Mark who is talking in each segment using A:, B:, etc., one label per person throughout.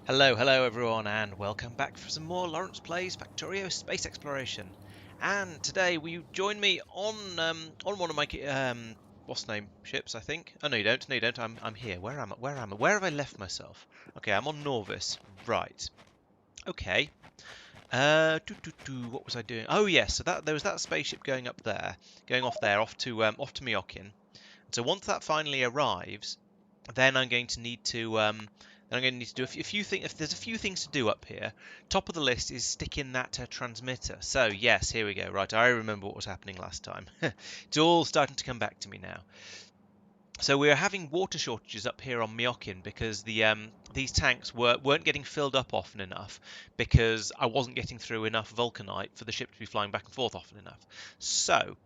A: Hello everyone, and welcome back for some more Laurence Plays Factorio Space Exploration. And today, will you join me on one of my what's the name ships? I think. Oh no, you don't. No, you don't. I'm here. Where am I? Where am I? Where have I left myself? Okay, I'm on Norvis. Right. Okay. What was I doing? Oh yes. So that there was that spaceship going up there, going off there, off to Miokin. So once that finally arrives, then I'm going to need to do a few things. If there's a few things to do up here, top of the list is stick in that transmitter. So yes, here we go. Right, I remember what was happening last time. It's all starting to come back to me now. So we were having water shortages up here on Miokin because these tanks weren't getting filled up often enough because I wasn't getting through enough vulcanite for the ship to be flying back and forth often enough. So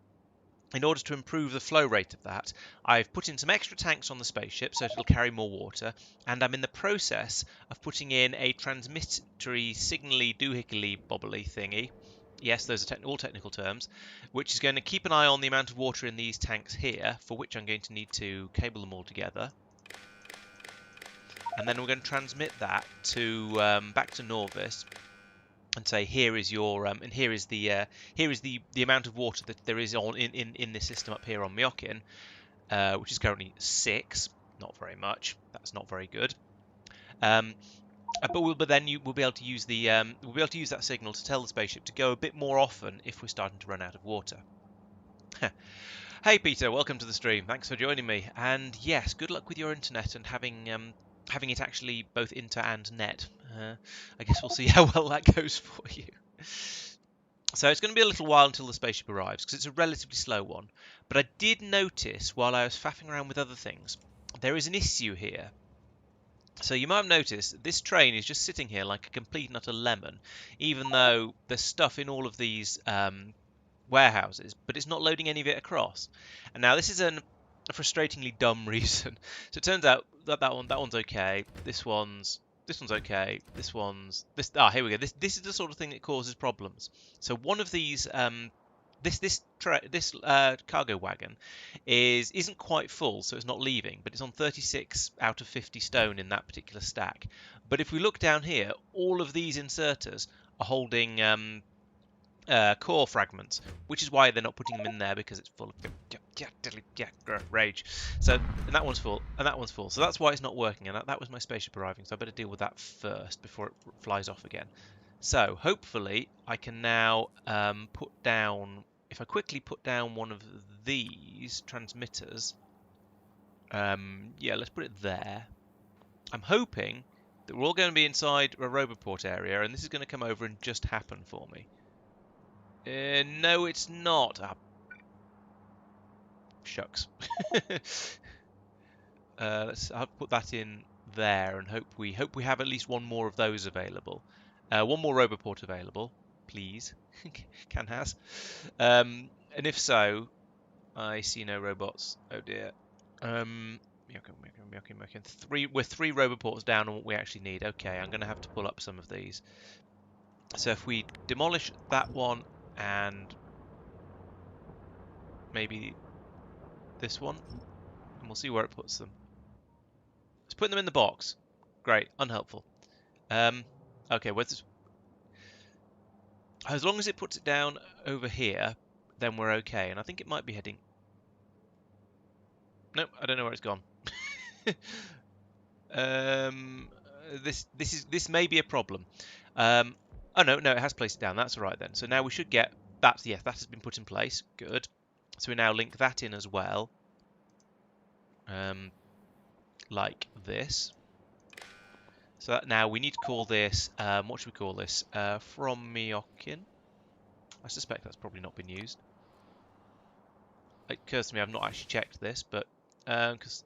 A: in order to improve the flow rate of that, I've put in some extra tanks on the spaceship so it'll carry more water, and I'm in the process of putting in a transmittory signally doohickly bobbly thingy. Yes, those are all technical terms, which is going to keep an eye on the amount of water in these tanks here, for which I'm going to need to cable them all together. And then we're going to transmit that to back to Norvis, and say here is your and here is the amount of water that there is in this system up here on Miokin, which is currently 6. Not very much. That's not very good. But then we'll be able to use that signal to tell the spaceship to go a bit more often if we're starting to run out of water. Hey Peter, welcome to the stream. Thanks for joining me. And yes, good luck with your internet and having it actually both inter and net. I guess we'll see how well that goes for you. So it's going to be a little while until the spaceship arrives because it's a relatively slow one. But I did notice while I was faffing around with other things, there is an issue here. So you might have noticed this train is just sitting here like a complete and utter lemon, even though there's stuff in all of these warehouses, but it's not loading any of it across. And now this is a frustratingly dumb reason. So it turns out that that one's okay. This one's okay. Here we go. This is the sort of thing that causes problems. So one of these this cargo wagon isn't quite full, so it's not leaving, but it's on 36 out of 50 stone in that particular stack. But if we look down here, all of these inserters are holding core fragments, which is why they're not putting them in there, because it's full of rage. So and that one's full, and that one's full. So that's why it's not working, and that was my spaceship arriving. So I better deal with that first before it flies off again. So hopefully I can now put down. If I quickly put down one of these transmitters, yeah, let's put it there. I'm hoping that we're all going to be inside a Roboport area, and this is going to come over and just happen for me. No, it's not. Ah, shucks. I'll put that in there, and hope we have at least one more of those available. One more Roboport available, please. Can has. And if so, I see no robots. Oh dear. We're 3 Roboports down on what we actually need. Okay, I'm going to have to pull up some of these. So if we demolish that one and maybe this one, and we'll see where it puts them. Let's put them in the box. Great, unhelpful. Okay, where's this? As long as it puts it down over here, then we're okay. And I think it might be heading. Nope, I don't know where it's gone. This may be a problem. Oh no, it has placed it down. That's all right then. So now we should get that. Yes, that has been put in place. Good. So we now link that in as well. Like this. So that now we need to call this, what should we call this? From Miokin. I suspect that's probably not been used. It occurs to me I've not actually checked this, but, because,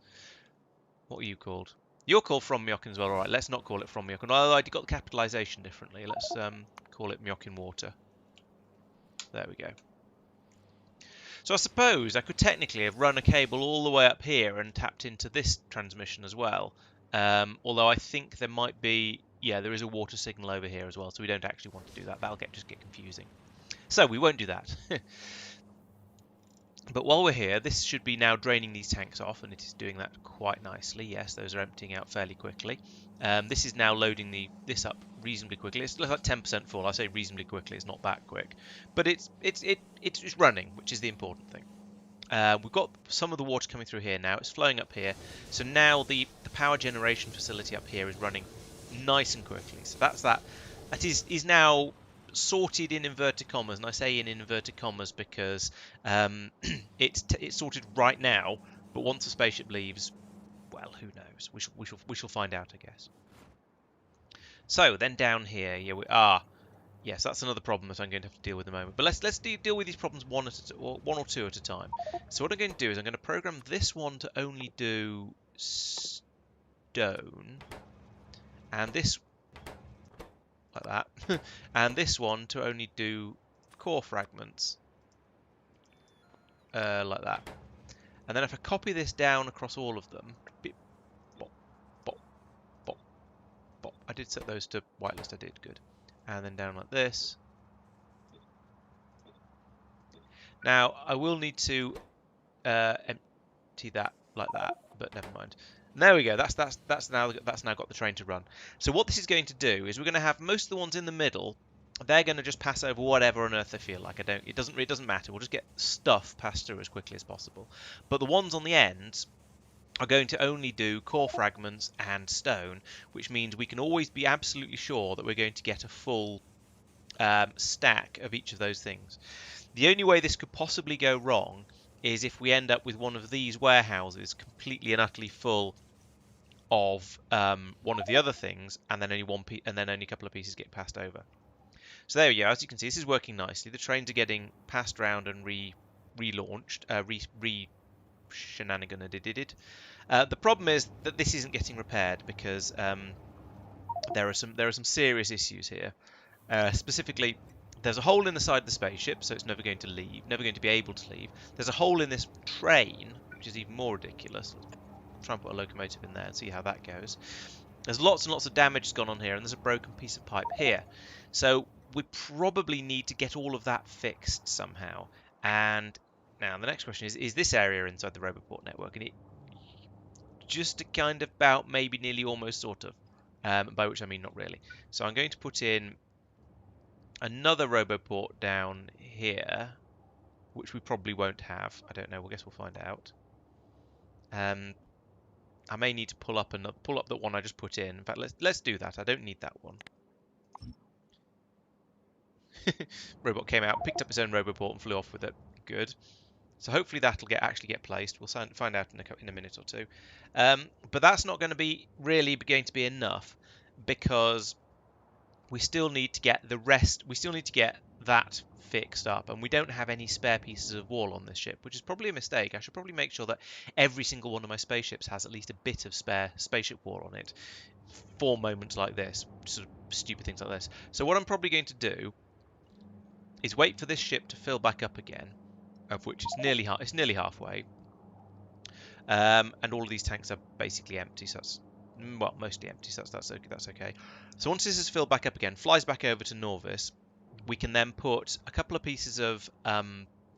A: what are you called? You're called From Miokin as well, alright, let's not call it From Miokin. Although I got the capitalisation differently, let's call it Miokin Water. There we go. So I suppose I could technically have run a cable all the way up here and tapped into this transmission as well. Although I think there might be, yeah, there is a water signal over here as well, so we don't actually want to do that. That'll just get confusing. So we won't do that. But while we're here, this should be now draining these tanks off, and it is doing that quite nicely. Yes, those are emptying out fairly quickly. This is now loading this up reasonably quickly. It's like 10% full. I say reasonably quickly. It's not that quick, but it's running, which is the important thing. We've got some of the water coming through here now. It's flowing up here. So now the power generation facility up here is running nice and quickly. So that is now sorted in inverted commas, and I say in inverted commas because it's sorted right now. But once the spaceship leaves, well, who knows? We shall find out, I guess. So then down here, yeah, we are. Yes, that's another problem that I'm going to have to deal with in a moment. But let's deal with these problems one or two at a time. So what I'm going to do is I'm going to program this one to only do stone, and this like that, and this one to only do core fragments, like that. And then if I copy this down across all of them, bop, bop, bop, bop. I did set those to whitelist. I did good. And then down like this. Now I will need to empty that like that, but never mind. There we go. That's now got the train to run. So what this is going to do is we're going to have most of the ones in the middle. They're going to just pass over whatever on earth they feel like. It doesn't matter. We'll just get stuff passed through as quickly as possible. But the ones on the ends are going to only do core fragments and stone, which means we can always be absolutely sure that we're going to get a full stack of each of those things. The only way this could possibly go wrong is if we end up with one of these warehouses completely and utterly full of one of the other things, and then only a couple of pieces get passed over. So there we go. As you can see, this is working nicely. The trains are getting passed round and relaunched, shenanigan-a-did-did-did. The problem is that this isn't getting repaired because there are some serious issues here. Specifically, there's a hole in the side of the spaceship, so it's never going to leave, never going to be able to leave. There's a hole in this train, which is even more ridiculous. Let's try and put a locomotive in there and see how that goes. There's lots and lots of damage gone on here, and there's a broken piece of pipe here. So we probably need to get all of that fixed somehow. And now the next question is this area inside the Roboport network? And it just a kind of about, maybe, nearly, almost, sort of. By which I mean not really. So I'm going to put in another Roboport down here, which we probably won't have. I don't know. I guess we'll find out. I may need to pull up the one I just put in. In fact, let's do that. I don't need that one. Robot came out, picked up his own Roboport, and flew off with it. Good. So hopefully that'll actually get placed. We'll find out in a minute or two. But that's not going to be enough, because we still need to get the rest. We still need to get that fixed up, and we don't have any spare pieces of wall on this ship, which is probably a mistake. I should probably make sure that every single one of my spaceships has at least a bit of spare spaceship wall on it for moments like this, sort of stupid things like this. So what I'm probably going to do is wait for this ship to fill back up again, of which it's nearly halfway, and all of these tanks are basically empty. So that's, well, mostly empty. So that's okay. So once this is filled back up again, flies back over to Norvis, we can then put a couple of pieces of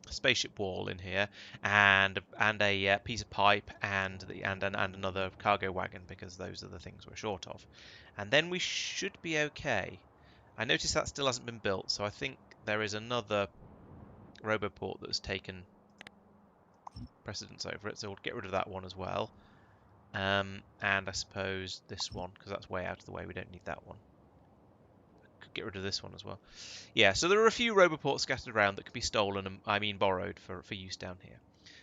A: spaceship wall in here, and a piece of pipe, and another cargo wagon, because those are the things we're short of, and then we should be okay. I notice that still hasn't been built, so I think there is another Roboport that's taken precedence over it, so we'll get rid of that one as well. And I suppose this one, because that's way out of the way. We don't need that one. Could get rid of this one as well. Yeah, so there are a few Roboports scattered around that could be stolen, and I mean borrowed for use down here.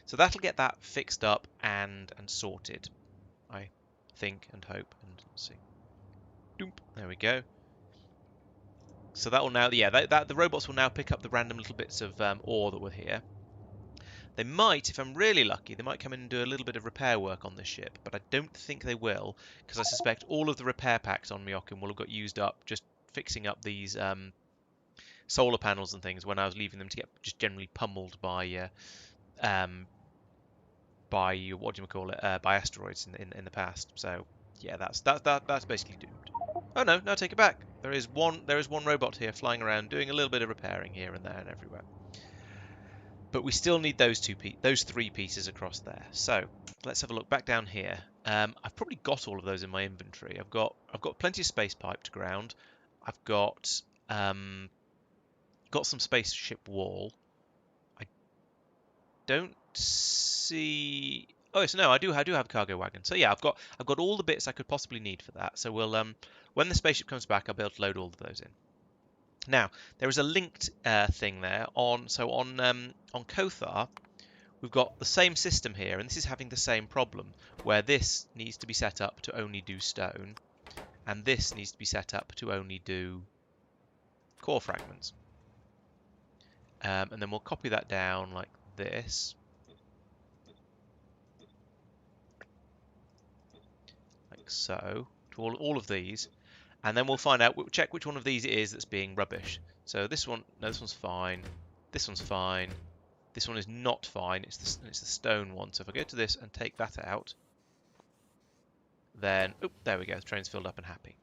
A: So that'll get that fixed up and sorted, I think and hope. And let's see. Doop. There we go. So that will now, yeah, the robots will now pick up the random little bits of ore that were here. They might, if I'm really lucky, they might come in and do a little bit of repair work on this ship, but I don't think they will, because I suspect all of the repair packs on Myokin will have got used up just fixing up these solar panels and things when I was leaving them to get just generally pummeled by what do you call it, by asteroids in the past. So yeah, that's basically doomed. Oh no, take it back. There is one robot here flying around doing a little bit of repairing here and there and everywhere. But we still need those those 3 pieces across there. So let's have a look back down here. I've probably got all of those in my inventory. I've got plenty of space pipe to ground. I've got some spaceship wall. I don't see. Oh yes, no, I do have cargo wagon. So yeah, I've got all the bits I could possibly need for that. So we'll when the spaceship comes back, I'll be able to load all of those in. Now there is a linked thing there on Kothar. We've got the same system here, and this is having the same problem, where this needs to be set up to only do stone, and this needs to be set up to only do core fragments. And then we'll copy that down like this. Like so, to all of these. And then we'll find out, we'll check which one of these it is that's being rubbish. So this one, no, this one's fine. This one's fine. This one is not fine. It's the stone one. So if I go to this and take that out, then, oh, there we go. The train's filled up and happy.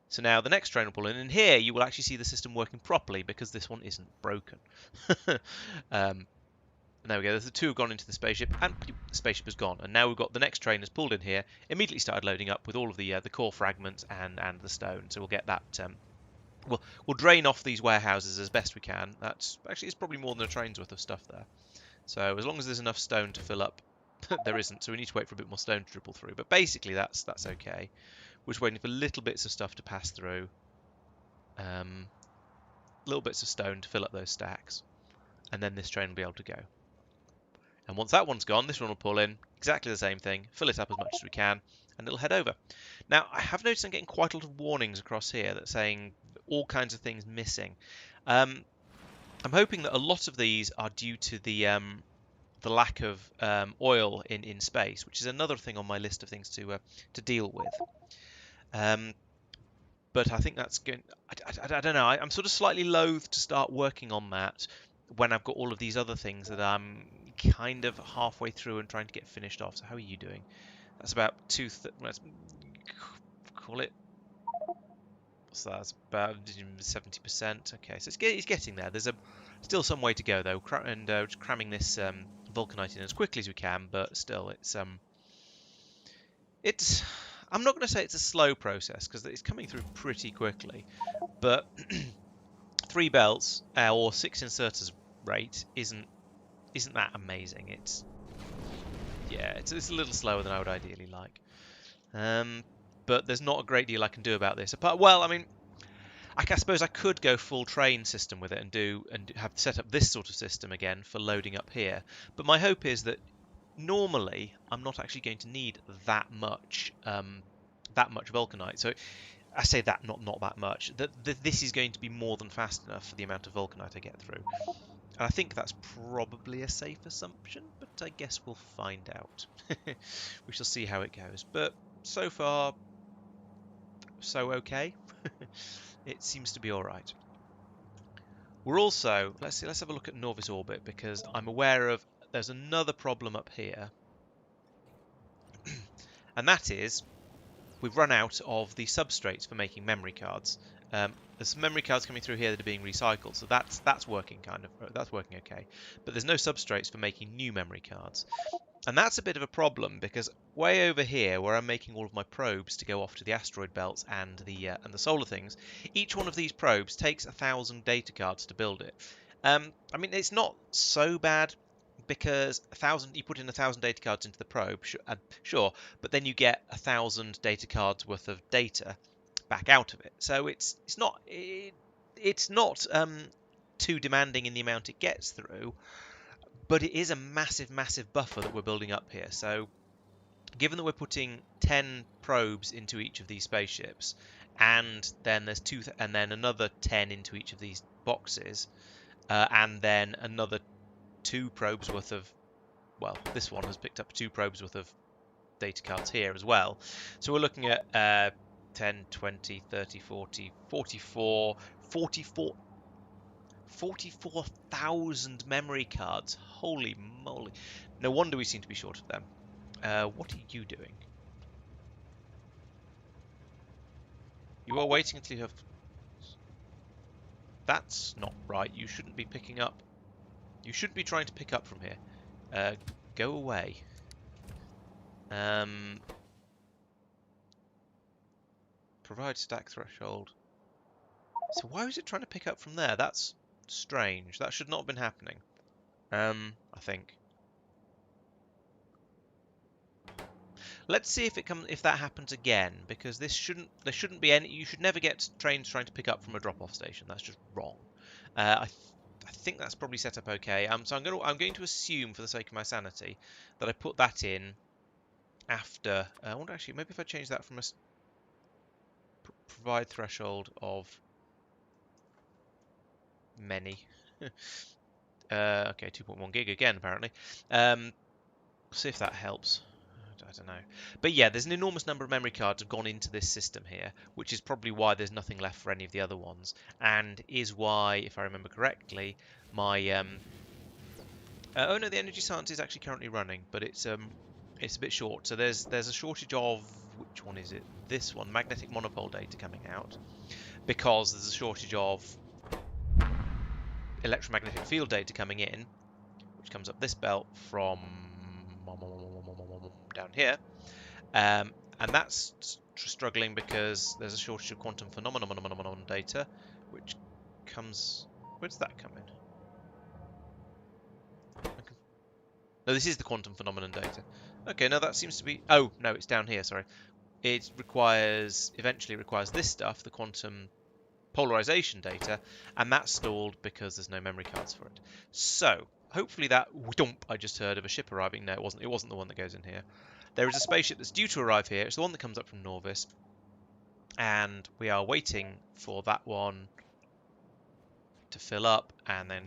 A: So now the next train will pull in, and here you will actually see the system working properly because this one isn't broken. And there we go. The 2 have gone into the spaceship, and the spaceship is gone. And now we've got the next train has pulled in here, immediately started loading up with all of the core fragments and the stone. So we'll get that. We'll drain off these warehouses as best we can. That's actually, it's probably more than a train's worth of stuff there. So as long as there's enough stone to fill up, there isn't. So we need to wait for a bit more stone to dribble through. But basically, that's okay. We're just waiting for little bits of stuff to pass through. Little bits of stone to fill up those stacks. And then this train will be able to go. And once that one's gone, this one will pull in, exactly the same thing, fill it up as much as we can, and it'll head over. Now, I have noticed I'm getting quite a lot of warnings across here that saying all kinds of things missing. I'm hoping that a lot of these are due to the lack of oil in space, which is another thing on my list of things to deal with. But I think that's going. I don't know. I'm sort of slightly loath to start working on that when I've got all of these other things that I'm kind of halfway through and trying to get finished off. So how are you doing? That's about let's call it. So that's about 70%. Okay, so it's getting there. There's still some way to go though, and just cramming this vulcanite in as quickly as we can. But still, it's. I'm not going to say it's a slow process because it's coming through pretty quickly, but 3 belts or 6 inserters rate isn't that amazing. It's a little slower than I would ideally like. But there's not a great deal I can do about this. Well, I mean, I suppose I could go full train system with it and have set up this sort of system again for loading up here. But my hope is that normally I'm not actually going to need that much vulcanite. So I say that not that much. That this is going to be more than fast enough for the amount of vulcanite I get through. And I think that's probably a safe assumption, but I guess we'll find out. We shall see how it goes. But so far, so okay. It seems to be all right. We're also, let's have a look at Norvis orbit, because I'm aware of there's another problem up here, and that is we've run out of the substrates for making memory cards. There's some memory cards coming through here that are being recycled, so that's working that's working okay. But there's no substrates for making new memory cards, and that's a bit of a problem because way over here, where I'm making all of my probes to go off to the asteroid belts and the solar things, each one of these probes takes 1,000 data cards to build it. I mean, it's not so bad because you put in 1,000 data cards into the probe, sure, but then you get 1,000 data cards worth of data back out of it. So it's not too demanding in the amount it gets through, but it is a massive buffer that we're building up here. So given that we're putting 10 probes into each of these spaceships, and then there's and then another 10 into each of these boxes, and then another 2 probes worth of, well, this one has picked up 2 probes worth of data cards here as well. So we're looking at 10, 20, 30, 40, 44,000 memory cards. Holy moly. No wonder we seem to be short of them. What are you doing? You are waiting until you have... That's not right. You shouldn't be picking up... You shouldn't be trying to pick up from here. Go away. Provide stack threshold. So why was it trying to pick up from there? That's strange. That should not have been happening. I think. Let's see if that happens again, because there shouldn't be any. You should never get trains trying to pick up from a drop-off station. That's just wrong. I think that's probably set up okay. So I'm going to assume, for the sake of my sanity, that I put that in after. I wonder actually, maybe if I change that from a provide threshold of many. Okay, 2.1 gig again apparently. See if that helps. I don't know. But yeah, there's an enormous number of memory cards have gone into this system here, which is probably why there's nothing left for any of the other ones, and is why, if I remember correctly, my oh no, the energy science is actually currently running, but it's a bit short. So there's a shortage of, which one is it? This one, magnetic monopole data coming out, because there's a shortage of electromagnetic field data coming in, which comes up this belt from down here. And that's struggling because there's a shortage of quantum phenomenon data, which comes. Where does that come in? No, this is the quantum phenomenon data. Okay, no, that seems to be. Oh no, it's down here. Sorry, it eventually requires this stuff, the quantum polarization data, and that's stalled because there's no memory cards for it. So hopefully that dump I just heard of a ship arriving. No, it wasn't. It wasn't the one that goes in here. There is a spaceship that's due to arrive here. It's the one that comes up from Norvis, and we are waiting for that one to fill up and then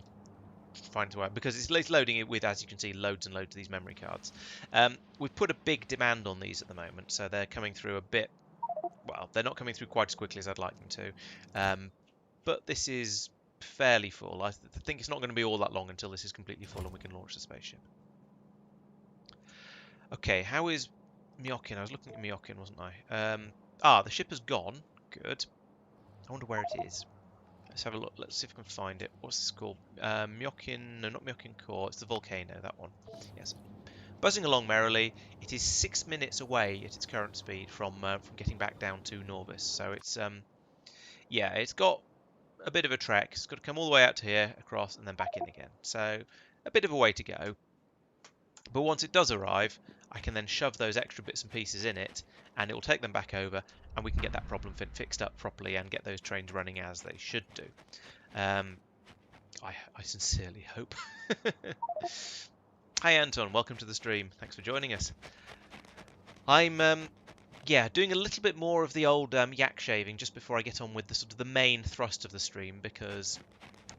A: find a way, because it's loading it with, as you can see, loads and loads of these memory cards. We've put a big demand on these at the moment, so they're coming through a bit. Well, they're not coming through quite as quickly as I'd like them to, but this is fairly full. I think it's not going to be all that long until this is completely full and we can launch the spaceship. Okay, how is Myokin? I was looking at Myokin, wasn't I? The ship has gone. Good. I wonder where it is. Let's have a look. Let's see if we can find it. What's this called? Myokin. No, not Myokin Core. It's the volcano, that one. Yes. Buzzing along merrily. It is 6 minutes away at its current speed from getting back down to Norvis. So it's yeah, it's got a bit of a trek. It's got to come all the way out to here, across, and then back in again. So a bit of a way to go. But once it does arrive, I can then shove those extra bits and pieces in it, and it will take them back over, and we can get that problem fixed up properly and get those trains running as they should do. I sincerely hope. Hi Anton, welcome to the stream. Thanks for joining us. I'm yeah, doing a little bit more of the old yak shaving just before I get on with the sort of the main thrust of the stream, because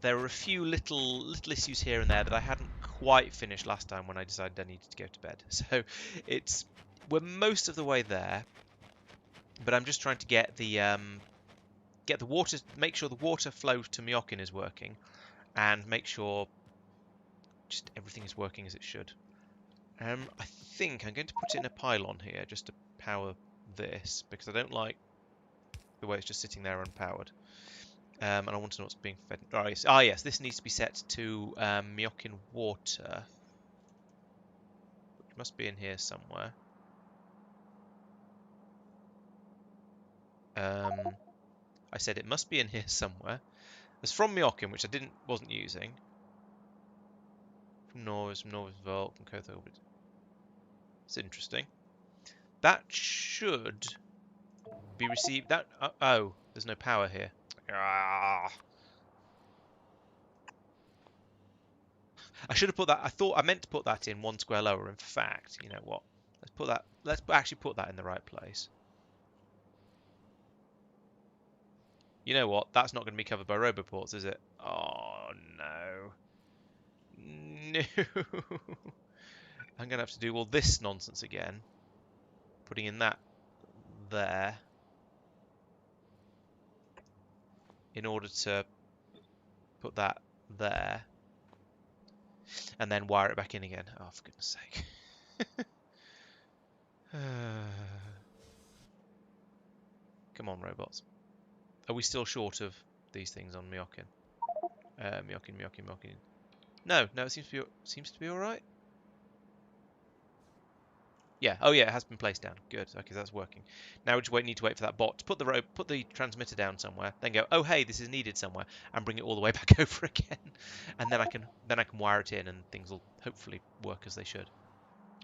A: there are a few little issues here and there that I hadn't quite finished last time when I decided I needed to go to bed. So we're most of the way there, but I'm just trying to get the water, make sure the water flow to Myokin is working, and make sure just everything is working as it should. I think I'm going to put in a pylon here just to power this, because I don't like the way it's just sitting there unpowered. And I want to know what's being fed. Right. Yes, this needs to be set to Myokin water, which must be in here somewhere. I said it must be in here somewhere. It's from Myokin, which I wasn't using. From Norvis Vault, from Koth Orbit. It's interesting. That should be received. Oh, there's no power here. Ah. I should have put that. I meant to put that in one square lower. In fact, you know what? Let's actually put that in the right place. You know what? That's not going to be covered by roboports, is it? Oh no. No. I'm going to have to do all this nonsense again. Putting in that there in order to put that there and then wire it back in again. Oh, for goodness sake. Come on, robots. Are we still short of these things on Myokin? Myokin. No, it seems to be all right. Yeah. Oh, yeah. It has been placed down. Good. Okay, that's working. Now we just need to wait for that bot to put the transmitter down somewhere. Then go. Oh, hey, this is needed somewhere, and bring it all the way back over again. And then I can wire it in, and things will hopefully work as they should.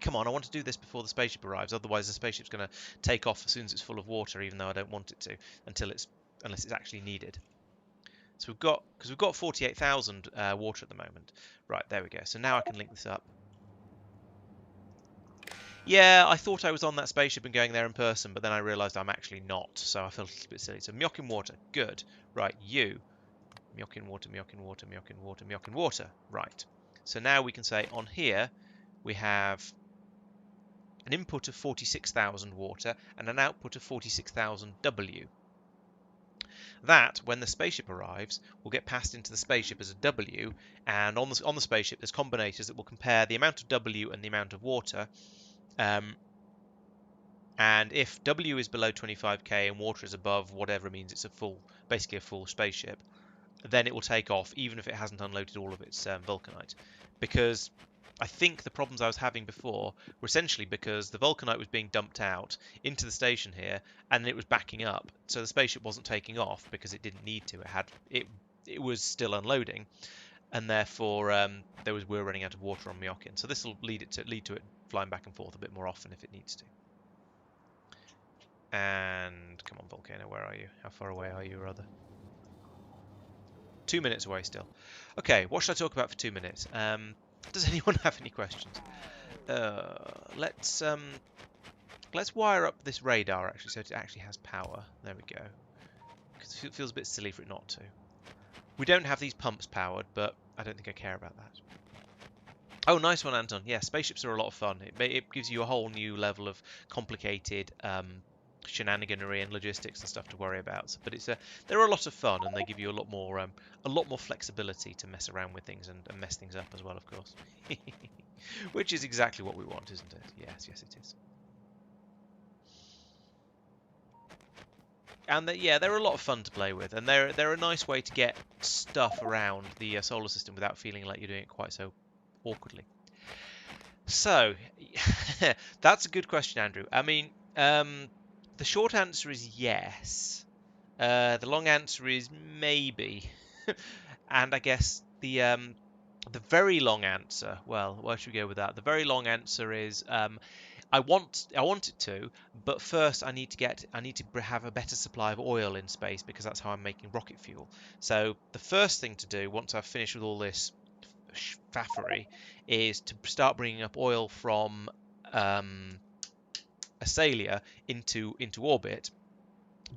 A: Come on, I want to do this before the spaceship arrives. Otherwise, the spaceship's going to take off as soon as it's full of water, even though I don't want it to, unless it's actually needed. So we've got 48,000 water at the moment. Right, there we go. So now I can link this up. Yeah, I thought I was on that spaceship and going there in person, but then I realised I'm actually not, so I felt a little bit silly. So Myokin water, good. Right, you. Myokin water, Myokin water, Myokin water, Myokin water. Right. So now we can say on here we have an input of 46,000 water and an output of 46,000 W. That, when the spaceship arrives, will get passed into the spaceship as a W, and on the spaceship there's combinators that will compare the amount of W and the amount of water. And if W is below 25k and water is above whatever means it's basically a full spaceship, then it will take off even if it hasn't unloaded all of its vulcanite. Because I think the problems I was having before were essentially because the vulcanite was being dumped out into the station here and it was backing up, so the spaceship wasn't taking off because it didn't need to. It was still unloading, and therefore we were running out of water on Myokin. So this will lead to it flying back and forth a bit more often if it needs to. And come on, Volcano, where are you? How far away are you, rather? 2 minutes away still. Okay, what should I talk about for 2 minutes? Does anyone have any questions? Let's wire up this radar actually, so it actually has power. There we go. Because it feels a bit silly for it not to. We don't have these pumps powered, but I don't think I care about that. Oh, nice one, Anton. Yeah, spaceships are a lot of fun. It gives you a whole new level of complicated shenaniganery and logistics and stuff to worry about. But they're a lot of fun, and they give you a lot more flexibility to mess around with things and mess things up as well, of course. Which is exactly what we want, isn't it? Yes, it is. And they're a lot of fun to play with, and they're a nice way to get stuff around the solar system without feeling like you're doing it quite so awkwardly. So, that's a good question, Andrew. I mean, the short answer is yes. The long answer is maybe. And I guess the very long answer, well, where should we go with that? The very long answer is I want it to, but first I need to have a better supply of oil in space because that's how I'm making rocket fuel. So the first thing to do once I've finished with all this faffery is to start bringing up oil from Asalia into orbit,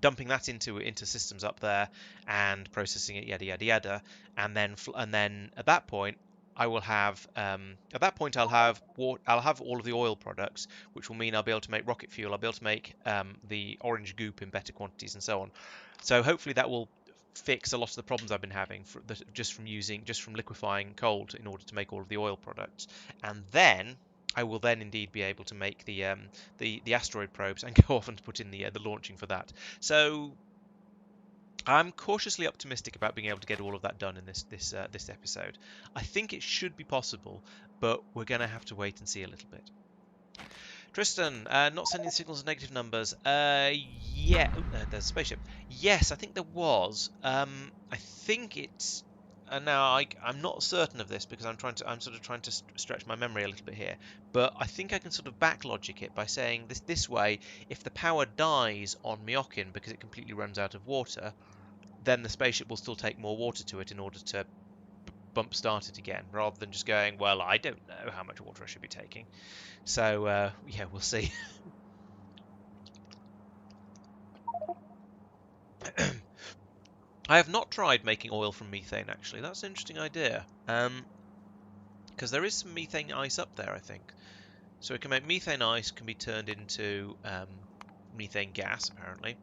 A: dumping that into systems up there and processing it, yada yada yada, and then at that point I'll have all of the oil products, which will mean I'll be able to make rocket fuel. I'll be able to make the orange goop in better quantities and so on. So hopefully that will fix a lot of the problems I've been having just from liquefying coal in order to make all of the oil products, and then I will then indeed be able to make the asteroid probes and go off and put in the launching for that. So I'm cautiously optimistic about being able to get all of that done in this episode. I think it should be possible, but we're going to have to wait and see a little bit. Tristan, not sending signals of negative numbers. Yeah. Oh, there's a spaceship. Yes, I think there was. I think it's. Now I'm not certain of this because I'm sort of trying to stretch my memory a little bit here. But I think I can sort of back logic it by saying this way: if the power dies on Myokin because it completely runs out of water, then the spaceship will still take more water to it in order to bump start it again, rather than just going, well, I don't know how much water I should be taking. So, yeah, we'll see. I have not tried making oil from methane, actually. That's an interesting idea. Because there is some methane ice up there, I think. So we can make methane ice can be turned into methane gas, apparently.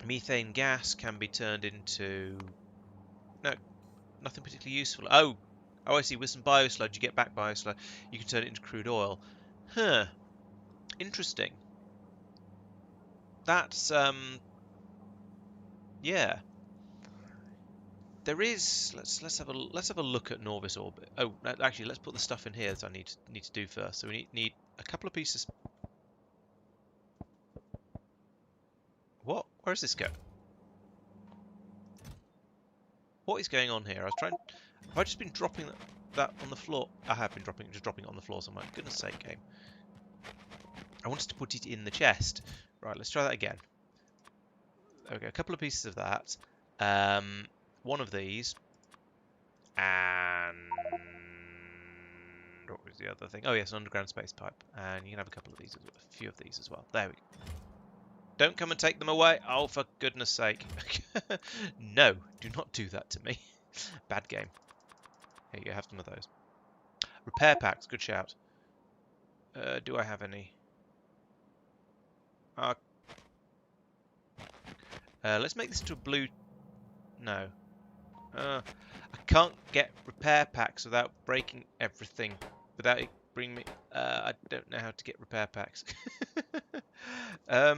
A: Methane gas can be turned into... No, nothing particularly useful. Oh, I see. With some biosludge, you get back biosludge. You can turn it into crude oil. Huh. Interesting. That's, yeah. There is. Let's have a look at Norvis orbit. Oh, actually, let's put the stuff in here that I need to do first. So we need a couple of pieces. What? Where does this go? What is going on here? I was trying. Have I just been dropping that on the floor? I have been just dropping it on the floor somewhere. Goodness sake, game. I wanted to put it in the chest. Right, let's try that again. There we go. A couple of pieces of that. One of these. And what was the other thing? Oh yes, an underground space pipe. And you can have a couple of these, a few of these as well. There we go. Don't come and take them away. Oh, for goodness sake. No, do not do that to me. Bad game. Here you go, have some of those. Repair packs, good shout. Do I have any? Let's make this into a blue... No. I can't get repair packs without breaking everything. Without it bringing me... I don't know how to get repair packs. I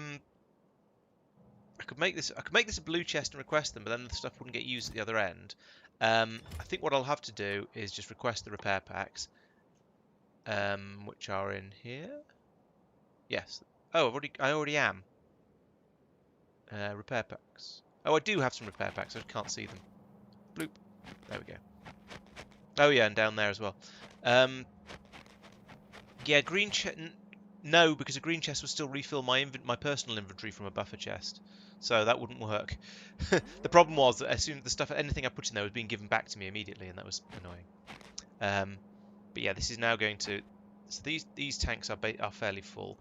A: could make this a blue chest and request them, but then the stuff wouldn't get used at the other end. I think what I'll have to do is just request the repair packs, which are in here. Yes. Oh, I already am. Repair packs. Oh, I do have some repair packs. I just can't see them. Bloop. There we go. Oh yeah, and down there as well. Yeah, green chest. No, because a green chest would still refill my personal inventory from a buffer chest, so that wouldn't work. The problem was that as soon as anything I put in there was being given back to me immediately, and that was annoying. But yeah, this is now going to. So these tanks are fairly full.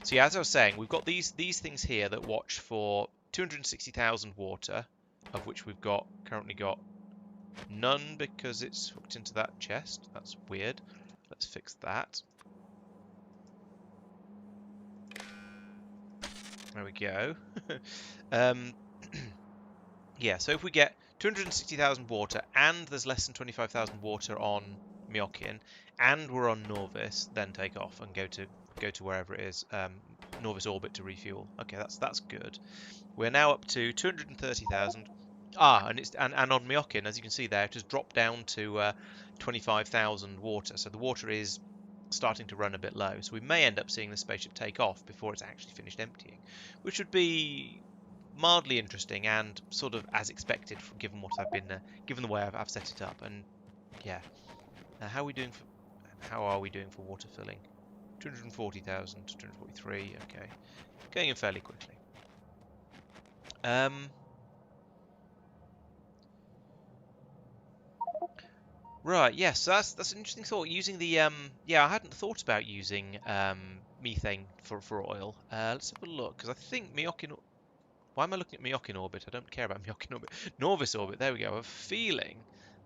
A: So yeah, as I was saying, we've got these things here that watch for 260,000 water, of which we've currently got none because it's hooked into that chest. That's weird. Let's fix that. There we go. Yeah, so if we get 260,000 water and there's less than 25,000 water on Myokin and we're on Norvis, then take off and go to wherever it is, Norvis orbit to refuel. Okay, that's good. We're now up to 230,000. And on Myokin, as you can see there, it has dropped down to 25,000 water. So the water is starting to run a bit low. So we may end up seeing the spaceship take off before it's actually finished emptying, which would be mildly interesting and sort of as expected, given what I've been, given the way I've set it up. And yeah, how are we doing for water filling? 240,000, 243. Okay, going in fairly quickly. Right, yes, so that's an interesting thought. Using the yeah, I hadn't thought about using methane for oil. Let's have a look, because I think Myokin. Why am I looking at Myokin orbit? I don't care about Myokin orbit. Norvis orbit. There we go. I have a feeling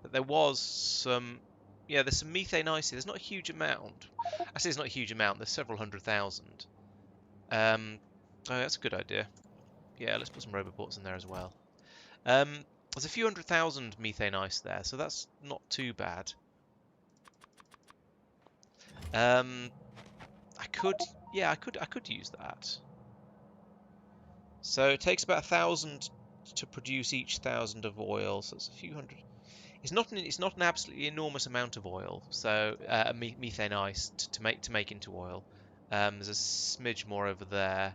A: that there was some. Yeah, there's some methane ice here. There's not a huge amount. I say it's not a huge amount. There's several 100,000. Oh, that's a good idea. Yeah, let's put some roboports in there as well. There's a few 100,000 methane ice there, so that's not too bad. I could use that. So it takes about 1,000 to produce each 1,000 of oil, so it's a few hundred. It's not an absolutely enormous amount of oil, so methane ice to make into oil. There's a smidge more over there.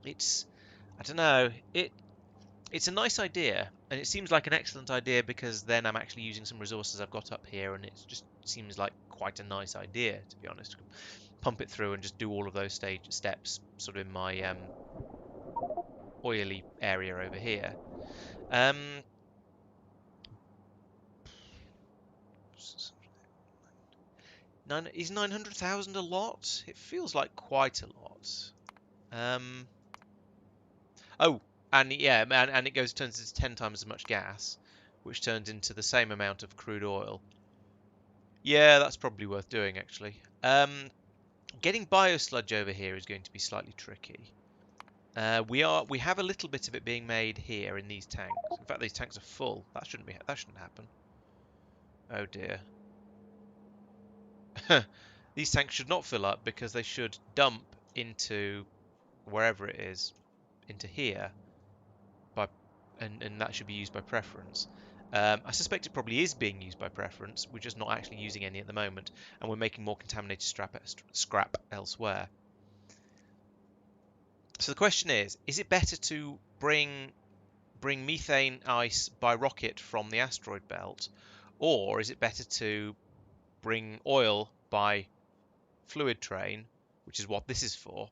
A: I don't know. It's a nice idea, and it seems like an excellent idea because then I'm actually using some resources I've got up here, and it just seems like quite a nice idea, to be honest. Pump it through and just do all of those steps sort of in my oily area over here. Is 900,000 a lot? It feels like quite a lot. Oh, and yeah, and it turns into 10 times as much gas, which turns into the same amount of crude oil. Yeah, that's probably worth doing, actually. Getting biosludge over here is going to be slightly tricky. We have a little bit of it being made here in these tanks. In fact, these tanks are full. That shouldn't happen. Oh dear. These tanks should not fill up because they should dump into wherever it is, into here. and that should be used by preference. I suspect it probably is being used by preference. We're just not actually using any at the moment, and we're making more contaminated scrap elsewhere. So the question is it better to bring methane ice by rocket from the asteroid belt, or is it better to bring oil by fluid train, which is what this is for,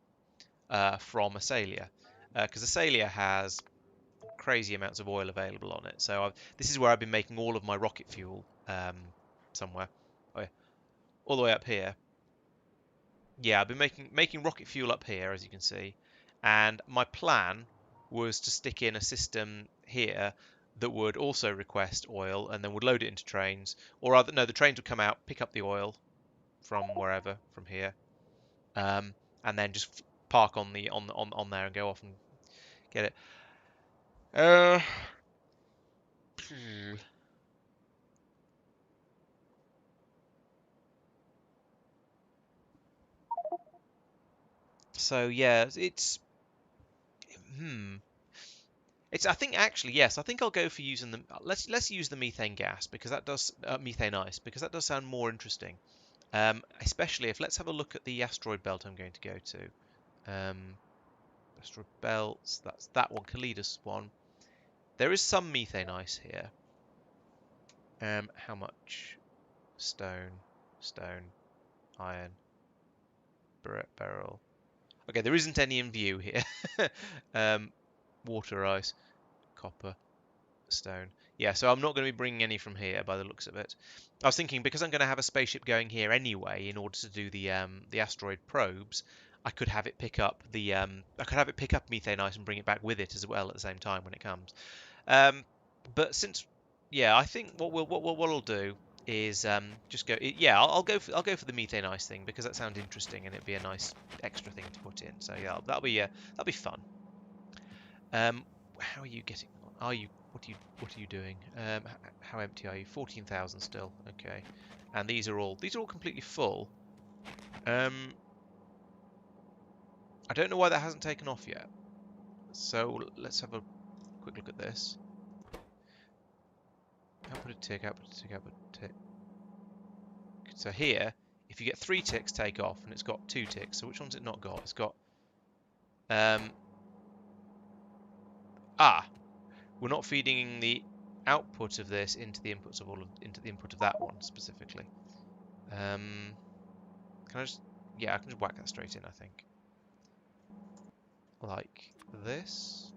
A: from Asalia? Because Asalia has crazy amounts of oil available on it. So this is where I've been making all of my rocket fuel somewhere. Oh, yeah. All the way up here. Yeah, I've been making rocket fuel up here, as you can see. And my plan was to stick in a system here that would also request oil and then would load it into trains. Or rather, no, the trains would come out, pick up the oil from wherever, from here, and then just park on there and go off and get it. Uh, so yeah, hmm. I think actually yes. I think I'll go for using the. Let's use the methane gas because that does methane ice because that does sound more interesting. Especially if let's have a look at the asteroid belt I'm going to go to. Asteroid belts. That's that one, Kalidas one. There is some methane ice here. How much? Stone, iron, beryl. Okay, there isn't any in view here. Water ice, copper. Stone. Yeah, so I'm not going to be bringing any from here by the looks of it. I was thinking because I'm going to have a spaceship going here anyway in order to do the asteroid probes, I could have it pick up methane ice and bring it back with it as well at the same time when it comes. But since yeah, I think what I'll do is just go yeah, I'll go for the methane ice thing because that sounds interesting and it'd be a nice extra thing to put in. So yeah, that'll be fun. How are you getting on? What are you doing? How empty are you? 14,000 still. Okay. And these are all completely full. I don't know why that hasn't taken off yet. So let's have a quick look at this. Output a tick, output a tick, output a tick. So here, if you get 3 ticks, take off, and it's got 2 ticks. So which one's it not got? It's got we're not feeding the output of this into the inputs of into the input of that one specifically. Can I just I can just whack that straight in, I think. Like this.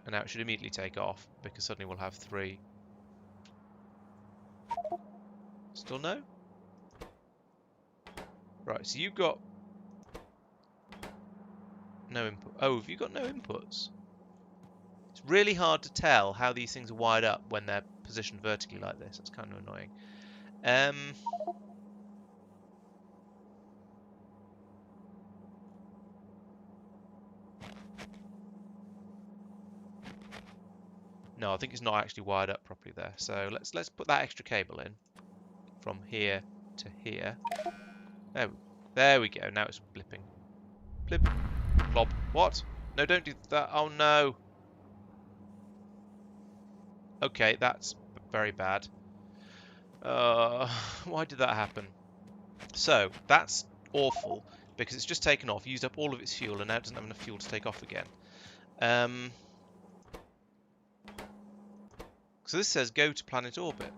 A: And now it should immediately take off because suddenly we'll have 3. Still no? Right, so you've got no input. Oh, have you got no inputs? It's really hard to tell how these things are wired up when they're positioned vertically like this. That's kind of annoying. No, I think it's not actually wired up properly there. So let's put that extra cable in from here to here. There we go. Now it's blipping. Blip. Plop. What? No, don't do that. Oh no. Okay, that's very bad. Why did that happen? So that's awful because it's just taken off, used up all of its fuel, and now it doesn't have enough fuel to take off again. So this says go to planet orbit.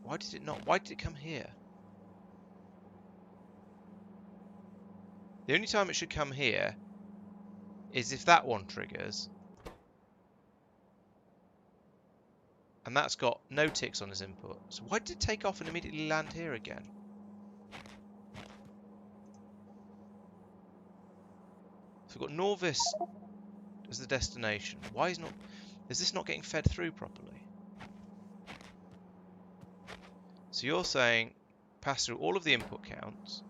A: Why did it not? Why did it come here? The only time it should come here is if that one triggers. And that's got no ticks on his input. So why did it take off and immediately land here again? So we've got Norvis as the destination. Why is this not getting fed through properly? So you're saying pass through all of the input counts.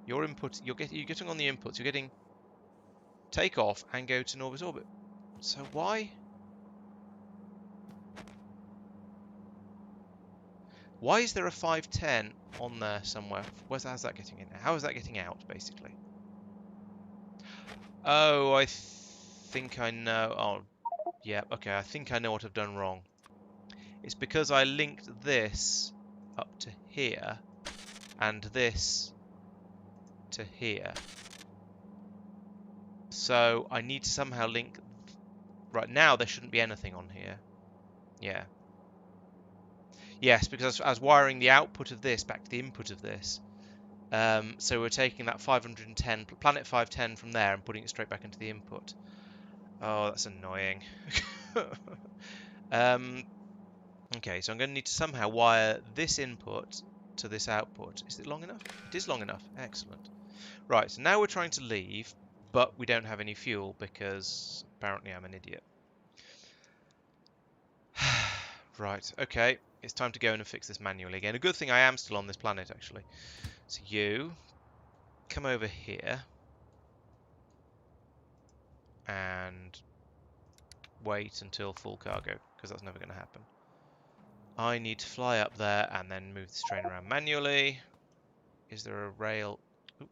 A: Your input, you're getting on the inputs. You're getting take off and go to Norvis orbit. So why? Why is there a 510 on there somewhere? How's that getting in? How is that getting out, basically? Oh, I think I know. Oh, yeah. Okay, I think I know what I've done wrong. It's because I linked this up to here and this to here. So I need to somehow link. Right now, there shouldn't be anything on here. Yeah. Yes, because I was wiring the output of this back to the input of this. So we're taking that 510, planet 510 from there and putting it straight back into the input. Oh, that's annoying. Okay, so I'm going to need to somehow wire this input to this output. Is it long enough? It is long enough. Excellent. Right, so now we're trying to leave, but we don't have any fuel because apparently I'm an idiot. Right, okay. It's time to go in and fix this manually again. A good thing I am still on this planet, actually. So you come over here and wait until full cargo, because that's never going to happen. I need to fly up there and then move this train around manually. Is there a rail? Oop.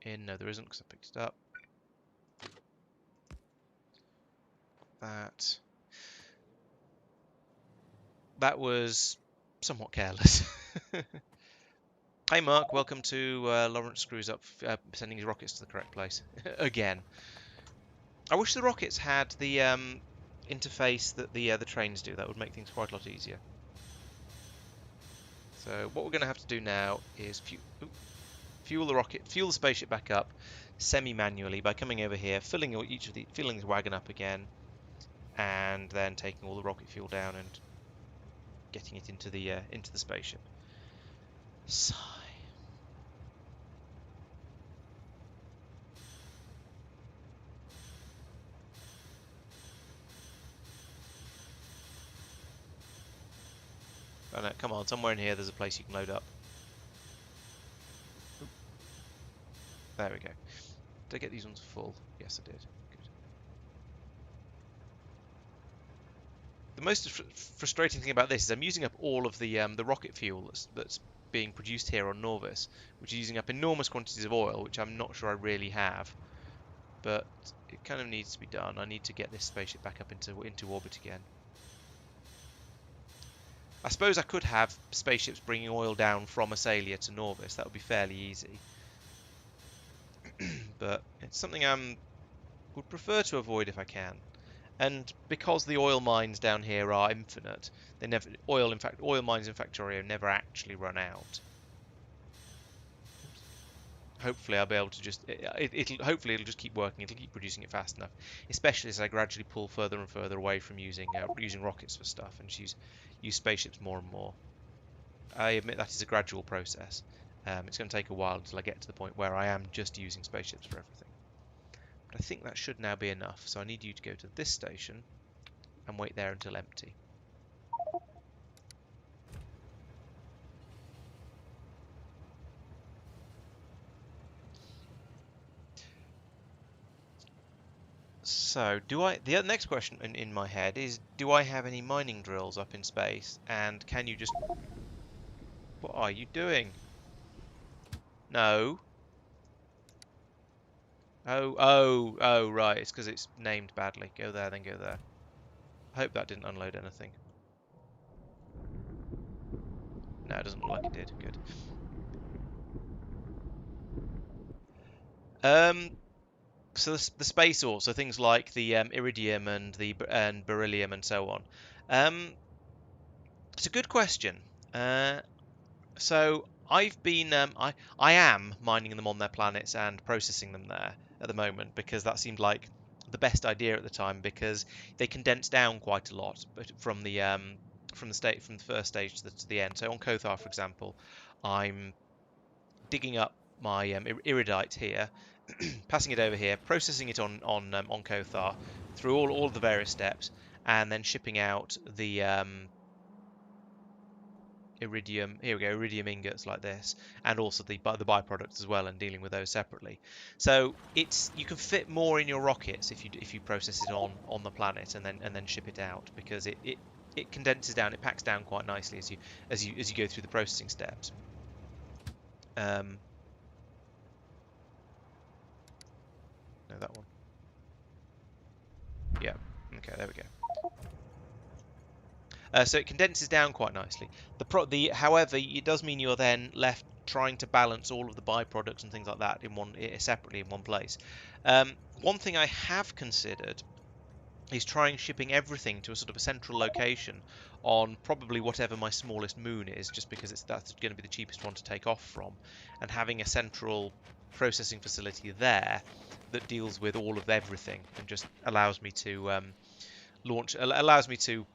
A: In? No, there isn't, because I picked it up. That was somewhat careless. Hey Mark, welcome to Laurence Screws Up, sending his rockets to the correct place. Again. I wish the rockets had the interface that the trains do. That would make things quite a lot easier. So what we're going to have to do now is fuel the spaceship back up semi-manually by coming over here, filling the wagon up again, and then taking all the rocket fuel down and getting it into the spaceship. Sigh. Oh no, come on, somewhere in here there's a place you can load up. Oop. There we go. Did I get these ones full? Yes, I did. Good. The most frustrating thing about this is I'm using up all of the rocket fuel that's being produced here on Norvis, which is using up enormous quantities of oil, which I'm not sure I really have. But it kind of needs to be done. I need to get this spaceship back up into orbit again. I suppose I could have spaceships bringing oil down from Asalia to Norvis. That would be fairly easy. But it's something I would prefer to avoid if I can. And because the oil mines down here are infinite, oil mines in Factorio never actually run out. Hopefully I'll be able to just hopefully it'll just keep working. It'll keep producing it fast enough, especially as I gradually pull further and further away from using rockets for stuff and use spaceships more and more. I admit that is a gradual process. It's going to take a while until I get to the point where I am just using spaceships for everything. But I think that should now be enough. So I need you to go to this station and wait there until empty. So, the next question in my head is, do I have any mining drills up in space? And can you just... What are you doing? No. Oh, right. It's because it's named badly. Go there, then go there. I hope that didn't unload anything. No, it doesn't look like it did. Good. So the space ore, so things like the iridium and beryllium and so on. It's a good question. So I've been I am mining them on their planets and processing them there at the moment because that seemed like the best idea at the time because they condense down quite a lot, but from the first stage to the end. So on Kothar, for example, I'm digging up my iridite here, passing it over here, processing it on Kothar through all of the various steps, and then shipping out the iridium. Here we go, iridium ingots like this, and also the byproducts as well, and dealing with those separately. So you can fit more in your rockets if you process it on the planet and then ship it out because it condenses down, it packs down quite nicely as you go through the processing steps. No, that one. Yeah. Okay, there we go. So it condenses down quite nicely. However, it does mean you're then left trying to balance all of the byproducts and things like that separately in one place. One thing I have considered is trying shipping everything to a sort of a central location on probably whatever my smallest moon is, just because that's going to be the cheapest one to take off from, and having a central processing facility there that deals with all of everything and just allows me to allows me to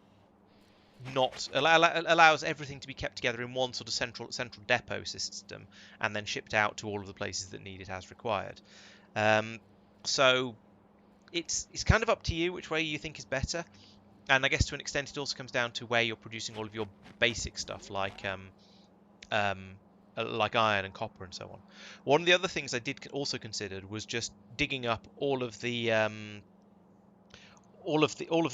A: not allows everything to be kept together in one sort of central depot system and then shipped out to all of the places that need it as required. So it's kind of up to you which way you think is better, and I guess to an extent it also comes down to where you're producing all of your basic stuff like iron and copper and so on. One of the other things I did also considered was just digging up all of the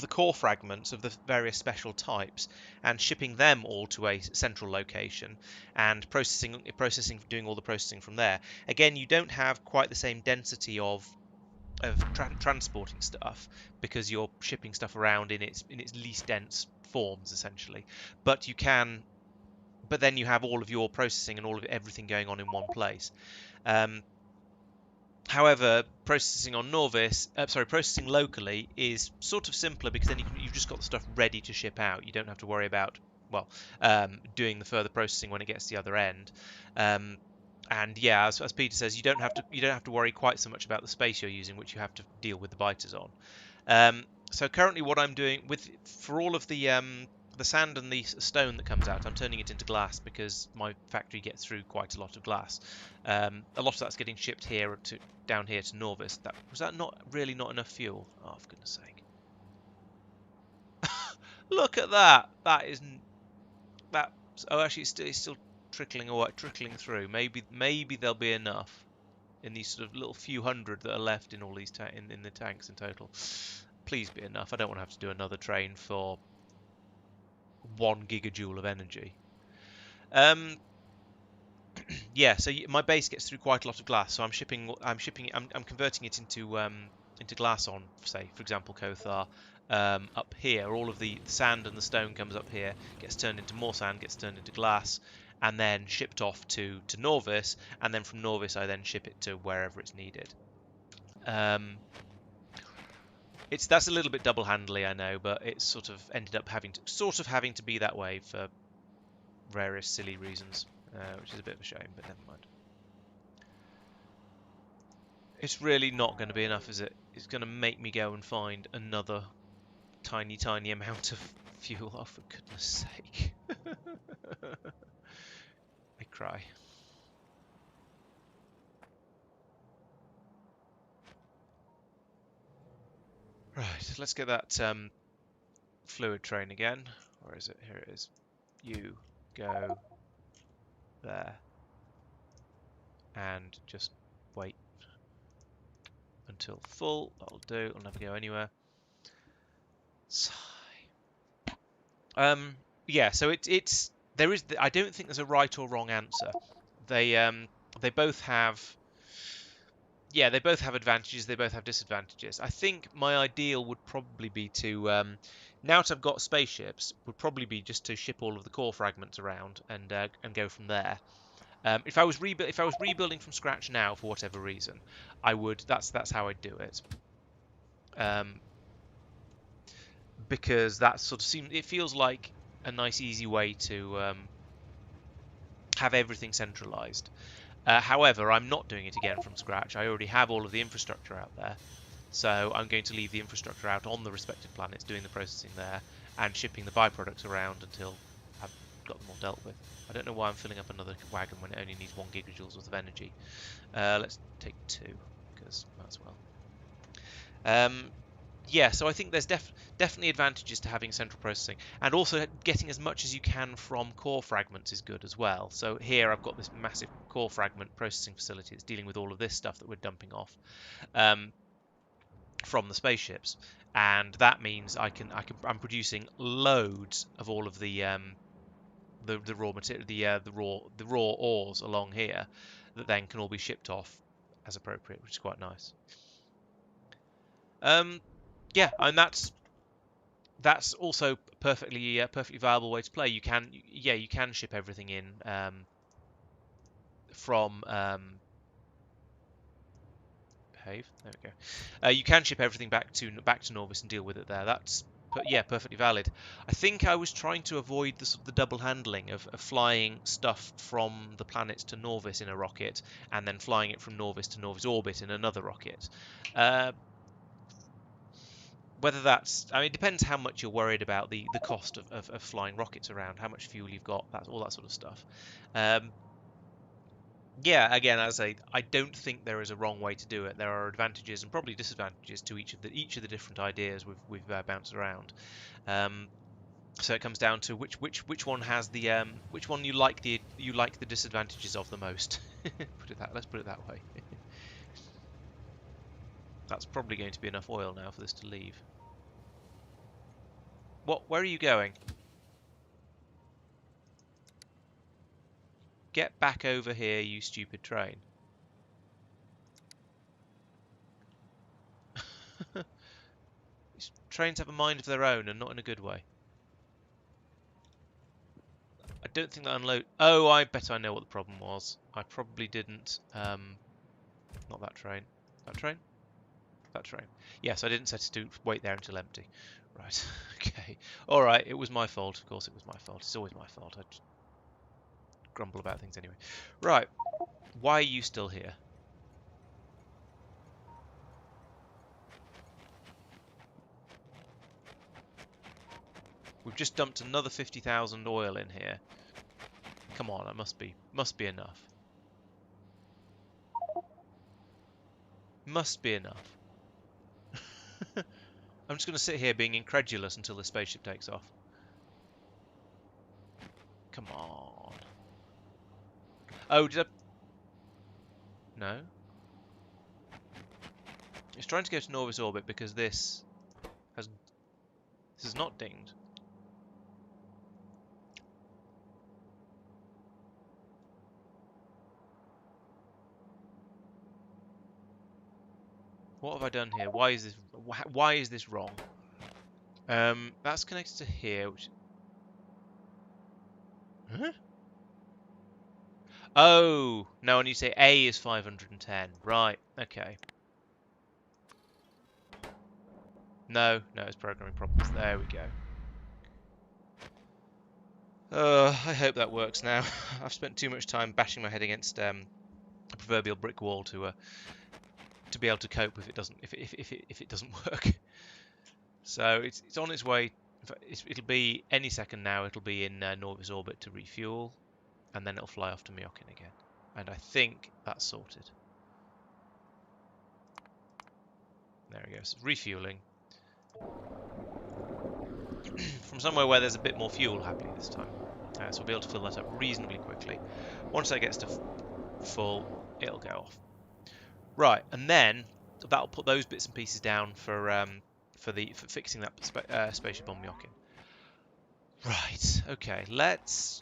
A: core fragments of the various special types and shipping them all to a central location and doing all the processing from there. Again, you don't have quite the same density of transporting stuff because you're shipping stuff around in its least dense forms essentially, but then you have all of your processing and all of everything going on in one place. However, processing locally is sort of simpler because then you've just got the stuff ready to ship out. You don't have to worry about, well, doing the further processing when it gets to the other end. And yeah, as Peter says, you don't have to worry quite so much about the space you're using, which you have to deal with the biters on. So currently, what I'm doing for all of the sand and the stone that comes out, I'm turning it into glass because my factory gets through quite a lot of glass. A lot of that's getting shipped down here to Norvis. Was that not enough fuel? Oh, for goodness sake! Look at that. That isn't that. Oh, actually, it's still trickling away, trickling through. Maybe there'll be enough in these sort of little few hundred that are left in all these in the tanks in total. Please be enough. I don't want to have to do another train for 1 gigajoule of energy. Yeah, so my base gets through quite a lot of glass, so I'm converting it into glass on, say, for example, Kothar. Up here, all of the sand and the stone comes up here, gets turned into more sand, gets turned into glass, and then shipped off to Norvis, and then from Norvis I then ship it to wherever it's needed. That's a little bit double-handedly, I know, but it's sort of ended up having to be that way for various silly reasons, which is a bit of a shame, but never mind. It's really not going to be enough, is it? It's going to make me go and find another tiny amount of fuel. Oh, for goodness sake. I cry. Right, let's get that fluid train again. Where is it? Here it is. You go there and just wait until full. That'll do. It'll never go anywhere. Sigh. Yeah. So I don't think there's a right or wrong answer. They both have. Yeah, they both have advantages. They both have disadvantages. I think my ideal would probably be now that I've got spaceships, would probably be just to ship all of the core fragments around and go from there. If I was rebuilding from scratch now for whatever reason, I would. That's how I'd do it. Because that sort of it feels like a nice, easy way to have everything centralized. However, I'm not doing it again from scratch. I already have all of the infrastructure out there. So I'm going to leave the infrastructure out on the respective planets, doing the processing there, and shipping the byproducts around until I've got them all dealt with. I don't know why I'm filling up another wagon when it only needs 1 gigajoules worth of energy. Let's take 2, because might as well. Yeah, so I think there's definitely advantages to having central processing, and also getting as much as you can from core fragments is good as well. So here I've got this massive core fragment processing facility that's dealing with all of this stuff that we're dumping off from the spaceships, and that means I'm producing loads of all of the raw material, the raw ores along here that then can all be shipped off as appropriate, which is quite nice. yeah, and that's also perfectly viable way to play. You can ship everything in from behave. There we go. You can ship everything back to Norvis and deal with it there. That's perfectly valid. I think I was trying to avoid the double handling of flying stuff from the planets to Norvis in a rocket and then flying it from Norvis to Norvis orbit in another rocket. Whether that's, I mean, it depends how much you're worried about the cost of flying rockets around, how much fuel you've got, all that sort of stuff. Yeah, again, as I don't think there is a wrong way to do it. There are advantages and probably disadvantages to each of the different ideas we've bounced around. So it comes down to which one has the which one you like the disadvantages of the most. Let's put it that way. That's probably going to be enough oil now for this to leave. Where are you going? Get back over here, you stupid train. These trains have a mind of their own and not in a good way. I don't think that unload... Oh, I bet I know what the problem was. I probably didn't... not that train. That train? That train. Yes, I didn't set it to wait there until empty. Right, okay. Alright, it was my fault. Of course it was my fault. It's always my fault. I just grumble about things anyway. Right, why are you still here? We've just dumped another 50,000 oil in here. Come on, that must be enough. Must be enough. I'm just going to sit here being incredulous until the spaceship takes off. Come on. Oh, did I... No. It's trying to go to Norvis orbit because this is not dinged. What have I done here? Why is this wrong? That's connected to here, which... Huh? Oh, no, and you say A is 510. Right, okay. No, it's programming problems. There we go. I hope that works now. I've spent too much time bashing my head against a proverbial brick wall to be able to cope if it doesn't work. So it's on its way. It'll be any second now. It'll be in Norvis orbit to refuel, and then it'll fly off to Myokin again. And I think that's sorted. There we go. So refueling from somewhere where there's a bit more fuel, happily this time. So we'll be able to fill that up reasonably quickly. Once that gets to full, it'll go off. Right, and then that'll put those bits and pieces down for fixing that spaceship on Myokin. Right, okay, let's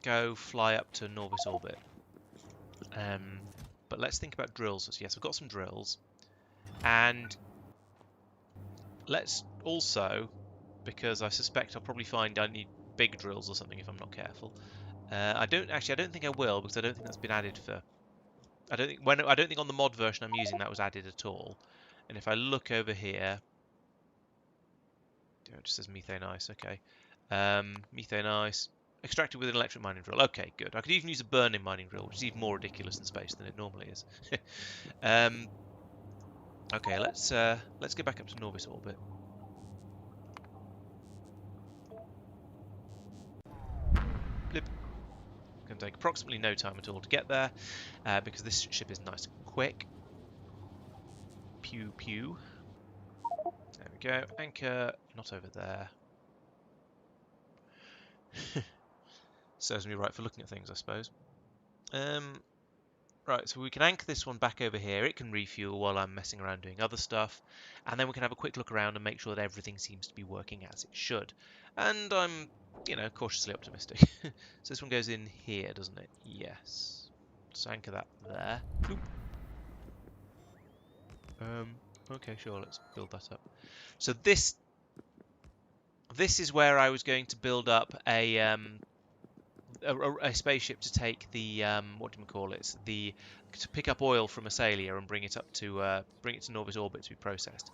A: go fly up to Norvis orbit. But let's think about drills. So yes, I've got some drills, and let's also, because I suspect I'll probably find I need big drills or something if I'm not careful. I don't think I will, because I don't think that's been added for. I don't think on the mod version I'm using that was added at all. And if I look over here, it just says methane ice. Okay, methane ice extracted with an electric mining drill. Okay, good. I could even use a burning mining drill, which is even more ridiculous in space than it normally is. Okay, let's get back up to Norvis orbit. Blip. Going to take approximately no time at all to get there, because this ship is nice and quick. Pew pew. There we go. Anchor, not over there. Serves me right for looking at things, I suppose. Right, so we can anchor this one back over here. It can refuel while I'm messing around doing other stuff. And then we can have a quick look around and make sure that everything seems to be working as it should. And I'm, cautiously optimistic. So this one goes in here, doesn't it? Yes. Let's anchor that there. Okay, sure. Let's build that up. So this is where I was going to build up a spaceship to take the what do we call it? To pick up oil from Asalia and bring it up to bring it to Norvis orbit to be processed.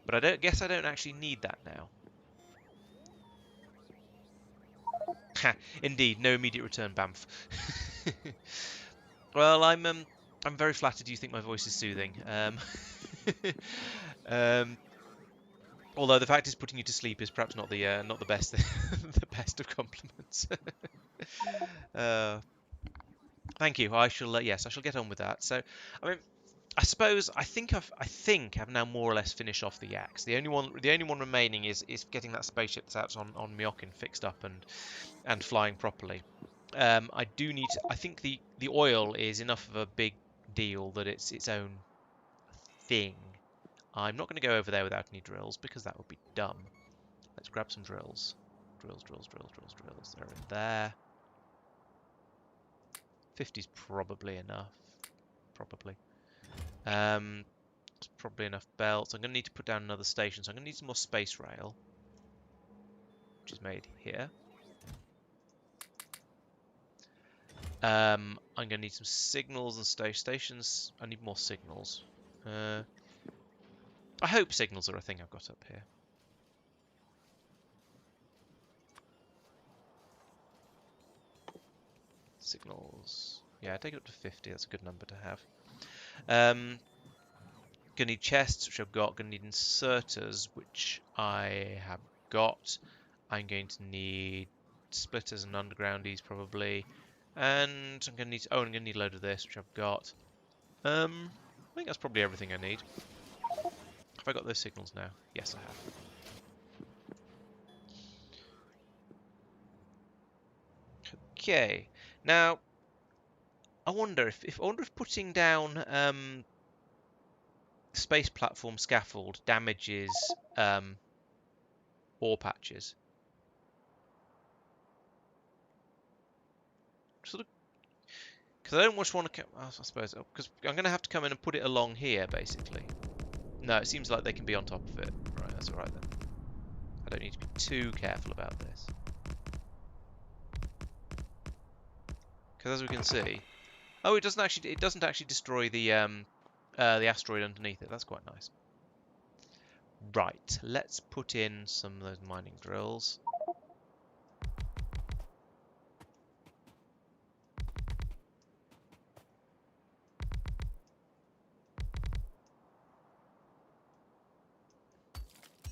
A: But I don't actually need that now. Indeed, no immediate return, Bamf. Well, I'm very flattered you think my voice is soothing. Um, although the fact is putting you to sleep is perhaps not the best the best of compliments. uh, Thank you. I shall yes, I shall get on with that. So, I mean, I think I've now more or less finished off the yaks. The only one remaining is getting that spaceship that's on Myokin fixed up and flying properly. I do need. I think the oil is enough of a big deal that it's its own thing. I'm not going to go over there without any drills because that would be dumb. Let's grab some drills. Drills. They're in there. 50's probably enough. Probably. It's probably enough belts. I'm going to need to put down another station, so I'm going to need some more space rail, which is made here. I'm going to need some signals and stations. I need more signals. I hope signals are a thing I've got up here. Signals. Yeah, take it up to 50. That's a good number to have. Gonna need chests, which I've got. Gonna need inserters, which I have got. I'm going to need splitters and undergroundies probably. And I'm gonna need a load of this, which I've got. I think that's probably everything I need. Have I got those signals now? Yes, I have. Okay. Now, I wonder if putting down space platform scaffold damages ore patches. Sort of, because I don't just want to. I suppose because I'm going to have to come in and put it along here, basically. No, it seems like they can be on top of it. Right, that's all right then. I don't need to be too careful about this. Because as we can see, oh, it doesn't actually destroy the asteroid underneath it. That's quite nice. Right, let's put in some of those mining drills.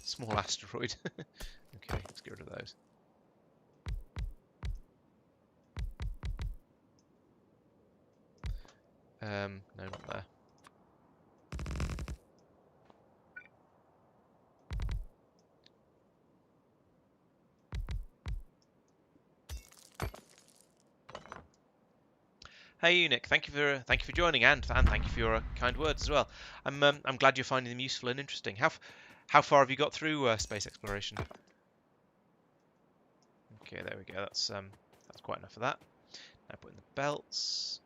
A: Small asteroid. Okay, let's get rid of those. No, not there. Hey, Eunuch, thank you for joining and thank you for your kind words as well. I'm glad you're finding them useful and interesting. How far have you got through space exploration? Okay, there we go. That's quite enough of that. Now put in the belts,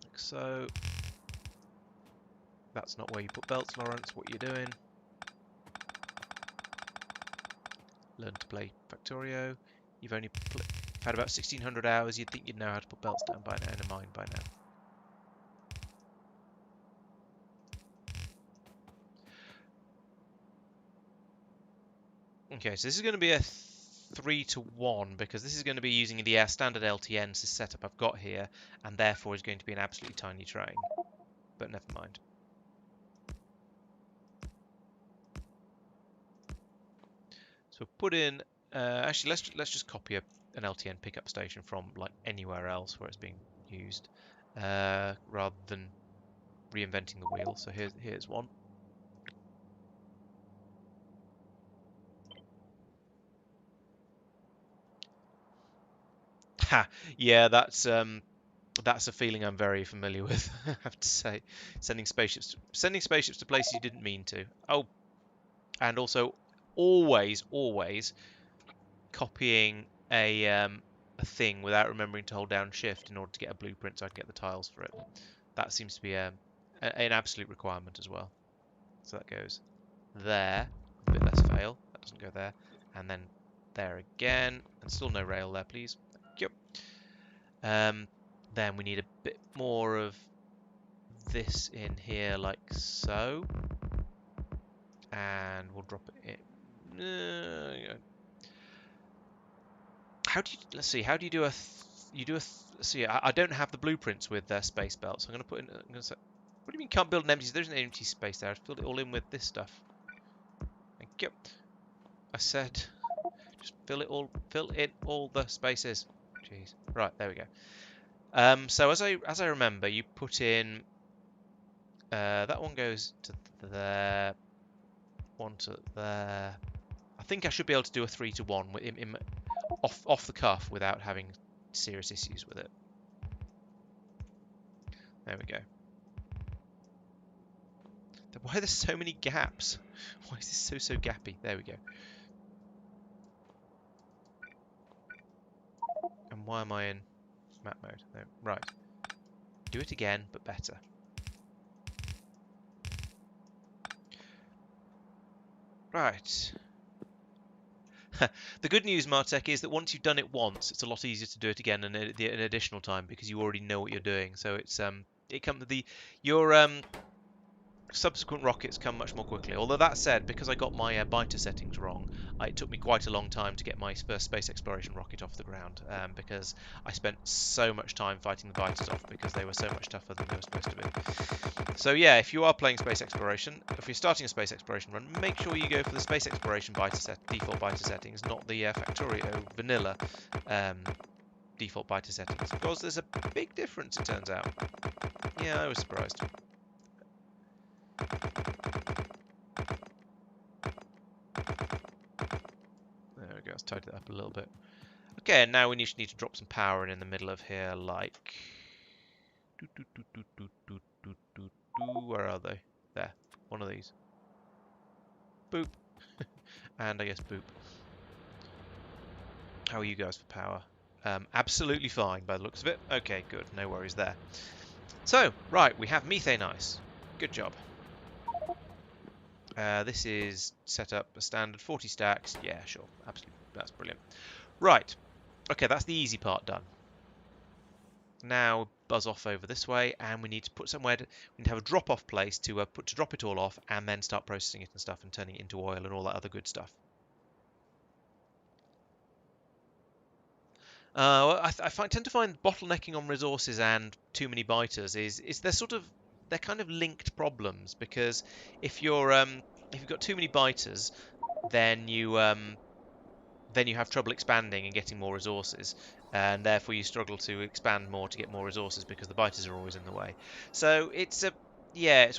A: like so. That's not where you put belts, Laurence. What you're doing? Learn to play Factorio. You've only had about 1,600 hours. You'd think you'd know how to put belts down by now in a mine by now. Okay, so this is going to be a 3-to-1 because this is going to be using the standard LTN setup I've got here, and therefore is going to be an absolutely tiny train. But never mind. So put in. Actually, let's just copy an LTN pickup station from like anywhere else where it's being used, rather than reinventing the wheel. So here's one. Ha! Yeah, that's a feeling I'm very familiar with. I have to say, sending spaceships to places you didn't mean to. Oh, and also always copying a thing without remembering to hold down shift in order to get a blueprint so I can get the tiles for it. That seems to be an absolute requirement as well. So that goes there, a bit less fail. That doesn't go there, and then there again, and still no rail there, please. Thank you. Then we need a bit more of this in here, like so, and we'll drop it in. How do you? Let's see. How do you do a? You do a. See, I don't have the blueprints with space belts. So I'm going to put in. I'm going to say, what do you mean can't build an empty? There's an empty space there. I filled it all in with this stuff. Thank you. I said, just fill in all the spaces. Jeez. Right, there we go. So as I remember, you put in. That one goes to there. One to there. I think I should be able to do a 3-to-1 off the cuff without having serious issues with it. There we go. Why are there so many gaps? Why is this so gappy? There we go. And why am I in map mode? No, right. Do it again, but better. Right. The good news, Martek, is that once you've done it once, it's a lot easier to do it again an additional time because you already know what you're doing. So it's your subsequent rockets come much more quickly. Although that said, because I got my biter settings wrong, it took me quite a long time to get my first space exploration rocket off the ground because I spent so much time fighting the biters off because they were so much tougher than they were supposed to be. So yeah, if you are playing space exploration, if you're starting a space exploration run, make sure you go for the space exploration default biter settings, not the Factorio vanilla default biter settings, because there's a big difference, it turns out. Yeah, I was surprised. There we go, let's tidy that up a little bit. Okay, and now we just need to drop some power in the middle of here, like... Where are they? There, one of these. Boop. And I guess boop. How are you guys for power? Absolutely fine by the looks of it. Okay, good, no worries there. So, right, we have methane ice. Good job. This is set up a standard 40 stacks. Yeah, sure, absolutely, that's brilliant. Right, okay, that's the easy part done. Now buzz off over this way, and we need to put somewhere. We need to have a drop-off place to drop it all off, and then start processing it and stuff, and turning it into oil and all that other good stuff. Well, I tend to find bottlenecking on resources and too many biters is they're kind of linked problems, because if you've got too many biters, then you have trouble expanding and getting more resources, and therefore you struggle to expand more to get more resources because the biters are always in the way. So it's one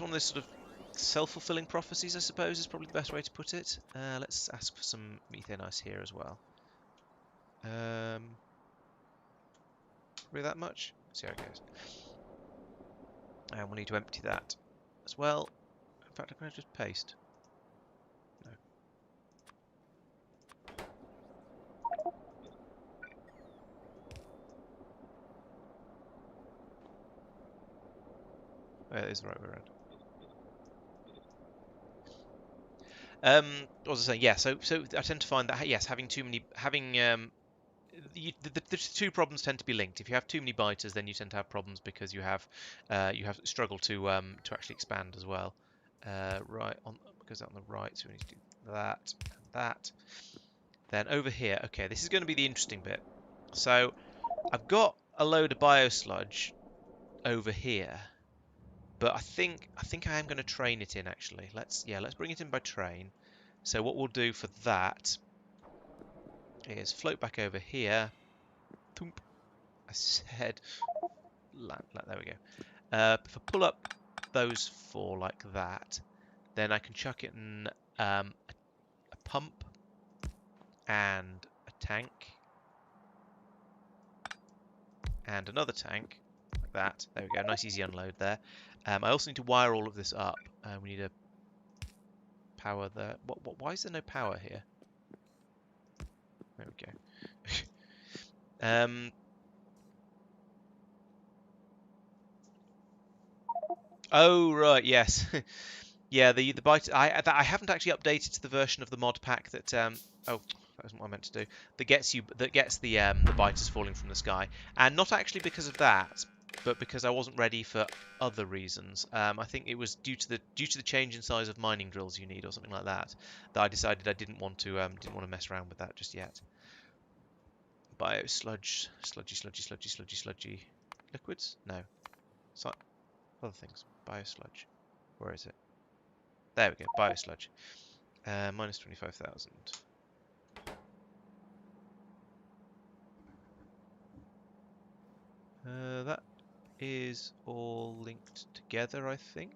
A: of those sort of self-fulfilling prophecies, I suppose, is probably the best way to put it. Let's ask for some methane ice here as well. Really that much? See how it goes. And we'll need to empty that as well. In fact, I'm going to just paste. No. It is the right way around. What was I saying? Yeah, so I tend to find that yes, having too many, the two problems tend to be linked. If you have too many biters, then you tend to have problems because you have struggle to actually expand as well. Right, goes out on the right, so we need to do that and that. Then over here, okay, this is going to be the interesting bit. So I've got a load of biosludge over here, but I think I am going to train it in actually. Let's bring it in by train. So what we'll do for that is float back over here. Thump. I said, there we go. If I pull up those four like that, then I can chuck it in a pump and a tank and another tank like that. There we go, nice easy unload there. I also need to wire all of this up. We need a power there. Why is there no power here? There we go. Oh right, yes. Yeah, the bite. I haven't actually updated to the version of the mod pack that oh, that wasn't what I meant to do. That gets the biters falling from the sky, and not actually because of that, but because I wasn't ready for other reasons. I think it was due to the change in size of mining drills you need or something like that, that I decided I didn't want to mess around with that just yet. Bio sludgy liquids. No, so, other things. Bio sludge. Where is it? There we go. Bio sludge. Minus 25,000. That is all linked together, I think.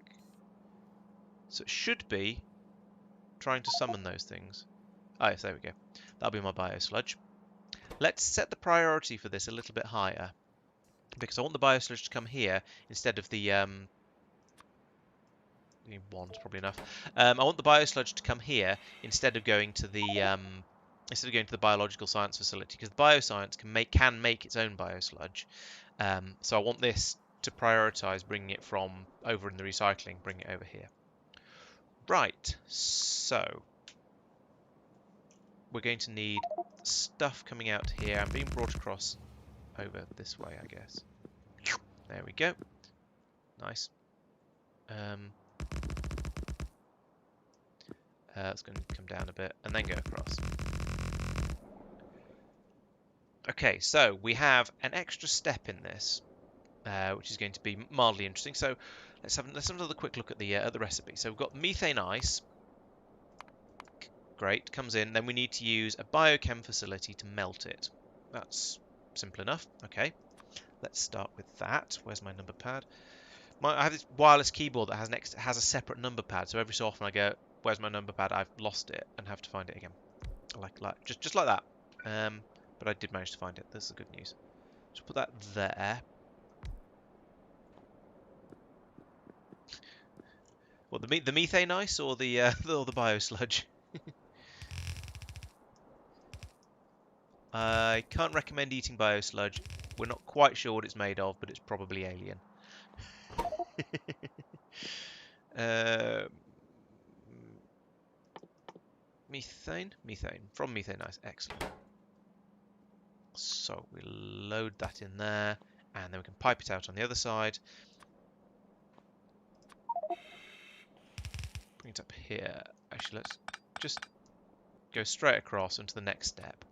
A: So it should be trying to summon those things. Oh, yes, there we go. That'll be my bio sludge. Let's set the priority for this a little bit higher, because I want the bio sludge to come here instead of the one's probably enough. I want the bio sludge to come here instead of going to the biological science facility, because the bioscience can make its own bio sludge. So I want this to prioritize bringing it from over in the recycling, bring it over here. Right, so we're going to need stuff coming out here and being brought across over this way, I guess. There we go. Nice. It's going to come down a bit and then go across. Okay, so we have an extra step in this, which is going to be mildly interesting. So let's have another quick look at the recipe. So we've got methane ice. Great, comes in. Then we need to use a biochem facility to melt it. That's simple enough. Okay, let's start with that. Where's my number pad? I have this wireless keyboard that has a separate number pad. So every so often I go, "Where's my number pad?" I've lost it and have to find it again. Just like that. But I did manage to find it. This is good news. So put that there. What, the methane ice or the or the biosludge? I can't recommend eating biosludge. We're not quite sure what it's made of, but it's probably alien. uh, methane from methane ice. Excellent. So we load that in there, and then we can pipe it out on the other side. Bring it up here. Actually, let's just go straight across into the next step,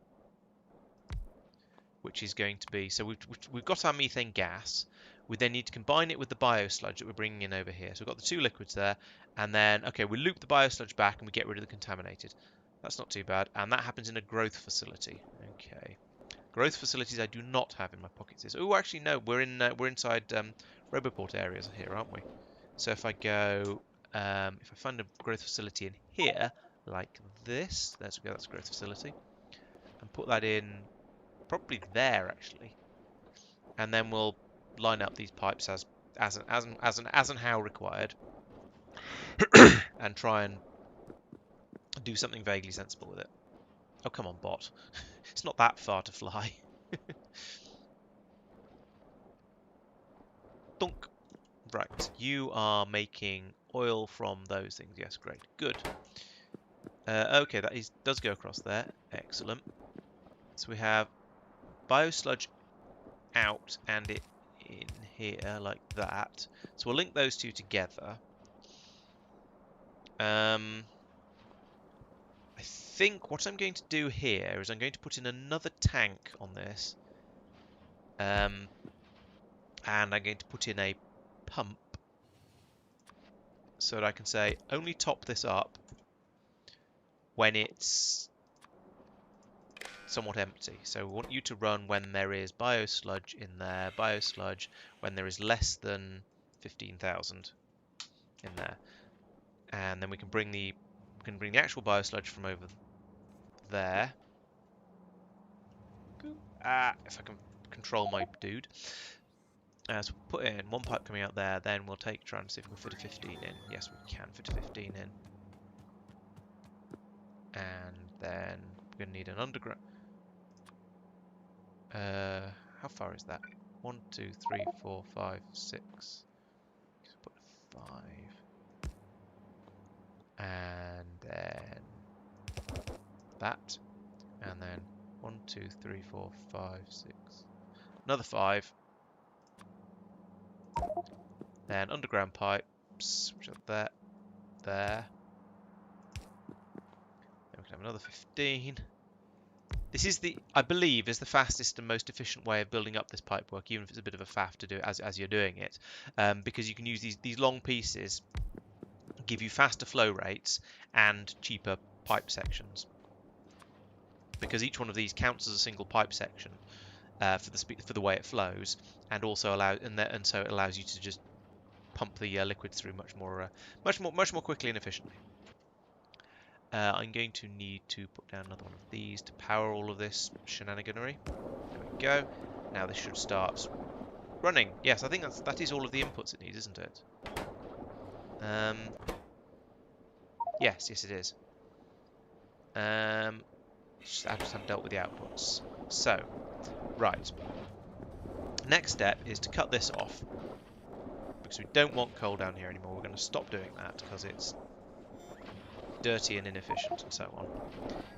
A: which is going to be, so we've got our methane gas. We then need to combine it with the biosludge that we're bringing in over here. So we've got the two liquids there, and then, okay, we loop the biosludge back and we get rid of the contaminated. That's not too bad, and that happens in a growth facility. Okay, growth facilities I do not have in my pockets. Oh, actually no, we're inside Roboport areas here, aren't we? So if I go, if I find a growth facility in here, like this, there we go, that's a growth facility, and put that in probably there actually, and then we'll line up these pipes as and how required, and try and do something vaguely sensible with it. Oh come on, bot! It's not that far to fly. Dunk. Right, you are making oil from those things. Yes, great, good. Okay, that does go across there. Excellent. So we have biosludge out and it in here like that. So we'll link those two together. I think what I'm going to do here is I'm going to put in another tank on this. And I'm going to put in a pump so that I can say only top this up when it's somewhat empty. So we want you to run when there is biosludge in there, biosludge when there is less than 15,000 in there. And then we can bring the actual biosludge from over there. If I can control my dude. So we'll put in one pipe coming out there, then we'll try and see if we can fit a 15 in. Yes, we can fit a 15 in. And then we're going to need an underground. How far is that? 1, 2, 3, 4, 5, 6. Put And then that. And then 1, 2, 3, 4, 5, 6. Another 5. Then underground pipes, which are there. Then we can have another 15. This is I believe, is the fastest and most efficient way of building up this pipework, even if it's a bit of a faff to do it as you're doing it, because you can use these long pieces, give you faster flow rates and cheaper pipe sections. Because each one of these counts as a single pipe section for the way it flows, and also so it allows you to just pump the liquids through much more quickly and efficiently. I'm going to need to put down another one of these to power all of this shenaniganery. There we go. Now this should start running. Yes, I think that is all of the inputs it needs, isn't it? Yes, it is. I just haven't dealt with the outputs. So, right. Next step is to cut this off, because we don't want coal down here anymore. We're going to stop doing that because it's dirty and inefficient and so on.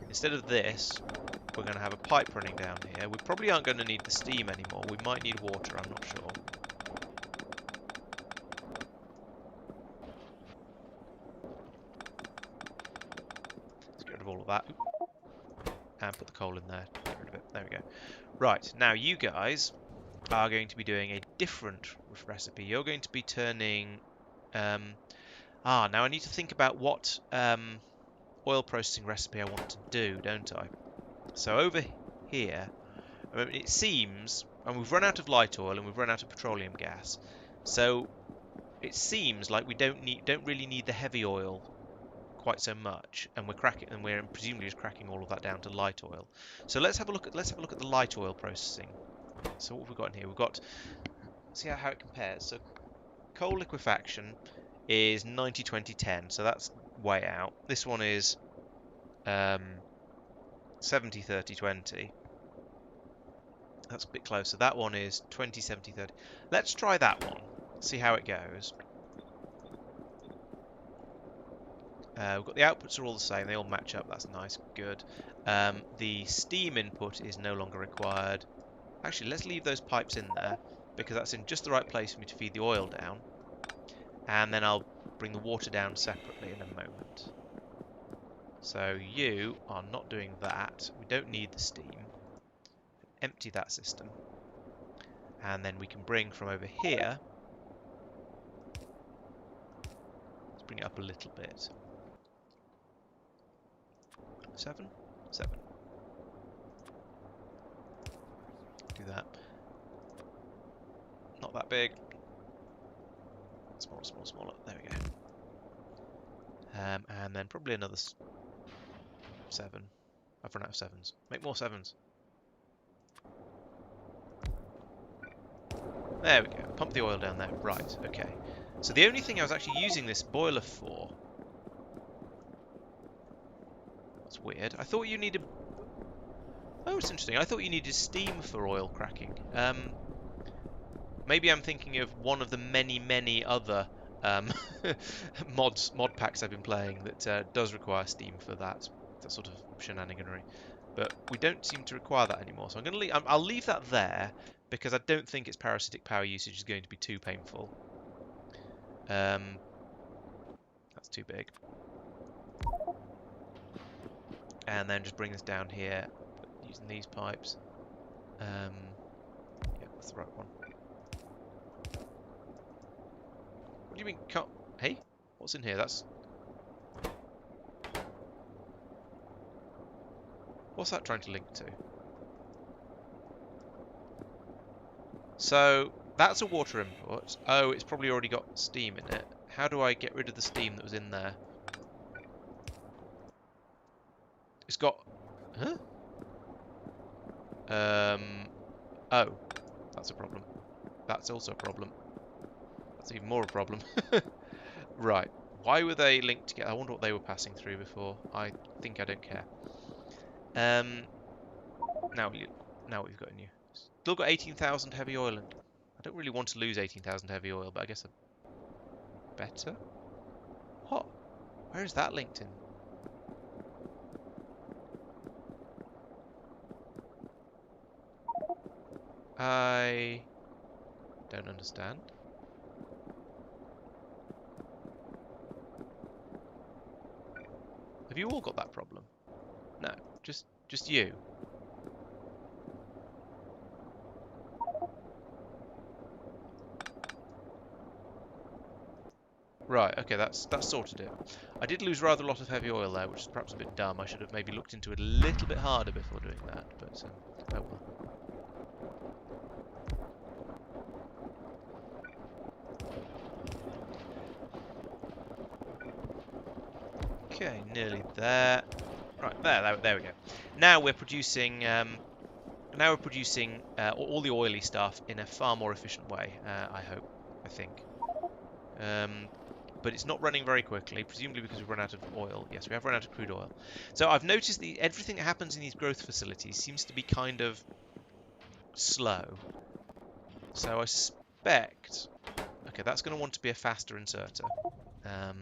A: Instead of this, we're going to have a pipe running down here. We probably aren't going to need the steam anymore. We might need water, I'm not sure. Let's get rid of all of that. And put the coal in there. Get rid of it. There we go. Right, now you guys are going to be doing a different recipe. You're going to be turning... now I need to think about what oil processing recipe I want to do, don't I? So over here, it seems, and we've run out of light oil and we've run out of petroleum gas, so it seems like we don't really need the heavy oil quite so much, and we're presumably just cracking all of that down to light oil. So let's have a look at the light oil processing. So what have we got in here? We've got, see how it compares. So coal liquefaction is 90, 20, 10, so that's way out. This one is 70, 30, 20. That's a bit closer. That one is 20, 70, 30. Let's try that one. See how it goes. We've got the outputs are all the same. They all match up. That's nice. Good. The steam input is no longer required. Actually, let's leave those pipes in there, because that's in just the right place for me to feed the oil down. And then I'll bring the water down separately in a moment. So you are not doing that. We don't need the steam. Empty that system. And then we can bring from over here. Let's bring it up a little bit. 7? 7. Do that. Not that big. Smaller, smaller, smaller. There we go. And then probably another 7. I've run out of 7s. Make more 7s. There we go. Pump the oil down there. Right, okay. So the only thing I was actually using this boiler for... That's weird. I thought you needed... Oh, it's interesting. I thought you needed steam for oil cracking. Maybe I'm thinking of one of the many, many other mod packs I've been playing that does require steam for that sort of shenaniganery. But we don't seem to require that anymore. So I'm going to I'll leave that there, because I don't think its parasitic power usage is going to be too painful. That's too big. And then just bring this down here using these pipes. Yeah, that's the right one. What do you mean can't... Hey? What's in here? What's that trying to link to? So, that's a water input. Oh, it's probably already got steam in it. How do I get rid of the steam that was in there? It's got... Huh? Oh. That's a problem. That's also a problem. That's even more a problem. Right. Why were they linked together? I wonder what they were passing through before. I think I don't care. Now what you've got in you. Still got 18,000 heavy oil, and I don't really want to lose 18,000 heavy oil, but I guess better. What? Where is that linked in? I don't understand. Have you all got that problem? No, just you. Right, okay, that's sorted it. I did lose rather a lot of heavy oil there, which is perhaps a bit dumb. I should have maybe looked into it a little bit harder before doing that, but oh well. Okay, nearly there. Right, there we go. Now we're producing all the oily stuff in a far more efficient way. I hope, I think. But it's not running very quickly, presumably because we've run out of oil. Yes, we have run out of crude oil. So I've noticed that everything that happens in these growth facilities seems to be kind of slow. So I suspect... Okay, that's going to want to be a faster inserter. So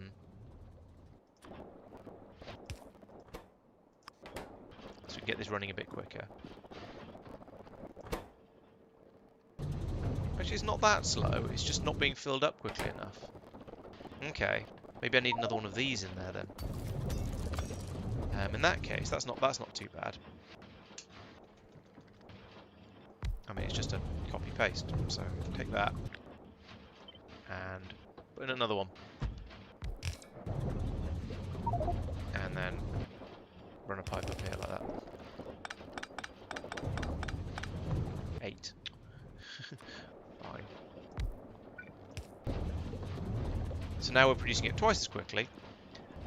A: we can get this running a bit quicker. Actually, it's not that slow. It's just not being filled up quickly enough. Okay, maybe I need another one of these in there then. In that case, that's not too bad. I mean, it's just a copy paste. So take that and put in another one, and then run a pipe up here like that. 8. Fine. So now we're producing it twice as quickly.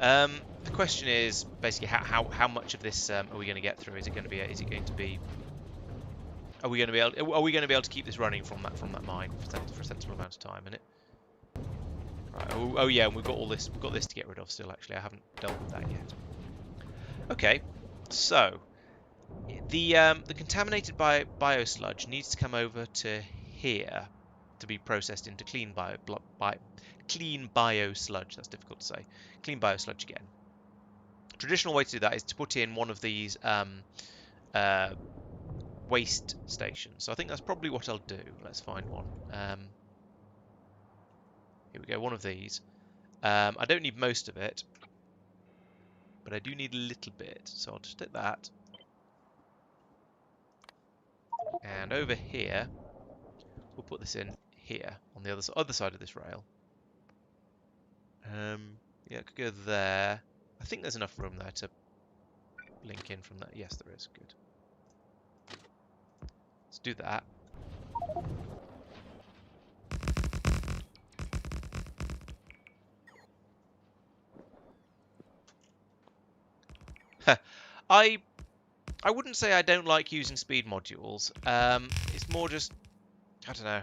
A: The question is basically how much of this are we going to get through? Are we going to be able to keep this running from that mine for a sensible amount of time? Innit? Right. Oh yeah, and we've got this to get rid of still. Actually, I haven't dealt with that yet. Okay, so the contaminated biosludge needs to come over to here to be processed into clean biosludge. That's difficult to say. Clean biosludge again. Traditional way to do that is to put in one of these waste stations. So I think that's probably what I'll do. Let's find one. Here we go, one of these. I don't need most of it, but I do need a little bit. So I'll just take that. And over here, we'll put this in here on the other side of this rail. Yeah, it could go there. I think there's enough room there to link in from there. Yes, there is. Good. Let's do that. I wouldn't say I don't like using speed modules. It's more just I don't know.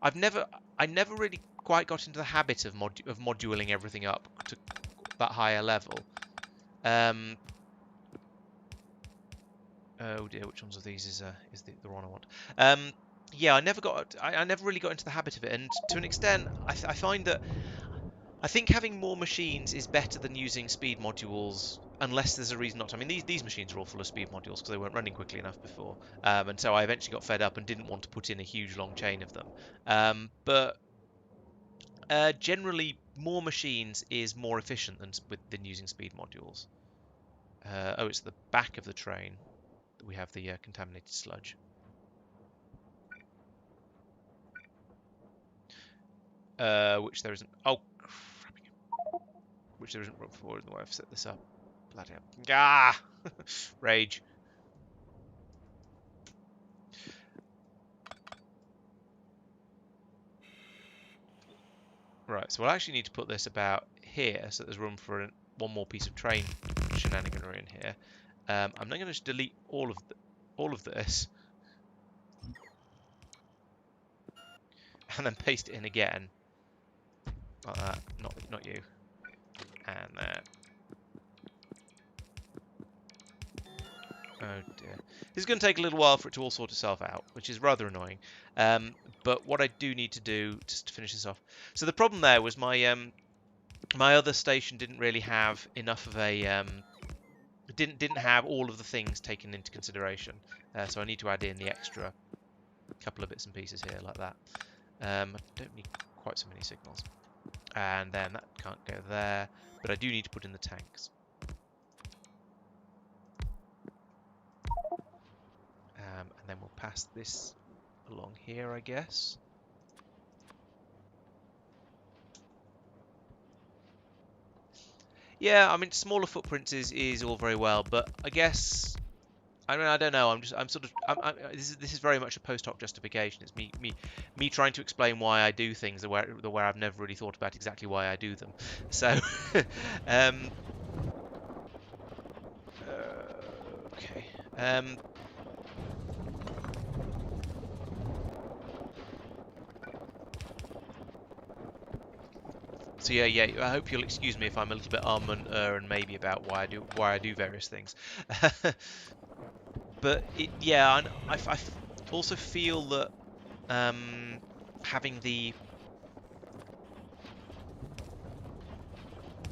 A: I never really quite got into the habit of moduling everything up to that higher level. Oh dear, which ones of these is the one I want? Yeah, I never really got into the habit of it, and to an extent, I find that I think having more machines is better than using speed modules, unless there's a reason not to. I mean, these machines are all full of speed modules because they weren't running quickly enough before, and so I eventually got fed up and didn't want to put in a huge long chain of them. But generally, more machines is more efficient than using speed modules. Oh, it's the back of the train that we have the contaminated sludge. Which there isn't. Oh, which there isn't room for in the way I've set this up. Bloody hell. Ah! Rage. Right, so we'll actually need to put this about here so there's room for one more piece of train shenaniganery in here. I'm now going to just delete all of this and then paste it in again. Like that. Not you. And there. Oh dear. This is going to take a little while for it to all sort itself out, which is rather annoying. But what I do need to do, just to finish this off. So the problem there was my other station didn't really have enough of a didn't have all of the things taken into consideration. So I need to add in the extra couple of bits and pieces here like that. I don't need quite so many signals. And then that can't go there, but I do need to put in the tanks. And then we'll pass this along here, I guess. Yeah, I mean, smaller footprints is all very well, but I guess I mean I don't know. This is very much a post hoc justification. It's me trying to explain why I do things where I've never really thought about exactly why I do them. So, um, okay. So yeah. I hope you'll excuse me if I'm a little bit and maybe about why I do various things. But yeah, and I also feel that having the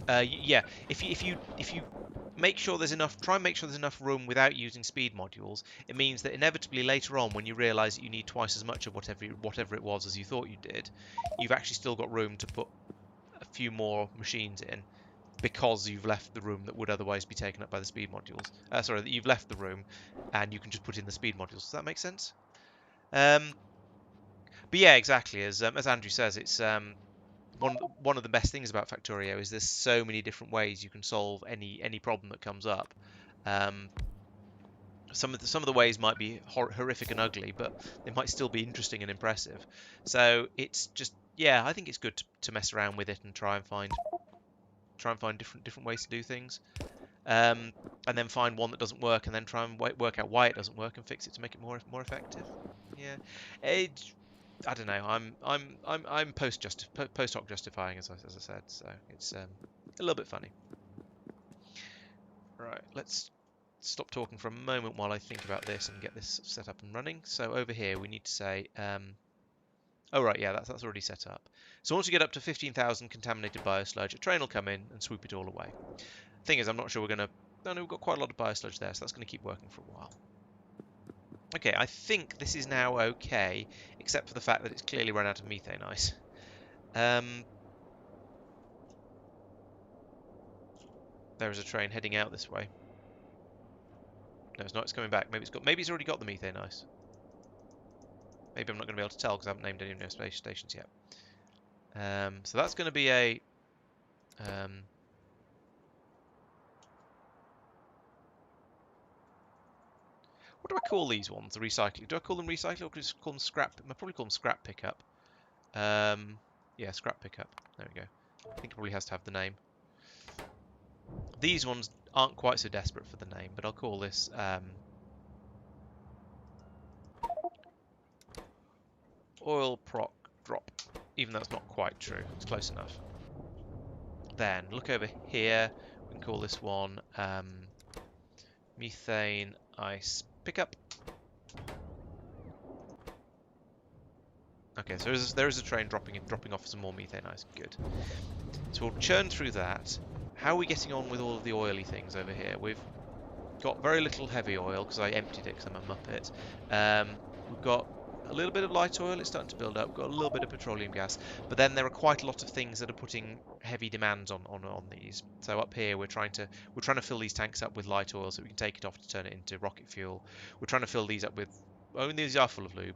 A: yeah, if you make sure there's enough, try and make sure there's enough room without using speed modules. It means that inevitably later on, when you realise that you need twice as much of whatever it was as you thought you did, you've actually still got room to put a few more machines in, because you've left the room that would otherwise be taken up by the speed modules. Sorry, that you've left the room, and you can just put in the speed modules. Does that make sense? But yeah, exactly. As Andrew says, it's one of the best things about Factorio is there's so many different ways you can solve any problem that comes up. Um, some of the ways might be horrific and ugly, but they might still be interesting and impressive. So it's just yeah, I think it's good to mess around with it and try and find different ways to do things. And then find one that doesn't work, and then try and work out why it doesn't work and fix it to make it more effective. Yeah, I don't know. I'm post hoc justifying as I said, so it's a little bit funny. Right, let's stop talking for a moment while I think about this and get this set up and running. So over here we need to say, oh right, yeah, that's already set up. So once we get up to 15,000 contaminated biosludge, a train will come in and swoop it all away. Thing is, I'm not sure we're gonna. No, we've got quite a lot of biosludge there, so that's going to keep working for a while. Okay, I think this is now okay, except for the fact that it's clearly run out of methane ice. There is a train heading out this way. No, it's not. It's coming back. Maybe it's already got the methane ice. Maybe I'm not going to be able to tell because I haven't named any of the space stations yet. So that's going to be a. What do I call these ones? The recycling. Do I call them recycling or just call them scrap? I'll probably call them scrap pickup. Yeah, scrap pickup. There we go. I think it probably has to have the name. These ones aren't quite so desperate for the name, but I'll call this oil proc drop, even though it's not quite true. It's close enough. Then look over here. We can call this one methane ice pickup. Okay, so there is a train dropping off some more methane ice. Good. So we'll churn through that. How are we getting on with all of the oily things over here? We've got very little heavy oil because I emptied it because I'm a muppet. We've got a little bit of light oil. It's starting to build up. We've got a little bit of petroleum gas. But then there are quite a lot of things that are putting heavy demands on these. So up here we're trying to fill these tanks up with light oil so we can take it off to turn it into rocket fuel. We're trying to fill these up with. Oh, these are full of lube.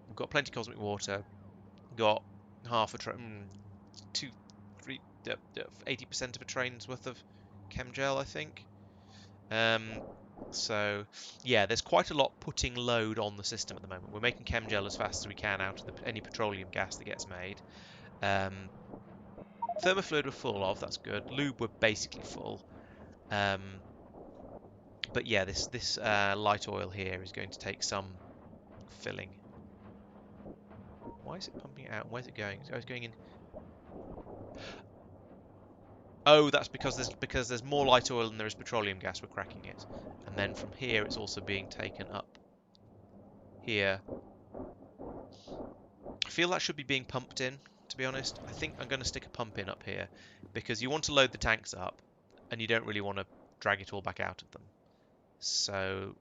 A: We've got plenty of cosmic water. We've got half a train, 80% of a train's worth of chem gel, I think. So yeah, there's quite a lot putting load on the system at the moment. We're making chem gel as fast as we can out of any petroleum gas that gets made. Thermofluid we're full of, that's good. Lube we're basically full. But yeah, this light oil here is going to take some filling. Why is it pumping it out? Where's it going? Oh, it's going in. Oh, that's because there's more light oil than there is petroleum gas. We're cracking it, and then from here it's also being taken up here. I feel that should be being pumped in. To be honest, I think I'm going to stick a pump in up here because you want to load the tanks up, and you don't really want to drag it all back out of them. So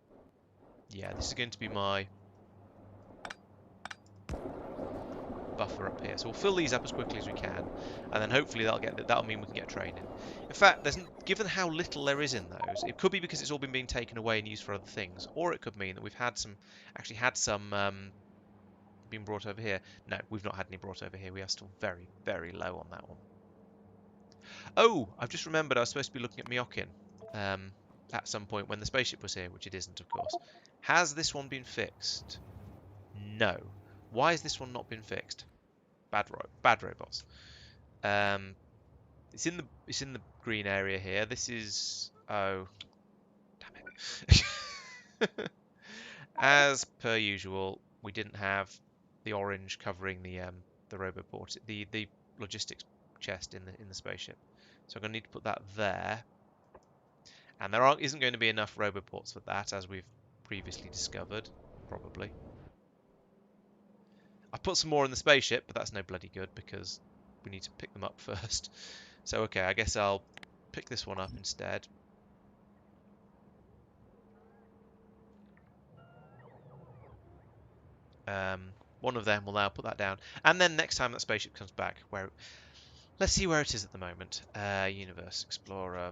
A: yeah, this is going to be my buffer up here. So we'll fill these up as quickly as we can, and then hopefully that'll mean we can get train in. In fact, given how little there is in those, it could be because it's all been being taken away and used for other things, or it could mean that we've had some being brought over here. No, we've not had any brought over here. We are still very, very low on that one. Oh, I've just remembered I was supposed to be looking at Myokin at some point when the spaceship was here, which it isn't, of course. Has this one been fixed? No. Why has this one not been fixed? Bad robots. It's in the green area here. This is damn it. As per usual, we didn't have the orange covering the roboport, the logistics chest in the spaceship. So I'm going to need to put that there. And there isn't going to be enough roboports for that, as we've previously discovered, probably. I put some more in the spaceship, but that's no bloody good because we need to pick them up first. So okay, I guess I'll pick this one up instead. One of them will now put that down, and then next time that spaceship comes back, let's see where it is at the moment. Universe Explorer,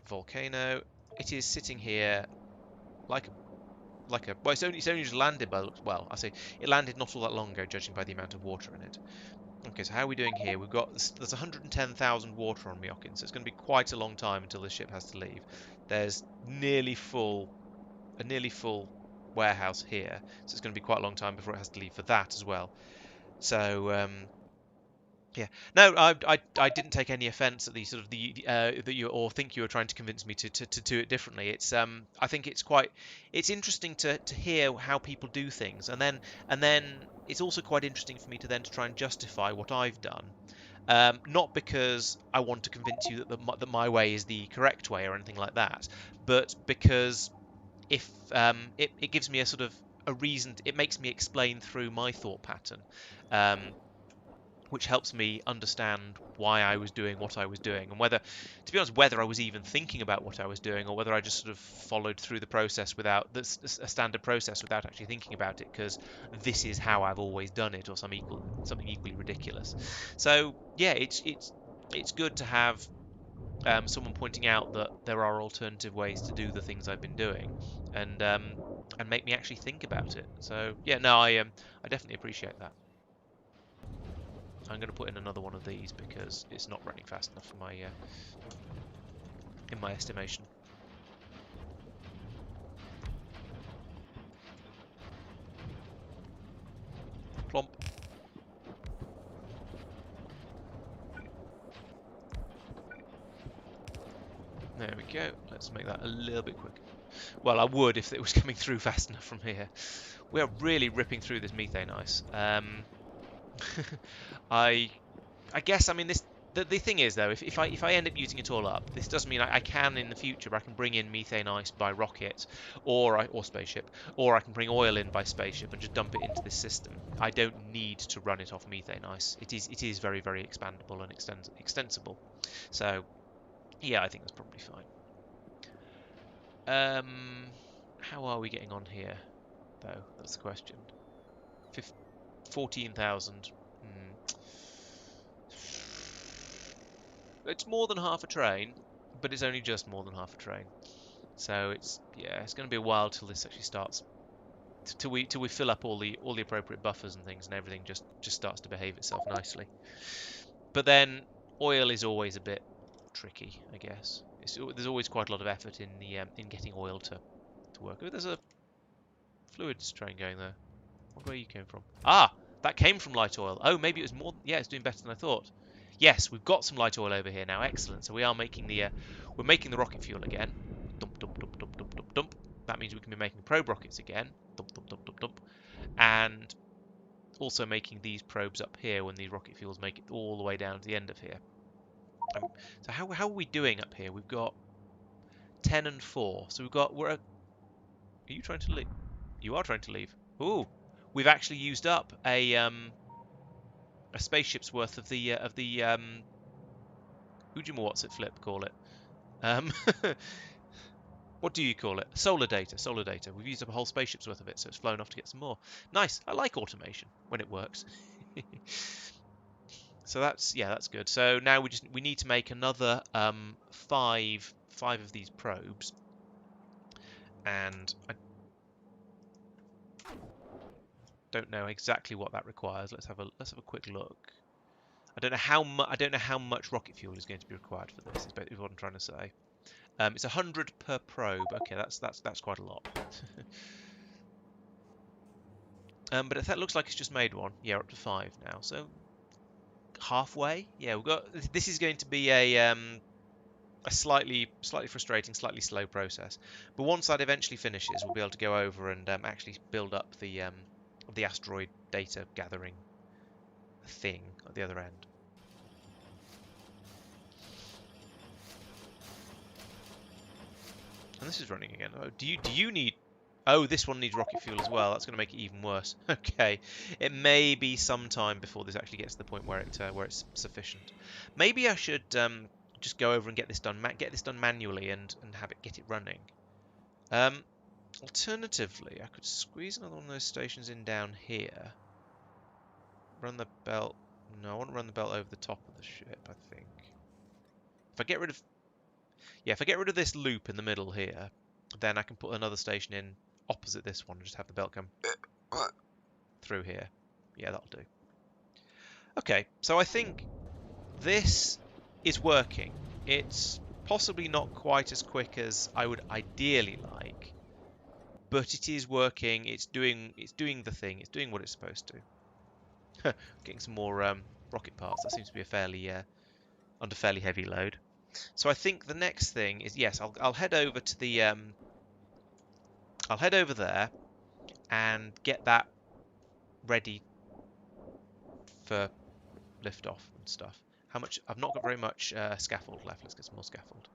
A: volcano. It is sitting here like well, it's only just landed by well, I say it landed not all that long ago, judging by the amount of water in it. Okay, so how are we doing here? There's 110,000 water on Myokin, so it's going to be quite a long time until this ship has to leave. There's a nearly full warehouse here, so it's going to be quite a long time before it has to leave for that as well. So yeah, no, I didn't take any offence at the sort of that you or think you were trying to convince me to do it differently. I think it's interesting to hear how people do things, and then it's also quite interesting for me to try and justify what I've done. Not because I want to convince you that my way is the correct way or anything like that, but because if it gives me a sort of a reason, it makes me explain through my thought pattern. Um, which helps me understand why I was doing what I was doing, and to be honest, whether I was even thinking about what I was doing, or whether I just sort of followed through the process without a standard process without actually thinking about it, because this is how I've always done it, or something equally ridiculous. So yeah, it's good to have someone pointing out that there are alternative ways to do the things I've been doing, and make me actually think about it. So yeah, no, I definitely appreciate that. I'm going to put in another one of these because it's not running fast enough for my in my estimation. Plomp. There we go. Let's make that a little bit quicker. Well, I would if it was coming through fast enough from here. We are really ripping through this methane ice. I guess, I mean, the thing is though, if I end up using it all up, this does mean I can in the future. I can bring in methane ice by rocket or spaceship, or I can bring oil in by spaceship and just dump it into this system. I don't need to run it off methane ice. It is very, very expandable and extensible. So yeah, I think that's probably fine. How are we getting on here though? That's the question. 14,000. It's more than half a train, but it's only just more than half a train. So it's going to be a while till this actually starts, till we fill up all the appropriate buffers and things, and everything just starts to behave itself nicely. But then oil is always a bit tricky, I guess. There's always quite a lot of effort in in getting oil to work. Oh, there's a fluids train going there. Where you came from? Ah, that came from light oil. Oh, maybe it was more. Yeah, it's doing better than I thought. Yes, we've got some light oil over here now. Excellent. So we are making we're making the rocket fuel again. Dump, dump, dump, dump, dump, dump, dump. That means we can be making probe rockets again. Dump, dump, dump, dump, dump. And also making these probes up here when these rocket fuels make it all the way down to the end of here. So how are we doing up here? We've got 10 and 4. So are you trying to leave? You are trying to leave. Ooh, we've actually used up a spaceship's worth of the what's it flip call it? Um, what do you call it? Solar data. Solar data. We've used up a whole spaceship's worth of it, so it's flown off to get some more. Nice. I like automation when it works. So that's good. So now we need to make another five of these probes, and I don't know exactly what that requires. Let's have a quick look. I don't know how much rocket fuel is going to be required for this. Is basically what I'm trying to say. It's 100 per probe. Okay, that's quite a lot. But that looks like it's just made one. Yeah, we're up to 5 now. So halfway. Yeah, we've got. This is going to be a slightly frustrating, slightly slow process. But once that eventually finishes, we'll be able to go over and actually build up the asteroid data gathering thing at the other end. And this is running again. Oh, do you need? Oh, this one needs rocket fuel as well. That's going to make it even worse. Okay, it may be some time before this actually gets to the point where it's sufficient. Maybe I should just go over and get this done manually and get it running. Alternatively, I could squeeze another one of those stations in down here. Run the belt. No, I want to run the belt over the top of the ship. I think if I get rid of this loop in the middle here, then I can put another station in opposite this one and just have the belt come through here. Yeah, that'll do. Okay, so I think this is working. It's possibly not quite as quick as I would ideally like, but it is working. It's doing the thing. It's doing what it's supposed to. Getting some more rocket parts. That seems to be a fairly under fairly heavy load. So I think the next thing is, yes, I'll head over to the I'll head over there and get that ready for liftoff and stuff. How much? I've not got very much scaffold left. Let's get some more scaffold,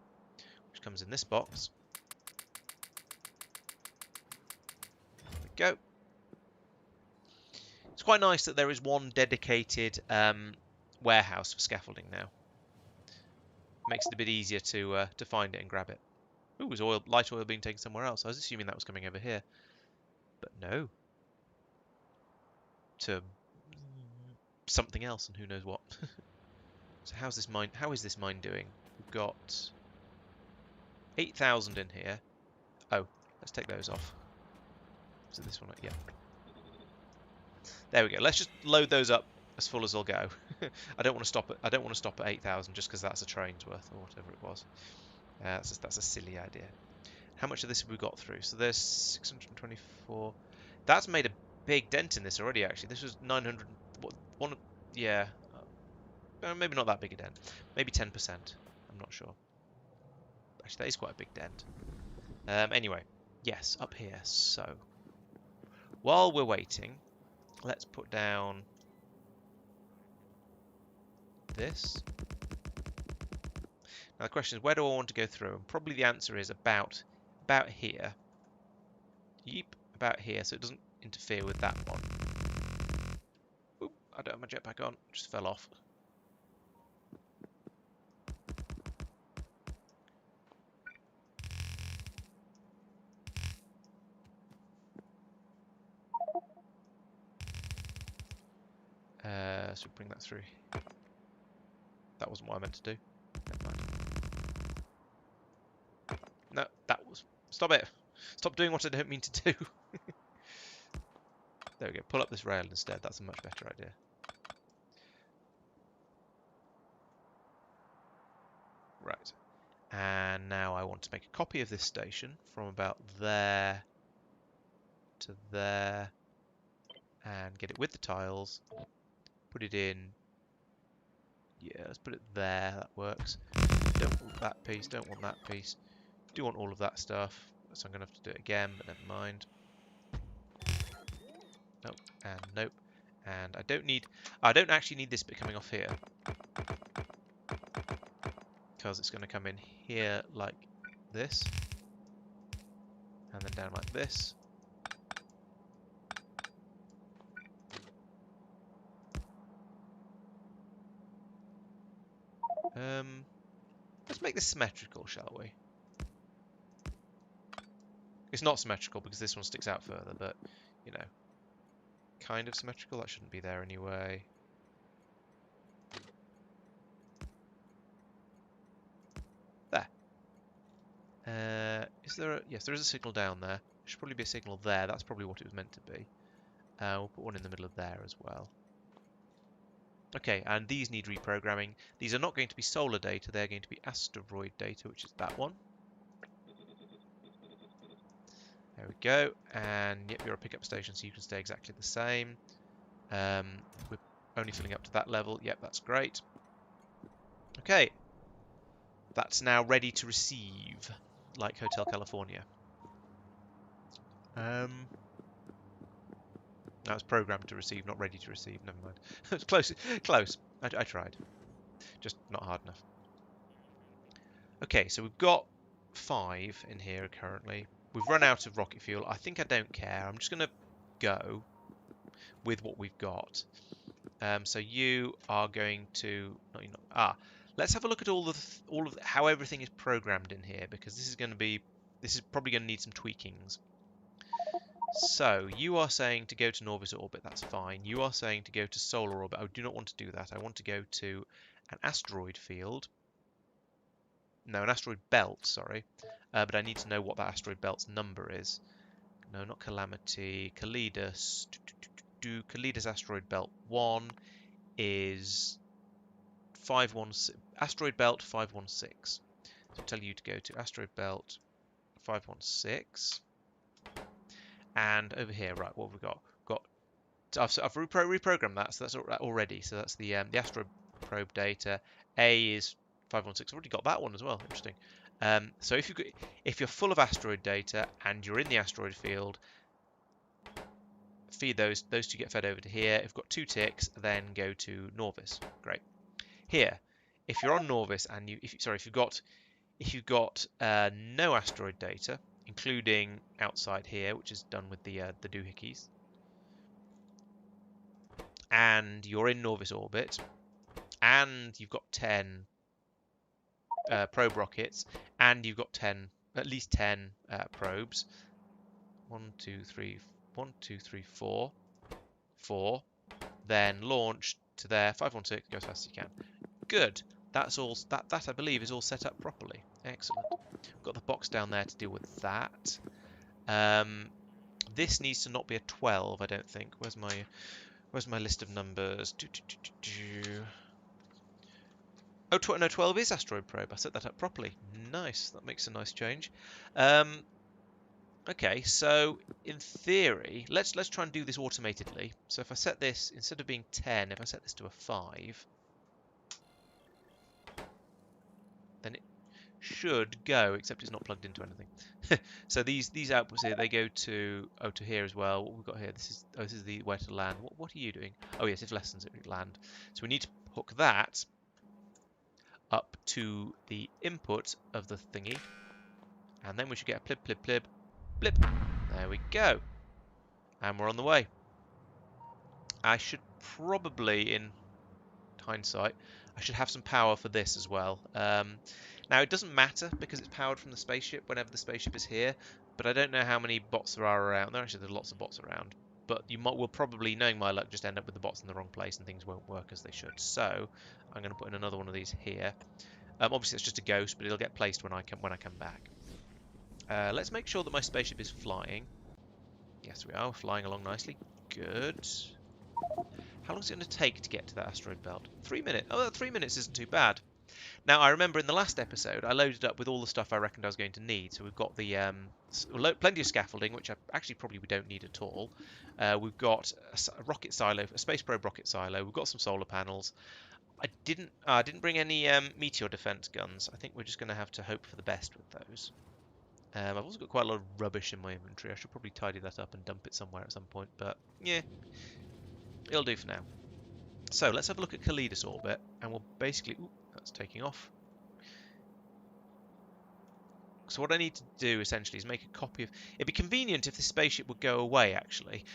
A: which comes in this box. There we go. It's quite nice that there is one dedicated warehouse for scaffolding now. Makes it a bit easier to find it and grab it. Ooh, was light oil being taken somewhere else? I was assuming that was coming over here, but no. To something else, and who knows what. So how is this mine doing? We've got 8,000 in here. Oh, let's take those off. Is it this one? Yeah. There we go. Let's just load those up as full as they'll go. I don't want to stop at 8,000 just because that's a train's worth or whatever it was. That's a silly idea. How much of this have we got through? So there's 624. That's made a big dent in this already. Actually, this was 900. Yeah. Maybe not that big a dent. Maybe 10%. I'm not sure. Actually, that is quite a big dent. Anyway, yes, up here. So, while we're waiting, let's put down this. Now the question is, where do I want to go through? And probably the answer is about here. Yeep, about here, so it doesn't interfere with that one. Oop, I don't have my jetpack on. Just fell off. So bring that through. That wasn't what I meant to do. Never mind. No, that was... Stop it! Stop doing what I don't mean to do. There we go. Pull up this rail instead. That's a much better idea. Right. And now I want to make a copy of this station from about there to there and get it with the tiles. Put it in. Yeah, let's put it there. That works. Don't want that piece. Don't want that piece. Do want all of that stuff. So I'm going to have to do it again, but never mind. Nope. And nope. And I don't actually need this bit coming off here. because it's going to come in here like this, and then down like this. Let's make this symmetrical, shall we? It's not symmetrical because this one sticks out further, but, you know, kind of symmetrical. That shouldn't be there anyway. There. Is there a... Yes, there is a signal down there. There should probably be a signal there. That's probably what it was meant to be. We'll put one in the middle of there as well. Okay, and these need reprogramming. These are not going to be solar data. They're going to be asteroid data, which is that one. There we go. And yep, you're a pickup station, so you can stay exactly the same. We're only filling up to that level. Yep, that's great. Okay. That's now ready to receive, like Hotel California. That was programmed to receive, not ready to receive. Never mind. It's close. Close. I tried. Just not hard enough. Okay, so we've got 5 in here currently. We've run out of rocket fuel. I think I don't care. I'm just going to go with what we've got. So you are going to... No, you're not. Let's have a look at all of how everything is programmed in here, because this is probably going to need some tweakings. So you are saying to go to Norvis orbit. That's fine. You are saying to go to solar orbit. I do not want to do that. I want to go to an asteroid field. No, an asteroid belt, sorry. But I need to know what that asteroid belt's number is. No, not Calamity. Calidus. Calidus asteroid belt 1 is 516. Asteroid belt 516. So I'll tell you to go to asteroid belt 516. And over here, right, what have we got? I've reprogrammed that, so that's already. So that's the asteroid probe data. A is 516. I've already got that one as well. Interesting. So if you're full of asteroid data and you're in the asteroid field, feed those two get fed over to here. If you've got 2 ticks, then go to Norvis. Great. Here, if you're on Norvis and if you've got no asteroid data, including outside here, which is done with the doohickeys, and you're in Norvis orbit, and you've got 10 probe rockets, and you've got at least 10 probes. 1, 2, 3, 4. Then launch to there. 516. Go as fast as you can. Good. That's all. That I believe is all set up properly. Excellent. We've got the box down there to deal with that. This needs to not be a 12, I don't think. Where's my list of numbers? Oh, no, 12 is asteroid probe. I set that up properly. Nice. That makes a nice change. Okay, so in theory, let's try and do this automatedly. So if I set this, instead of being 10, if I set this to a 5, then it should go, except it's not plugged into anything. So these outputs here, they go to here as well. What we've got here, this is the where to land. What are you doing? Oh yes, if lessons it land. So we need to hook that up to the input of the thingy, and then we should get a plib. There we go. And we're on the way. I should probably, in hindsight, I should have some power for this as well. Now, it doesn't matter because it's powered from the spaceship whenever the spaceship is here, but I don't know how many bots there are around. There's lots of bots around. But will probably, knowing my luck, just end up with the bots in the wrong place and things won't work as they should. So, I'm going to put in another one of these here. Obviously, it's just a ghost, but it'll get placed when I come back. Let's make sure that my spaceship is flying. Yes, we are. We're flying along nicely. Good. How long is it going to take to get to that asteroid belt? 3 minutes. Oh, 3 minutes isn't too bad. Now, I remember in the last episode, I loaded up with all the stuff I reckoned I was going to need. So we've got the plenty of scaffolding, which actually probably we don't need at all. We've got a rocket silo, a space probe rocket silo. We've got some solar panels. I didn't bring any meteor defense guns. I think we're just going to have to hope for the best with those. I've also got quite a lot of rubbish in my inventory. I should probably tidy that up and dump it somewhere at some point, but yeah, it'll do for now. So let's have a look at Calidus orbit, and we'll basically... Ooh, that's taking off. So what I need to do essentially is make a copy of. It'd be convenient if this spaceship would go away, actually,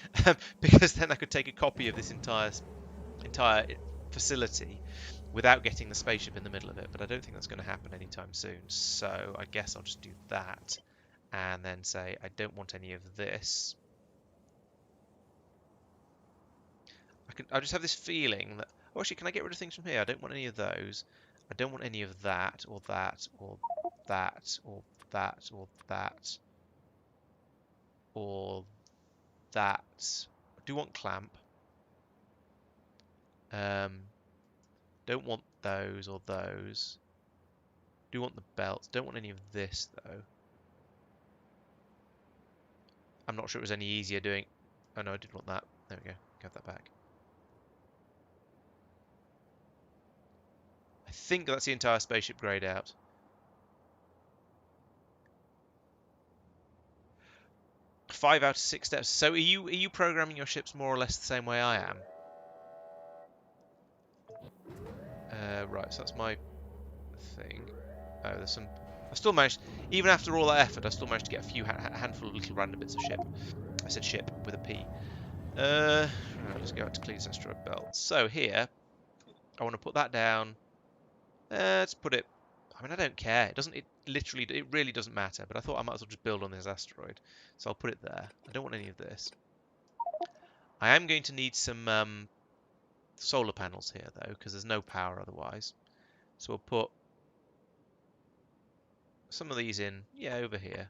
A: because then I could take a copy of this entire facility without getting the spaceship in the middle of it. But I don't think that's going to happen anytime soon. So I guess I'll just do that, and then say I don't want any of this. I just have this feeling that. Oh, actually, can I get rid of things from here? I don't want any of those. I don't want any of that, or that, or that, or that, or that, or that. I do want clamp. Don't want those or those. Do want the belts. Don't want any of this, though. I'm not sure it was any easier doing... Oh, no, I did want that. There we go. Got that back. I think that's the entire spaceship grayed out. Five out of 6 steps. So are you programming your ships more or less the same way I am? Right, so that's my thing. Oh, there's some... I still managed, even after all that effort, I still managed to get a few handful of little random bits of ship. I said ship with a P. Right, let's go out to Cletus asteroid belt. So here, I want to put that down. Let's put it... I mean, I don't care. It really doesn't matter. But I thought I might as well just build on this asteroid. So I'll put it there. I don't want any of this. I am going to need some solar panels here, though, because there's no power otherwise. So we'll put some of these in, yeah, over here.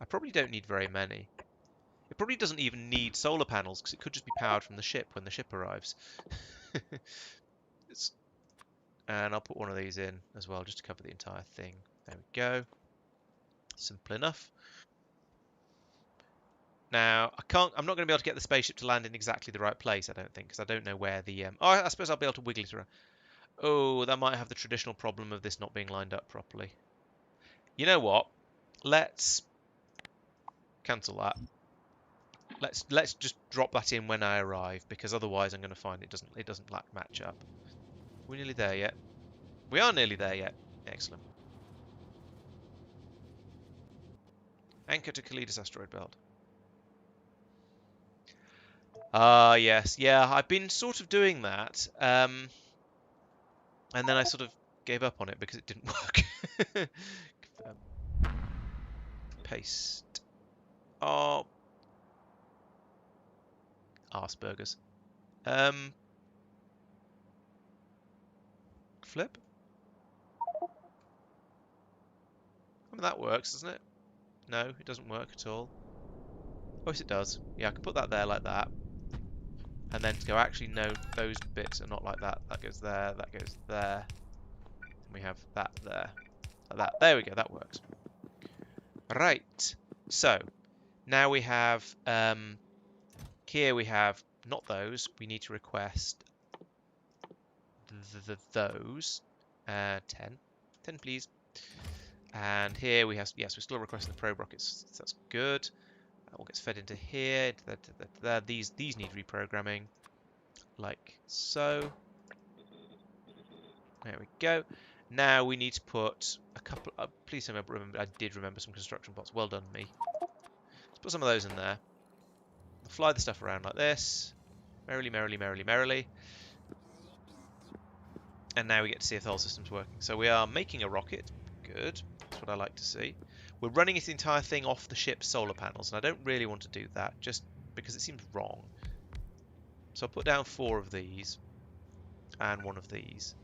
A: I probably don't need very many. It probably doesn't even need solar panels, because it could just be powered from the ship when the ship arrives. And I'll put one of these in as well, just to cover the entire thing. There we go. Simple enough. Now, I'm not going to be able to get the spaceship to land in exactly the right place, I don't think, because I don't know where the... Oh, I suppose I'll be able to wiggle it around. Oh, that might have the traditional problem of this not being lined up properly. You know what? Let's cancel that. Let's just drop that in when I arrive, because otherwise I'm going to find it doesn't match up. We're nearly there yet. We are nearly there yet. Excellent. Anchor to Cletus asteroid belt. Ah, yes. Yeah, I've been sort of doing that. And then I sort of gave up on it because it didn't work. Paste. Oh. Arseburgers. Flip. I mean, that works, doesn't it? No, it doesn't work at all. Oh, yes, it does. Yeah, I can put that there like that. And then to go, actually, no, those bits are not like that. That goes there, that goes there. And we have that there. Like that. There we go, that works. Right. So, now we have... here we have not those. We need to request those. 10. 10, please. And here we have... Yes, we're still requesting the probe rockets. So that's good. That all gets fed into here. These need reprogramming. Like so. There we go. Now we need to put a couple... please remember, I did remember some construction plots. Well done, me. Let's put some of those in there. Fly the stuff around like this. Merrily, merrily, merrily, merrily. And now we get to see if the whole system's working. So we are making a rocket. Good. That's what I like to see. We're running this entire thing off the ship's solar panels, and I don't really want to do that, just because it seems wrong. So I'll put down 4 of these, and 1 of these.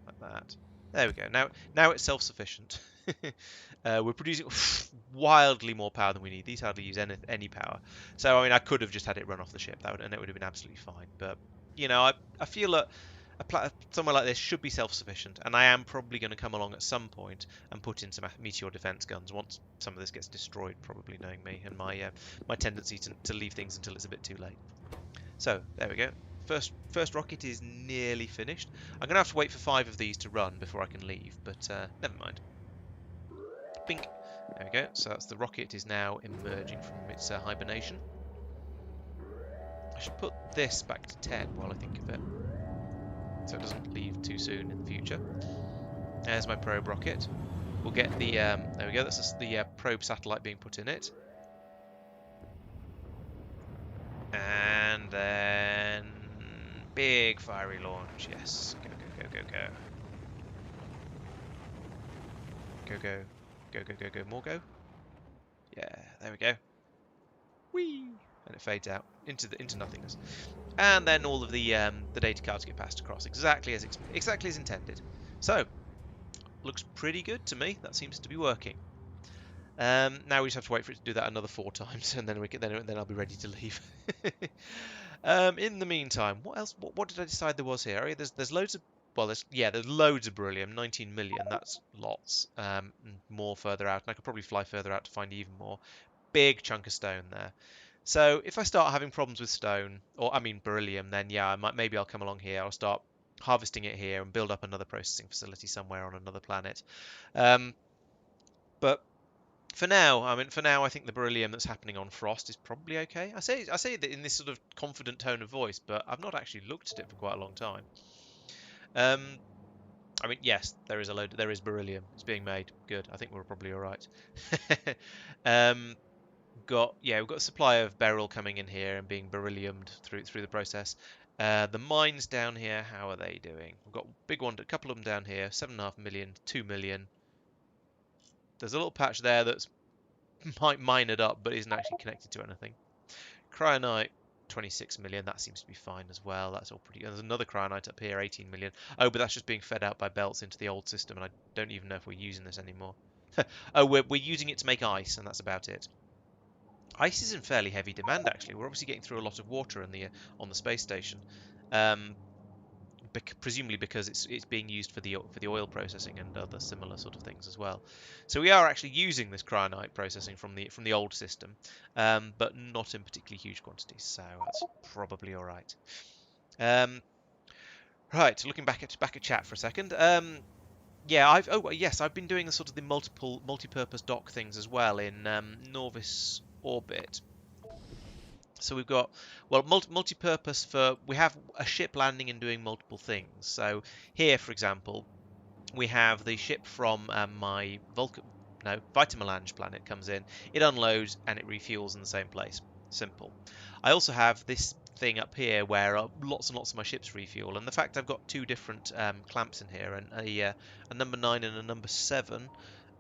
A: Like that. There we go. Now it's self-sufficient. We're producing wildly more power than we need. These hardly use any power. So, I mean, I could have just had it run off the ship, and it would have been absolutely fine. But, you know, I feel that somewhere like this should be self-sufficient, and I am probably going to come along at some point and put in some meteor defense guns once some of this gets destroyed, probably, knowing me and my tendency to leave things until it's a bit too late. So, there we go. First rocket is nearly finished. I'm going to have to wait for 5 of these to run before I can leave, but never mind. Bink. There we go. So that's the rocket is now emerging from its hibernation. I should put this back to 10 while I think of it, so it doesn't leave too soon in the future. There's my probe rocket. We'll get the there we go. That's the probe satellite being put in it, and then big fiery launch. Yes, go go go go go go go go go go go more go. Yeah, there we go. Whee! And it fades out into nothingness. And then all of the data cards get passed across exactly as intended. So looks pretty good to me. That seems to be working. Now we just have to wait for it to do that another 4 times, and then then I'll be ready to leave. In the meantime, what else? What did I decide there was here? There's loads of there's loads of beryllium. 19 million. That's lots. More further out, and I could probably fly further out to find even more. Big chunk of stone there. So if I start having problems with stone, or I mean beryllium, then yeah, maybe I'll come along here. I'll start harvesting it here and build up another processing facility somewhere on another planet. But for now, I think the beryllium that's happening on Frost is probably okay. I say that in this sort of confident tone of voice, but I've not actually looked at it for quite a long time. Yes, there is beryllium. It's being made. Good. I think we're probably all right. We've got a supply of beryl coming in here and being berylliumed through the process. The mines down here, how are they doing? We've got a couple of them down here, 7.5 million, 2 million. There's a little patch there that's minered up but isn't actually connected to anything. Cryonite, 26 million. That seems to be fine as well. That's all pretty. There's another cryonite up here, 18 million. Oh, but that's just being fed out by belts into the old system, and I don't even know if we're using this anymore. Oh, we're using it to make ice, and that's about it. Ice is in fairly heavy demand, actually. We're obviously getting through a lot of water on the space station, presumably because it's being used for the oil processing and other similar sort of things as well. So we are actually using this cryonite processing from the old system, but not in particularly huge quantities. So that's probably all right. Right, looking back at chat for a second. Yeah, I've been doing the sort of the multi-purpose dock things as well in Norvis Orbit. So we've got multi-purpose for we have a ship landing and doing multiple things. So here, for example, we have the ship from my Vitamelange planet comes in, it unloads and it refuels in the same place. Simple. I also have this thing up here where lots and lots of my ships refuel, and the fact I've got 2 different clamps in here, and a number 9 and a number 7.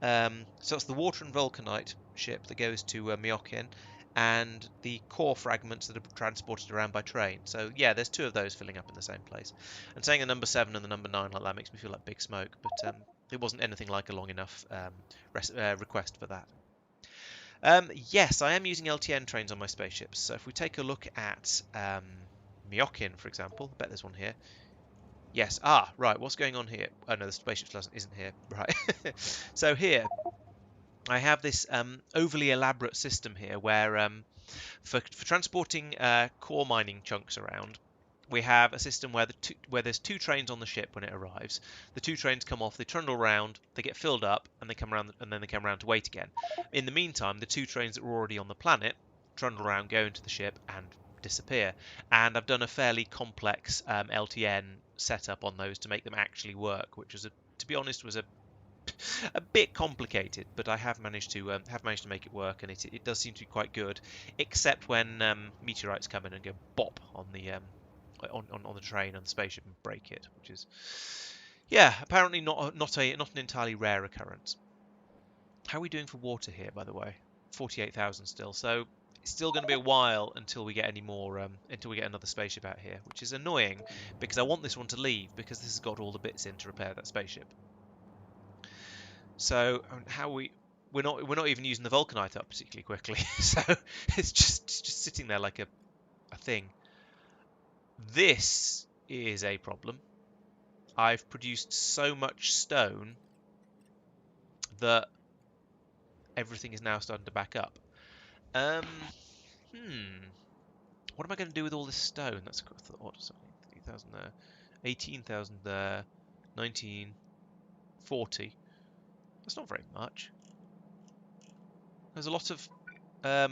A: So it's the water and vulcanite ship that goes to Myokin, and the core fragments that are transported around by train. So yeah, there's 2 of those filling up in the same place. And saying the number 7 and the number 9 like that makes me feel like big smoke, but it wasn't anything like a long enough request for that. Yes, I am using LTN trains on my spaceships. So if we take a look at Myokin, for example, I bet there's one here. Yes, right, what's going on here? Oh no, the spaceship isn't here. Right. So here, I have this overly elaborate system here where for transporting core mining chunks around, we have a system where there's 2 trains on the ship when it arrives. The 2 trains come off, they trundle around, they get filled up, and they come around, and then they come around to wait again. In the meantime, the 2 trains that were already on the planet trundle around, go into the ship, and disappear. And I've done a fairly complex LTN setup on those to make them actually work, which was to be honest, was a bit complicated, but I have managed to make it work, and it does seem to be quite good, except when meteorites come in and go bop on the on the train and the spaceship and break it, which is apparently not an entirely rare occurrence. How are we doing for water here, by the way? 48,000 still, so it's still going to be a while until we get any more until we get another spaceship out here, which is annoying because I want this one to leave because this has got all the bits in to repair that spaceship. So we're not even using the vulcanite up particularly quickly, so it's just sitting there like a thing. This is a problem. I've produced so much stone that everything is now starting to back up. What am I going to do with all this stone? That's a thought. 3,000 there, 18,000 there, 1940. That's not very much. There's a lot of are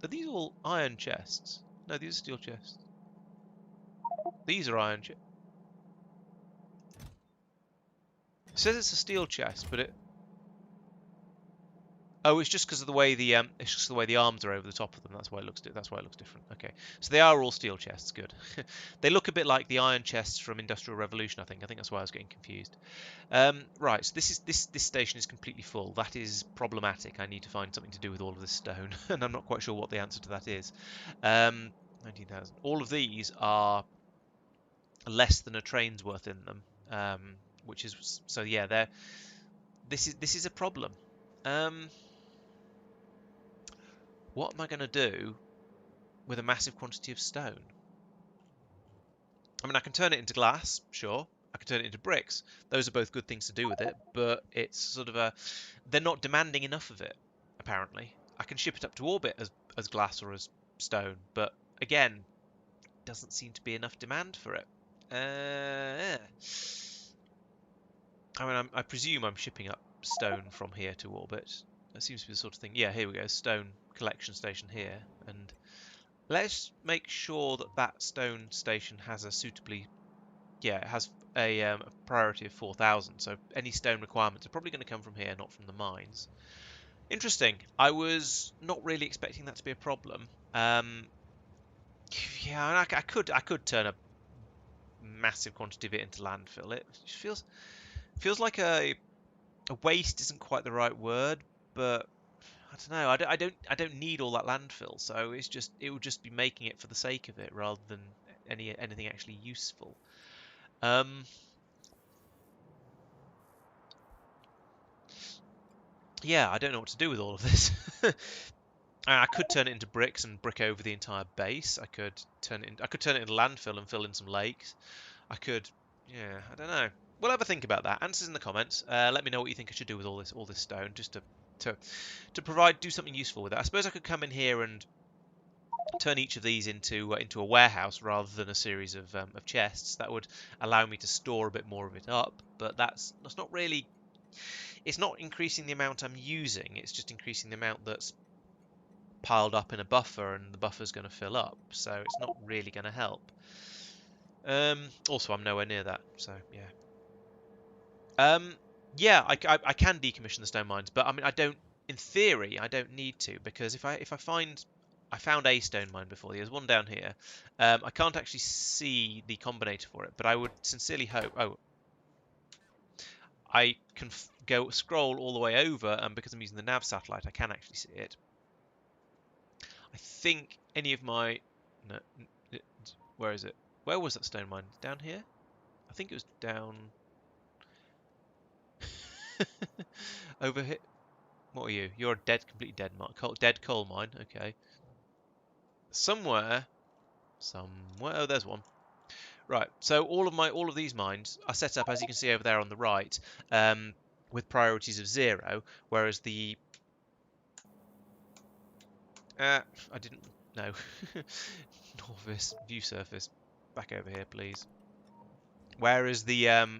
A: these all iron chests? No, these are steel chests. These are iron chests. says it's a steel chest, but it... Oh, it's just because of the way the it's just the way the arms are over the top of them. That's why it looks different. Okay, so they are all steel chests. Good. They look a bit like the iron chests from Industrial Revolution. I think that's why I was getting confused. Right. So this station is completely full. That is problematic. I need to find something to do with all of this stone, and I'm not quite sure what the answer to that is. 19,000. All of these are less than a train's worth in them, which is so. Yeah, they're this is a problem. Um, What am I going to do with a massive quantity of stone? I mean, I can turn it into glass, sure. I can turn it into bricks. Those are both good things to do with it, but it's sort of a... They're not demanding enough of it, apparently. I can ship it up to orbit as glass or as stone, but again, doesn't seem to be enough demand for it. Yeah. I mean, I presume I'm shipping up stone from here to orbit. That seems to be the sort of thing. Yeah, here we go, stone collection station here, and let's make sure that that stone station has a suitably, yeah, it has a priority of 4,000. So any stone requirements are probably going to come from here, not from the mines. Interesting. I was not really expecting that to be a problem. Yeah, I could turn a massive quantity of it into landfill. It feels like a waste isn't quite the right word, but I don't know. I don't need all that landfill, so it would just be making it for the sake of it rather than anything actually useful. Um, yeah, I don't know what to do with all of this. I could turn it into bricks and brick over the entire base. I could turn it into landfill and fill in some lakes. I could, yeah, I don't know. We'll have a think about that. Answers in the comments. Let me know what you think I should do with all this stone, just to do something useful with it. I suppose I could come in here and turn each of these into a warehouse rather than a series of chests. That would allow me to store a bit more of it up, but that's not really. It's not increasing the amount I'm using. It's just increasing the amount that's piled up in a buffer, and the buffer's going to fill up. So it's not really going to help. Also, I'm nowhere near that. So yeah. Yeah, I can decommission the stone mines, but I mean, I don't. In theory, I don't need to, because if I find I found a stone mine before. There's one down here. I can't actually see the combinator for it, but I would sincerely hope. Oh, I can go scroll all the way over, and because I'm using the nav satellite, I can actually see it. I think any of my no, where is it? Where was that stone mine? Down here? I think it was down over here. What are you? You're a completely dead mine. Dead coal mine. Okay. Somewhere. Oh, there's one. Right. So all of these mines are set up, as you can see over there on the right, with priorities of 0, whereas the I didn't know. Novice view surface. Back over here, please. Whereas the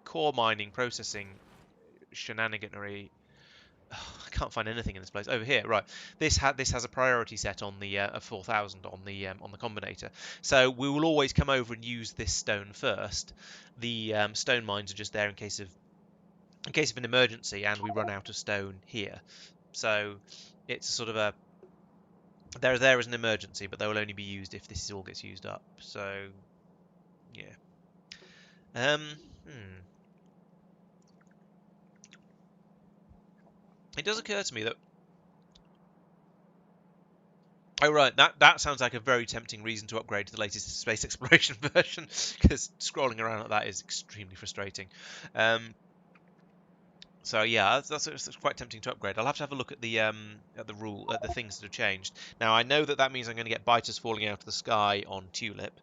A: core mining processing shenaniganery. I can't find anything in this place. Over here, right. This has a priority set on the of 4,000 on the combinator. So we will always come over and use this stone first. The stone mines are just there in case of an emergency, and we run out of stone here. So it's sort of a they're there as an emergency, but they will only be used if this all gets used up. So yeah. It does occur to me that... Oh, right. That sounds like a very tempting reason to upgrade to the latest space exploration version, because scrolling around like that is extremely frustrating. So yeah, that's quite tempting to upgrade. I'll have to have a look at the things that have changed. Now I know that means I'm going to get biters falling out of the sky on Tulip,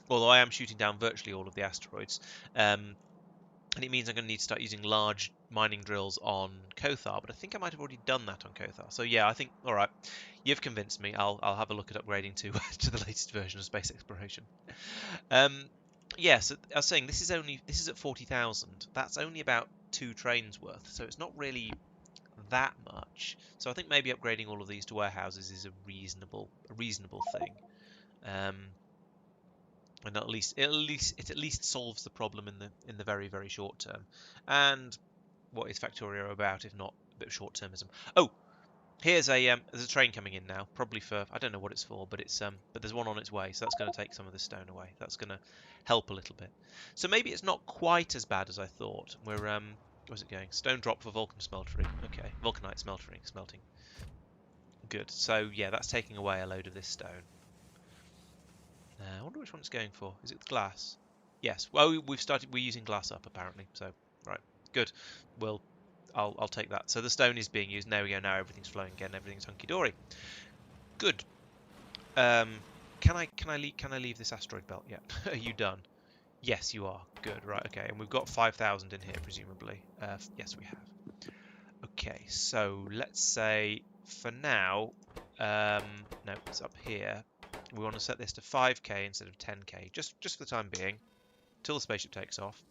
A: although I am shooting down virtually all of the asteroids. And it means I'm going to need to start using large mining drills on Kothar, but I think I might have already done that on Kothar. So yeah, I think, all right, you've convinced me. I'll have a look at upgrading to to the latest version of space exploration. Yeah, so I was saying this is at 40,000. That's only about 2 trains worth, so it's not really that much. So I think maybe upgrading all of these to warehouses is a reasonable thing. and it at least solves the problem in the very very short term. And what is Factorio about if not a bit of short termism? Oh, here's there's a train coming in now, probably for I don't know what it's for, but but there's one on its way, so that's going to take some of this stone away. That's going to help a little bit. So maybe it's not quite as bad as I thought. Where's it going? Stone drop for Vulcan smeltery. Okay, Vulcanite smelting. Good. So yeah, that's taking away a load of this stone. I wonder which one it's going for. Is it the glass? Yes. Well, we're using glass up apparently. So right, good. Well, I'll take that. So the stone is being used. There we go. Now everything's flowing again. Everything's hunky dory. Good. Can I leave this asteroid belt? Yeah. Are you done? Yes, you are. Good. Right. Okay. And we've got 5,000 in here, presumably. Yes, we have. Okay. So let's say for now, no, it's up here. We want to set this to 5k instead of 10k, just for the time being, till the spaceship takes off,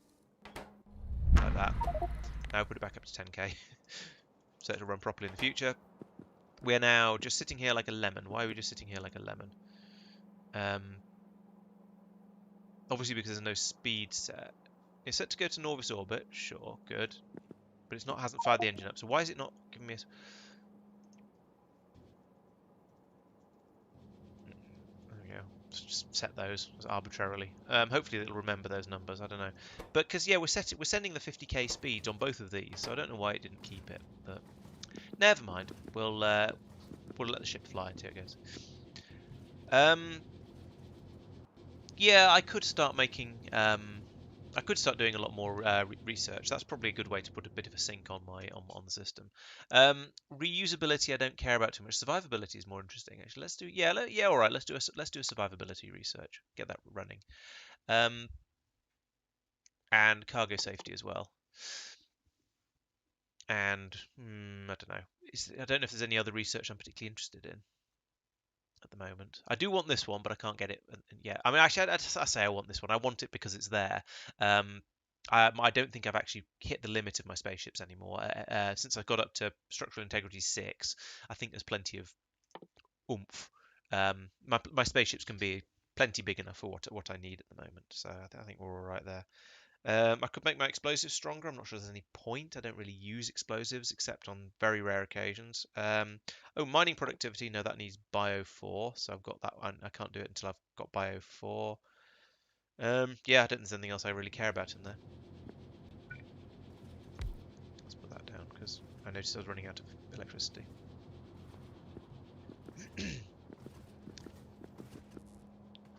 A: like that. Now put it back up to 10k, so it'll run properly in the future. We are now just sitting here like a lemon. Why are we just sitting here like a lemon? Obviously because there's no speed set. It's set to go to Norvis orbit, sure, good, but it's not hasn't fired the engine up. So why is it not giving me a... There we go. Just set those arbitrarily. Hopefully it'll remember those numbers. I don't know, but because yeah, we're sending the 50k speeds on both of these, so I don't know why it didn't keep it. But never mind. We'll let the ship fly until it goes. Yeah, I could start making. I could start doing a lot more research. That's probably a good way to put a bit of a sink on on the system. Reusability, I don't care about too much. Survivability is more interesting, actually. Let's do all right. Let's do a survivability research. Get that running. And cargo safety as well. And I don't know. I don't know if there's any other research I'm particularly interested in at the moment. I do want this one, but I can't get it yet. I mean, actually, I say I want this one. I want it because it's there. I don't think I've actually hit the limit of my spaceships anymore. Since I've got up to structural integrity 6, I think there's plenty of oomph. My spaceships can be plenty big enough for what I need at the moment. So I think we're all right there. I could make my explosives stronger. I'm not sure there's any point. I don't really use explosives except on very rare occasions. Oh, mining productivity. No, that needs Bio 4. So I've got that one. I can't do it until I've got Bio 4. Yeah, I don't think there's anything else I really care about in there. Let's put that down because I noticed I was running out of electricity.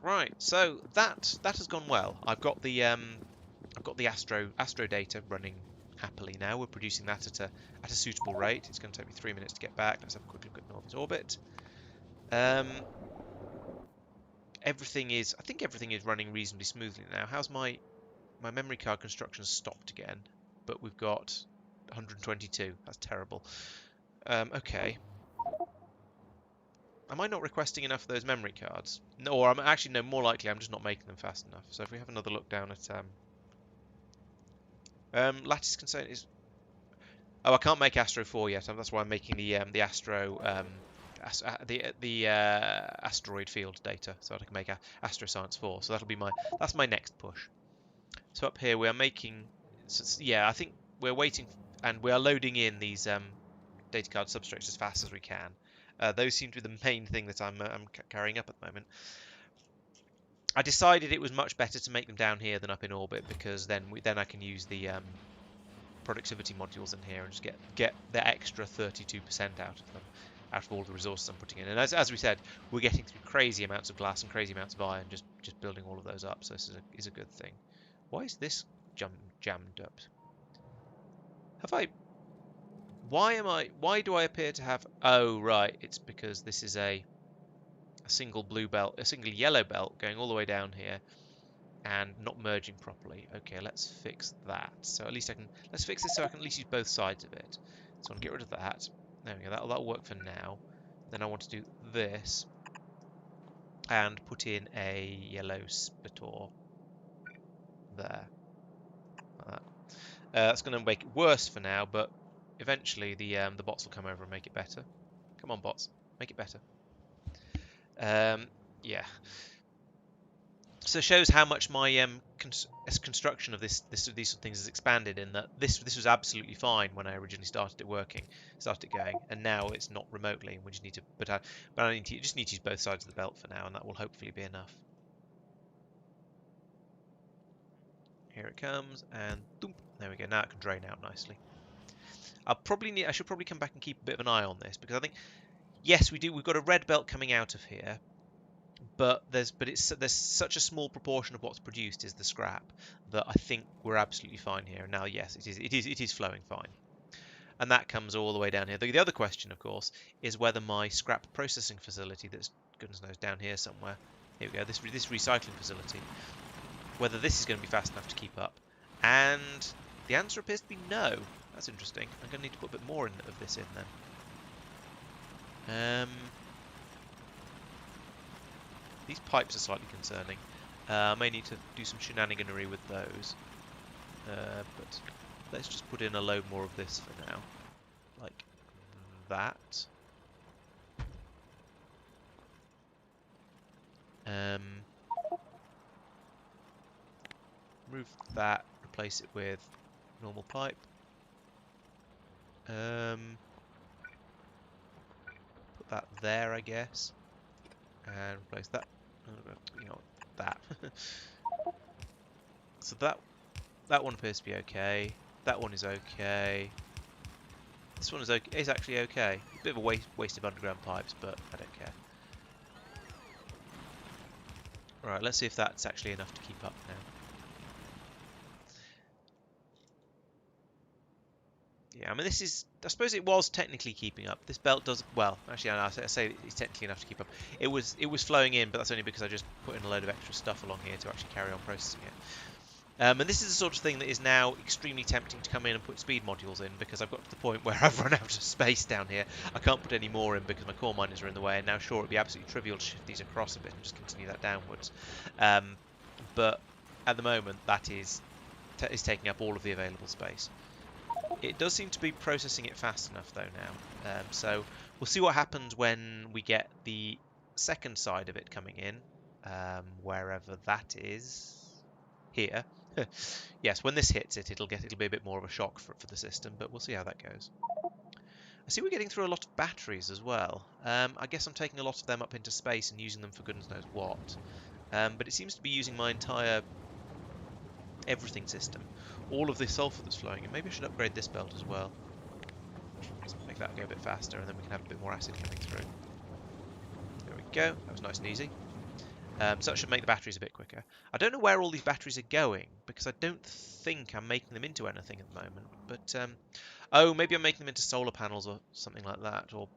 A: Right, so that has gone well. I've got the astro data running happily now. We're producing that at a suitable rate. It's going to take me 3 minutes to get back. Let's have a quick look at North's orbit. I think everything is running reasonably smoothly now. How's my memory card construction stopped again? But we've got 122. That's terrible. Okay. Am I not requesting enough of those memory cards? No, or I'm actually no. More likely, I'm just not making them fast enough. So if we have another look down at lattice constraint is... Oh, I can't make Astro 4 yet. That's why I'm making the Astro asteroid field data, so I can make Astro Science 4. So that's my next push. So up here we are making... yeah, I think we're waiting and we are loading in these data card substrates as fast as we can. Those seem to be the main thing that I'm carrying up at the moment. I decided it was much better to make them down here than up in orbit because then I can use the productivity modules in here and just get the extra 32% out of them, out of all the resources I'm putting in. And as we said, we're getting through crazy amounts of glass and crazy amounts of iron just building all of those up. So this is a good thing. Why is this jammed up? Why do I appear to have... Oh, right, it's because this is a single blue belt, a single yellow belt going all the way down here and not merging properly. Okay, let's fix that. So at least let's fix this so I can at least use both sides of it. So I'll get rid of that. There we go, that'll work for now. Then I want to do this and put in a yellow splitter there. Like that. That's going to make it worse for now, but eventually the bots will come over and make it better. Come on, bots, make it better. Yeah. So it shows how much my construction of these sort of things has expanded. In that this was absolutely fine when I originally started it going, and now it's not remotely. And we just need to but I need to just need to use both sides of the belt for now, and that will hopefully be enough. Here it comes, and boom, there we go. Now it can drain out nicely. I should probably come back and keep a bit of an eye on this, because I think yes, we've got a red belt coming out of here. But there's such a small proportion of what's produced is the scrap that I think we're absolutely fine here. Now, yes, it is flowing fine, and that comes all the way down here. The other question, of course, is whether my scrap processing facility, that's goodness knows down here somewhere, here we go, this recycling facility, whether this is going to be fast enough to keep up. And the answer appears to be no. That's interesting. I'm going to need to put a bit more of this in then. These pipes are slightly concerning. I may need to do some shenaniganery with those. But let's just put in a load more of this for now. Like that. Remove that, replace it with normal pipe. Put that there, I guess. And replace that. You know, that. So that one appears to be okay. That one is okay. This one is okay. Is actually okay. A bit of a waste of underground pipes, but I don't care. Right, let's see if that's actually enough to keep up now. Yeah, I mean, this is... I suppose it was technically keeping up. This belt does... Well, actually, I say it's technically enough to keep up. It was flowing in, but that's only because I just put in a load of extra stuff along here to actually carry on processing it. And this is the sort of thing that is now extremely tempting to come in and put speed modules in, because I've got to the point where I've run out of space down here. I can't put any more in because my core miners are in the way, and now sure, it'd be absolutely trivial to shift these across a bit and just continue that downwards. But at the moment, that is taking up all of the available space. It does seem to be processing it fast enough though now, so we'll see what happens when we get the second side of it coming in, wherever that is. Here. Yes, when this hits it, it'll be a bit more of a shock for the system, but we'll see how that goes. I see we're getting through a lot of batteries as well. I guess I'm taking a lot of them up into space and using them for goodness knows what. But it seems to be using my entire everything system. All of the sulfur that's flowing in. Maybe I should upgrade this belt as well. Let's make that go a bit faster, and then we can have a bit more acid coming through. There we go. That was nice and easy. So that should make the batteries a bit quicker. I don't know where all these batteries are going, because I don't think I'm making them into anything at the moment. But, oh, maybe I'm making them into solar panels or something like that. Or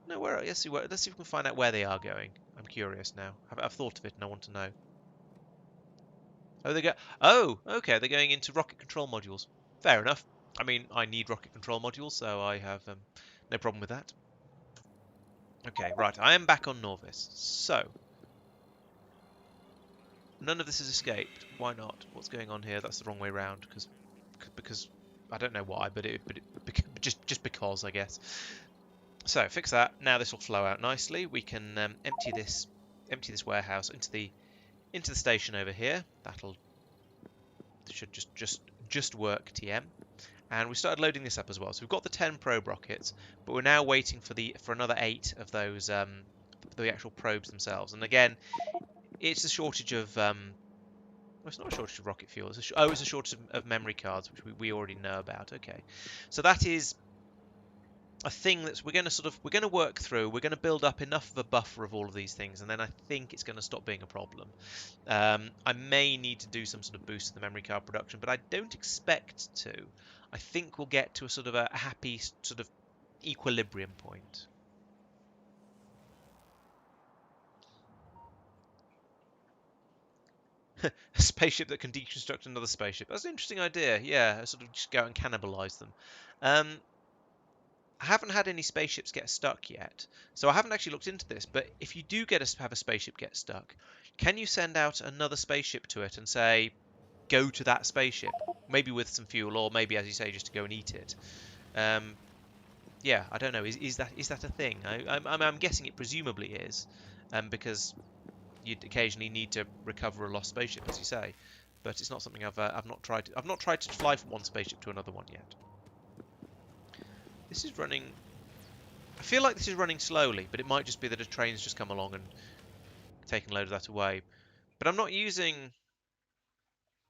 A: no, let's see if we can find out where they are going. I'm curious now. I've thought of it and I want to know. Oh, okay, they're going into rocket control modules. Fair enough. I mean, I need rocket control modules, so I have no problem with that. Okay, right, I am back on Norvis. So, none of this has escaped. Why not? What's going on here? That's the wrong way round, because I don't know why, but just because, I guess. So, fix that. Now this will flow out nicely. We can empty this warehouse into the station over here. That'll should just work TM. And we started loading this up as well. So we've got the 10 probe rockets, but we're now waiting for another 8 of those the actual probes themselves. And again, it's a shortage of well, it's not a shortage of rocket fuel. It's a shortage of memory cards, which we already know about. Okay, so that is a thing that we're going to work through. We're going to build up enough of a buffer of all of these things, and then I think it's going to stop being a problem. I may need to do some sort of boost to the memory card production, but I don't expect to. I think we'll get to a sort of a happy sort of equilibrium point. A spaceship that can deconstruct another spaceship. That's an interesting idea. Yeah, sort of just go and cannibalize them. I haven't had any spaceships get stuck yet, so I haven't actually looked into this, but if you do have a spaceship get stuck, can you send out another spaceship to it and say, go to that spaceship? Maybe with some fuel, or maybe, as you say, just to go and eat it. Yeah, I don't know. Is that a thing? I'm guessing it presumably is, because you'd occasionally need to recover a lost spaceship, as you say. But it's not something I've not tried. I've not tried to fly from one spaceship to another one yet. This is running. I feel like this is running slowly, but it might just be that a train's just come along and taken a load of that away. But I'm not using.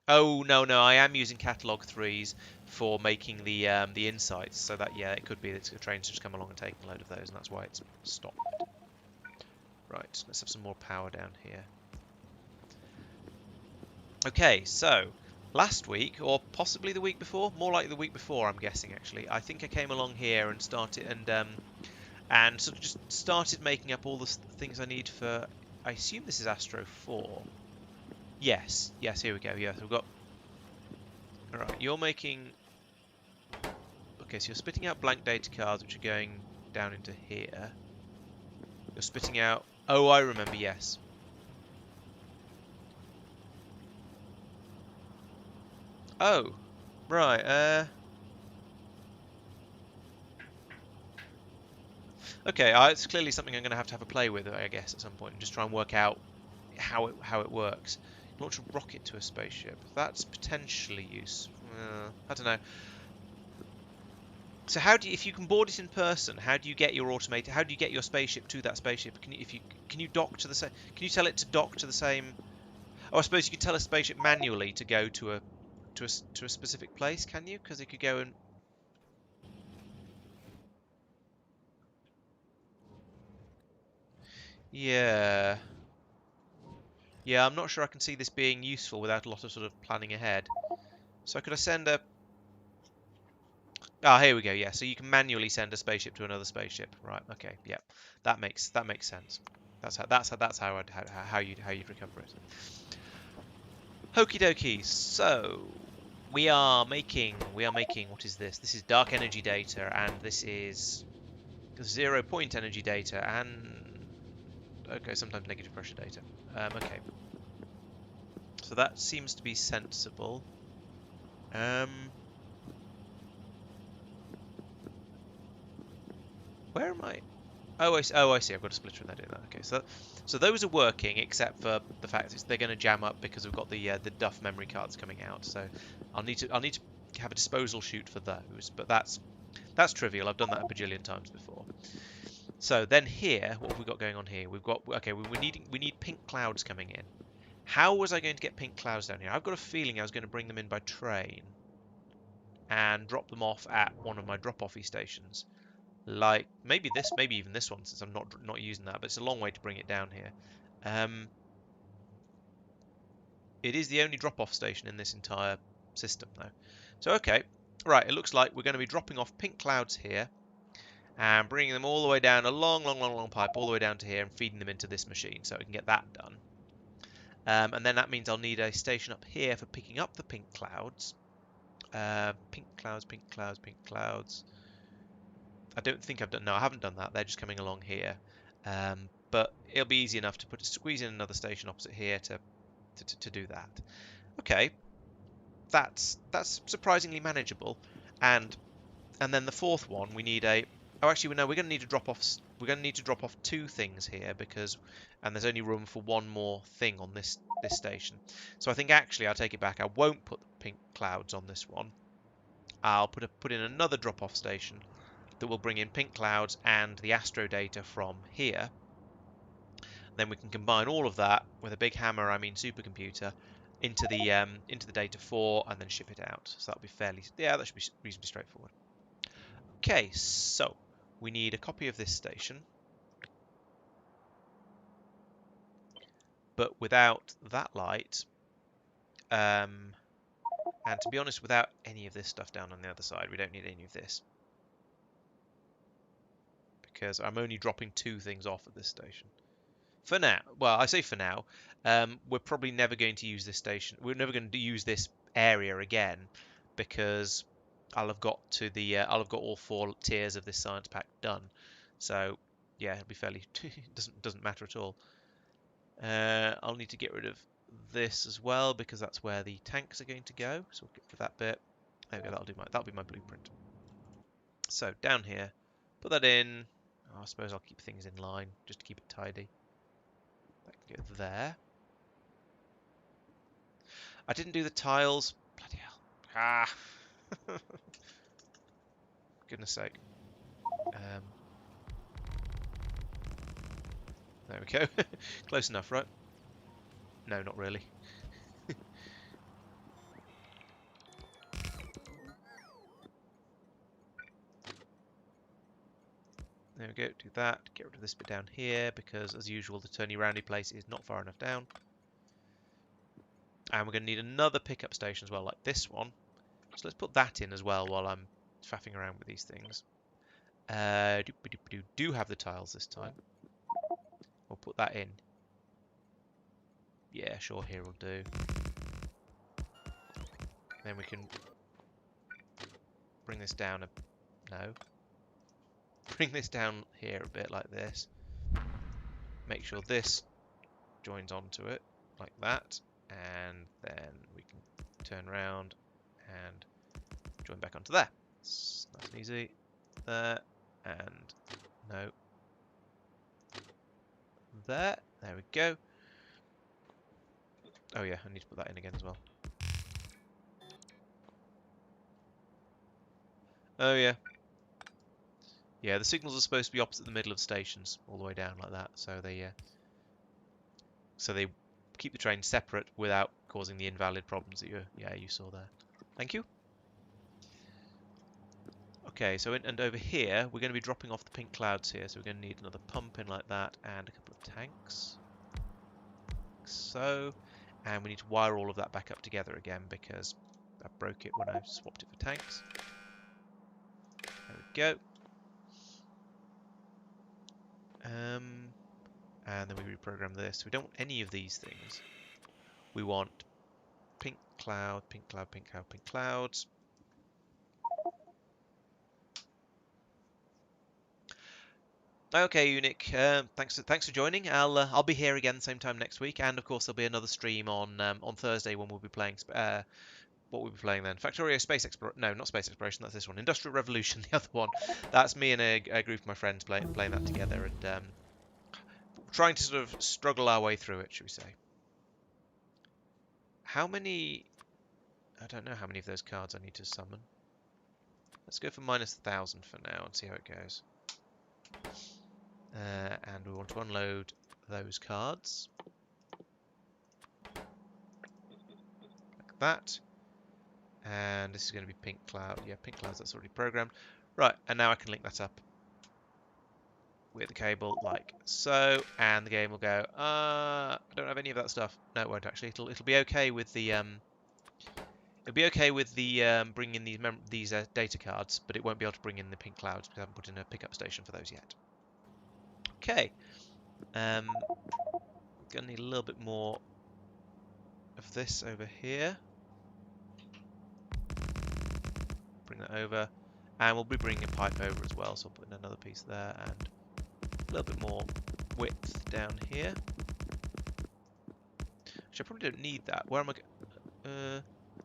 A: Oh no, no, I am using catalog 3s for making the insights. So that, yeah, it could be that a train's just come along and taken a load of those, and that's why it's stopped. Right, let's have some more power down here. Okay, so last week, or possibly the week before, more like the week before, I'm guessing actually. I think I came along here and started and sort of just started making up all the things I need for. I assume this is Astro 4. Yes, yes, here we go. Yes, we've got. All right, you're making. Okay, so you're spitting out blank data cards, which are going down into here. You're spitting out. Oh, I remember. Yes. Oh, right. Okay, it's clearly something I'm going to have a play with, I guess, at some point, and just try and work out how it works. Launch a rocket to a spaceship. That's potentially useful. I don't know. So how do you, if you can board it in person, how do you get your automated? How do you get your spaceship to that spaceship? Can you dock to the same? Can you tell it to dock to the same? Oh, I suppose you could tell a spaceship manually to go to a specific place. Can you? Because it could go and. Yeah. Yeah, I'm not sure I can see this being useful without a lot of sort of planning ahead. So could I send a... Ah, here we go. Yeah, so you can manually send a spaceship to another spaceship. Right. Okay. Yeah, that makes sense. That's how you'd recover it. Okie dokie. So we are making what is this? This is dark energy data, and this is 0 point energy data, and okay, sometimes negative pressure data. Okay. So that seems to be sensible. Where am I? Oh, I see. I've got a splitter in there doing that. Okay, so those are working, except for the fact that they're going to jam up because we've got the Duff memory cards coming out. So I'll need to have a disposal chute for those. But that's trivial. I've done that a bajillion times before. So then here, what have we got going on here? We've got okay. We need pink clouds coming in. How was I going to get pink clouds down here? I've got a feeling I was going to bring them in by train and drop them off at one of my drop-offy stations. Like maybe even this one, since I'm not using that, but it's a long way to bring it down here. It is the only drop-off station in this entire system, though. So okay, right. It looks like we're going to be dropping off pink clouds here and bringing them all the way down a long pipe all the way down to here and feeding them into this machine, so we can get that done. And then that means I'll need a station up here for picking up the pink clouds. Pink clouds, pink clouds, pink clouds. I don't think I've done. No, I haven't done that. They're just coming along here. But it'll be easy enough to squeeze in another station opposite here to do that. Okay, that's surprisingly manageable. And then the fourth one, we need a. Oh, actually, no, we're going to need to drop off. We're going to need to drop off 2 things here and there's only room for 1 more thing on this station. So I think actually I'll take it back. I won't put the pink clouds on this one. I'll put in another drop-off station that will bring in pink clouds and the astro data from here. Then we can combine all of that with a big hammer, I mean supercomputer, into the data 4 and then ship it out. So that'll be that should be reasonably straightforward. Okay, so we need a copy of this station, but without that light, and to be honest, without any of this stuff down on the other side, we don't need any of this. Because I'm only dropping 2 things off at this station. For now, well, I say for now, we're probably never going to use this station. We're never going to use this area again because I'll have got all 4 tiers of this science pack done. So yeah, it'll be fairly doesn't matter at all. I'll need to get rid of this as well because that's where the tanks are going to go. So we'll get for that bit. There we go. That'll be my blueprint. So down here, put that in. I suppose I'll keep things in line just to keep it tidy. That can go there. I didn't do the tiles. Bloody hell. Ah. Goodness sake. There we go. Close enough, right? No, not really. There we go, do that. Get rid of this bit down here because, as usual, the turny-roundy place is not far enough down. And we're going to need another pickup station as well, like this one. So let's put that in as well while I'm faffing around with these things. Do have the tiles this time. We'll put that in. Yeah, sure, here will do. Then we can bring this down no. Bring this down here a bit like this. Make sure this joins onto it like that. And then we can turn around and join back onto there. It's nice and easy. There. And no. There. There we go. Oh yeah, I need to put that in again as well. Oh yeah. Yeah, the signals are supposed to be opposite the middle of stations, all the way down like that. So they keep the train separate without causing the invalid problems that you saw there. Thank you. Okay, so and over here we're going to be dropping off the pink clouds here, so we're going to need another pump in like that and a couple of tanks. Like so, and we need to wire all of that back up together again because I broke it when I swapped it for tanks. There we go. And then we reprogram this. We don't want any of these things. We want pink cloud, pink cloud, pink cloud, pink clouds. Okay, Unique. Thanks for joining. I'll be here again same time next week, and of course there'll be another stream on Thursday when we'll be playing. What we'll be playing then? Factorio Space Exploration. No, not Space Exploration. That's this one. Industrial Revolution. The other one. That's me and a group of my friends playing that together and trying to sort of struggle our way through it, should we say? How many? I don't know how many of those cards I need to summon. Let's go for -1,000 for now and see how it goes. And we want to unload those cards. Like that. And this is going to be pink cloud. Yeah, pink clouds, that's already programmed. Right, and now I can link that up with the cable like so, and the game will go, I don't have any of that stuff. No, it won't actually. It'll be okay with the bringing in these data cards, but it won't be able to bring in the pink clouds because I haven't put in a pickup station for those yet. Okay. Gonna need a little bit more of this over here. Bring that over, and we'll be bringing a pipe over as well, so I'll put in another piece there and a little bit more width down here. Actually, I probably don't need that. Where am I? Oh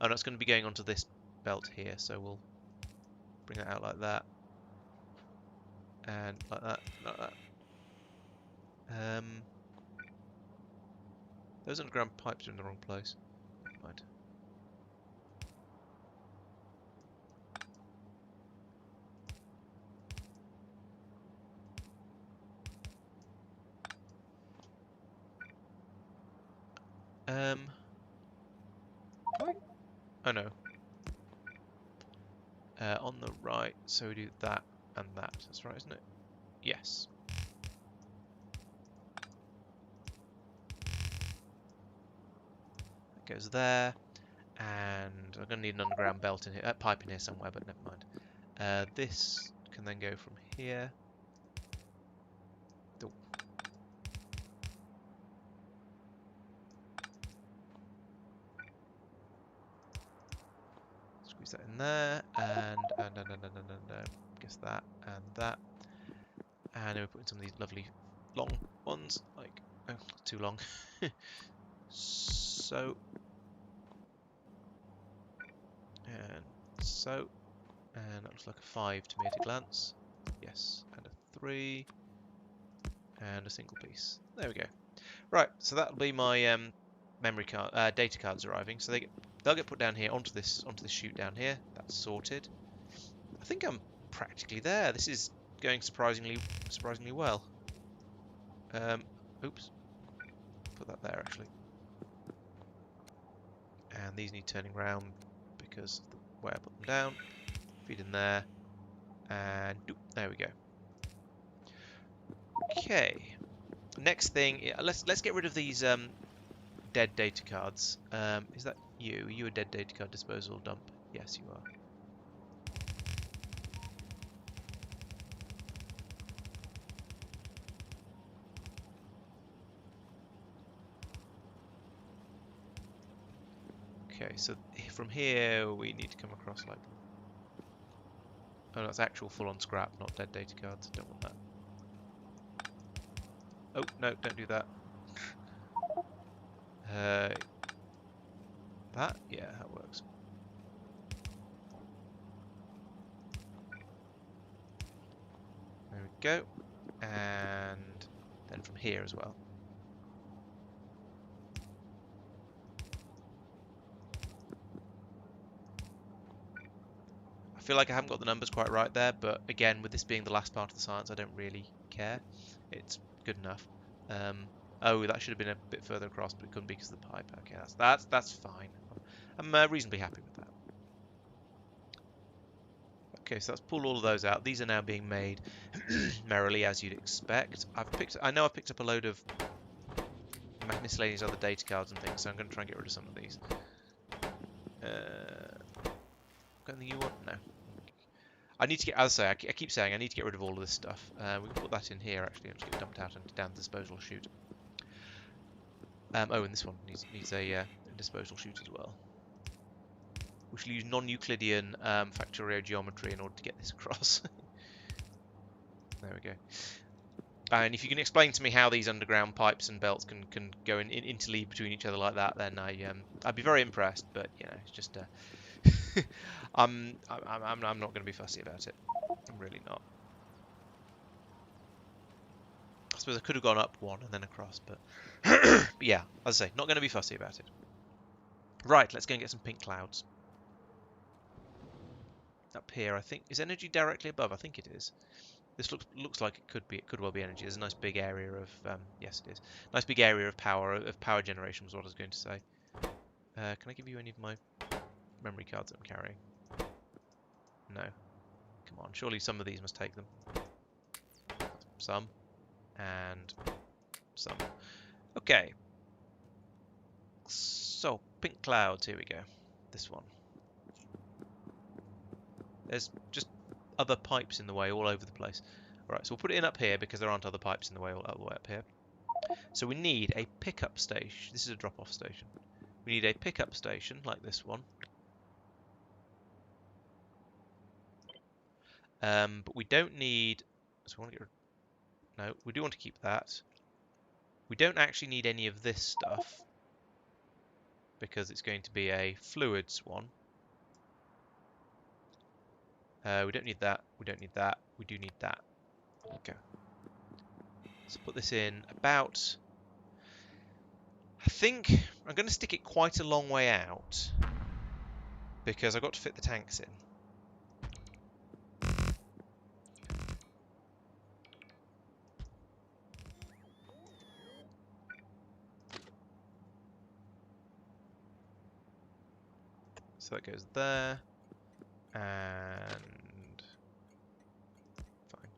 A: no, it's going to be going onto this belt here, so we'll bring that out like that, and like that, like that. Those underground pipes are in the wrong place. Never mind. Oh no. On the right, so we do that and that. That's right, isn't it? Yes. That goes there, and I'm going to need an underground belt in here, pipe in here somewhere, but never mind. This can then go from here. Oh. Squeeze that in there, and guess that and that, and then we put in some of these lovely long ones, like too long. So and so, and that looks like a 5 to me at a glance. Yes, and a 3, and a single piece. There we go. Right, so that'll be my memory card, data cards arriving. So they'll get put down here onto this chute down here. That's sorted. I think I'm practically there. This is going surprisingly well. Oops, put that there actually. And these need turning round because of the way I put them down. Feed in there, and doop, there we go. Okay. Next thing, let's get rid of these dead data cards. Is that you? Are you a dead data card disposal dump? Yes, you are. Okay, so from here we need to come across like... Oh, that's actual full-on scrap, not dead data cards. Don't want that. Oh, no, don't do that. That? Yeah, that works. There we go. And then from here as well. I feel like I haven't got the numbers quite right there, but again, with this being the last part of the science, I don't really care. It's good enough. Oh, that should have been a bit further across, but it couldn't be because of the pipe. Okay, that's fine. I'm reasonably happy with that. Okay, so let's pull all of those out. These are now being made merrily, as you'd expect. I know I've picked up a load of miscellaneous other data cards and things, so I'm going to try and get rid of some of these. Got anything you want? No. I need to get, as I say, I keep saying I need to get rid of all of this stuff. We can put that in here actually, and just get dumped out and down the disposal chute. Oh, and this one needs a disposal chute as well. We shall use non-Euclidean Factorio geometry in order to get this across. There we go. And if you can explain to me how these underground pipes and belts can go in interleave between each other like that, then I'd be very impressed. But you know, it's just I'm not going to be fussy about it. I'm really not. I suppose I could have gone up one and then across, but, but yeah, as I say, not going to be fussy about it. Right, let's go and get some pink clouds. Up here, I think, is energy directly above? I think it is. This looks like it could be. It could well be energy. There's a nice big area of yes, it is. Nice big area of power generation was what I was going to say. Can I give you any of my memory cards that I'm carrying? No. Come on, surely some of these must take them. Some. And some. Okay. So, pink clouds, here we go. This one. There's just other pipes in the way all over the place. Alright, so we'll put it in up here because there aren't other pipes in the way all the way up here. So we need a pickup station. This is a drop-off station. We need a pickup station like this one. But we don't need... So we want to get rid... No, we do want to keep that. We don't actually need any of this stuff because it's going to be a fluids one. We don't need that. We don't need that. We do need that. Okay. So put this in about... I think I'm going to stick it quite a long way out because I've got to fit the tanks in. So that goes there, and fine.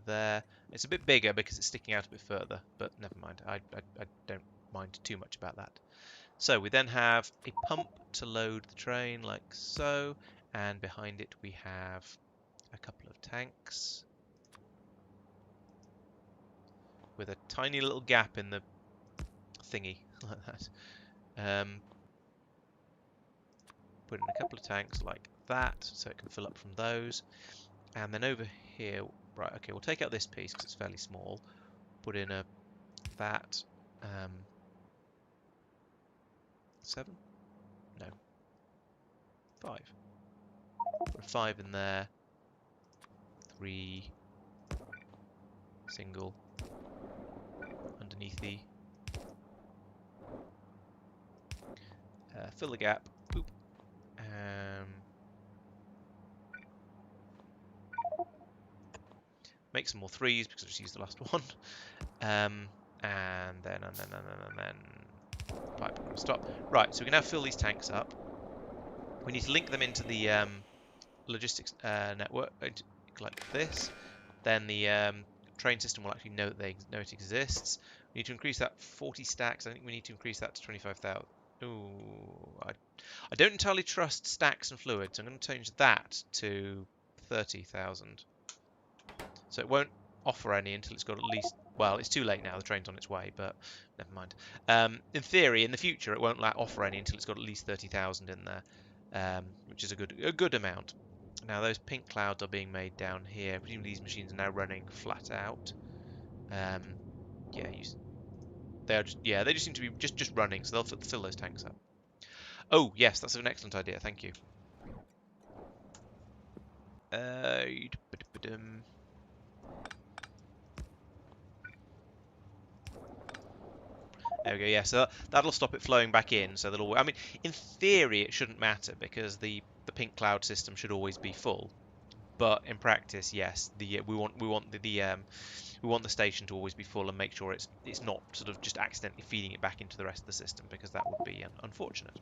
A: There. It's a bit bigger because it's sticking out a bit further, but never mind. I don't mind too much about that. So we then have a pump to load the train like so, and behind it we have a couple of tanks with a tiny little gap in the thingy like that. Put in a couple of tanks like that so it can fill up from those, and then over here, right, okay, we'll take out this piece because it's fairly small, put in that 7? No, 5. Put a 5 in there, 3 single, underneath the... fill the gap. Boop. Make some more 3s because I just used the last one. And then pipe across top. Right, so we can now fill these tanks up. We need to link them into the logistics network like this. Then the train system will actually know that it exists. We need to increase that 40 stacks. I think we need to increase that to 25,000. Ooh, I don't entirely trust stacks and fluids. I'm going to change that to 30,000. So it won't offer any until it's got at least... Well, it's too late now. The train's on its way, but never mind. In theory, in the future, it won't offer any until it's got at least 30,000 in there, which is a good amount. Now, those pink clouds are being made down here. Presumably, these machines are now running flat out. Yeah, they just seem to be just running, so they'll fill those tanks up. Oh, yes, that's an excellent idea. Thank you. There we go, yeah, so that'll stop it flowing back in, so I mean, in theory it shouldn't matter, because the pink cloud system should always be full. But in practice, yes, we want the station to always be full and make sure it's not sort of just accidentally feeding it back into the rest of the system, because that would be unfortunate.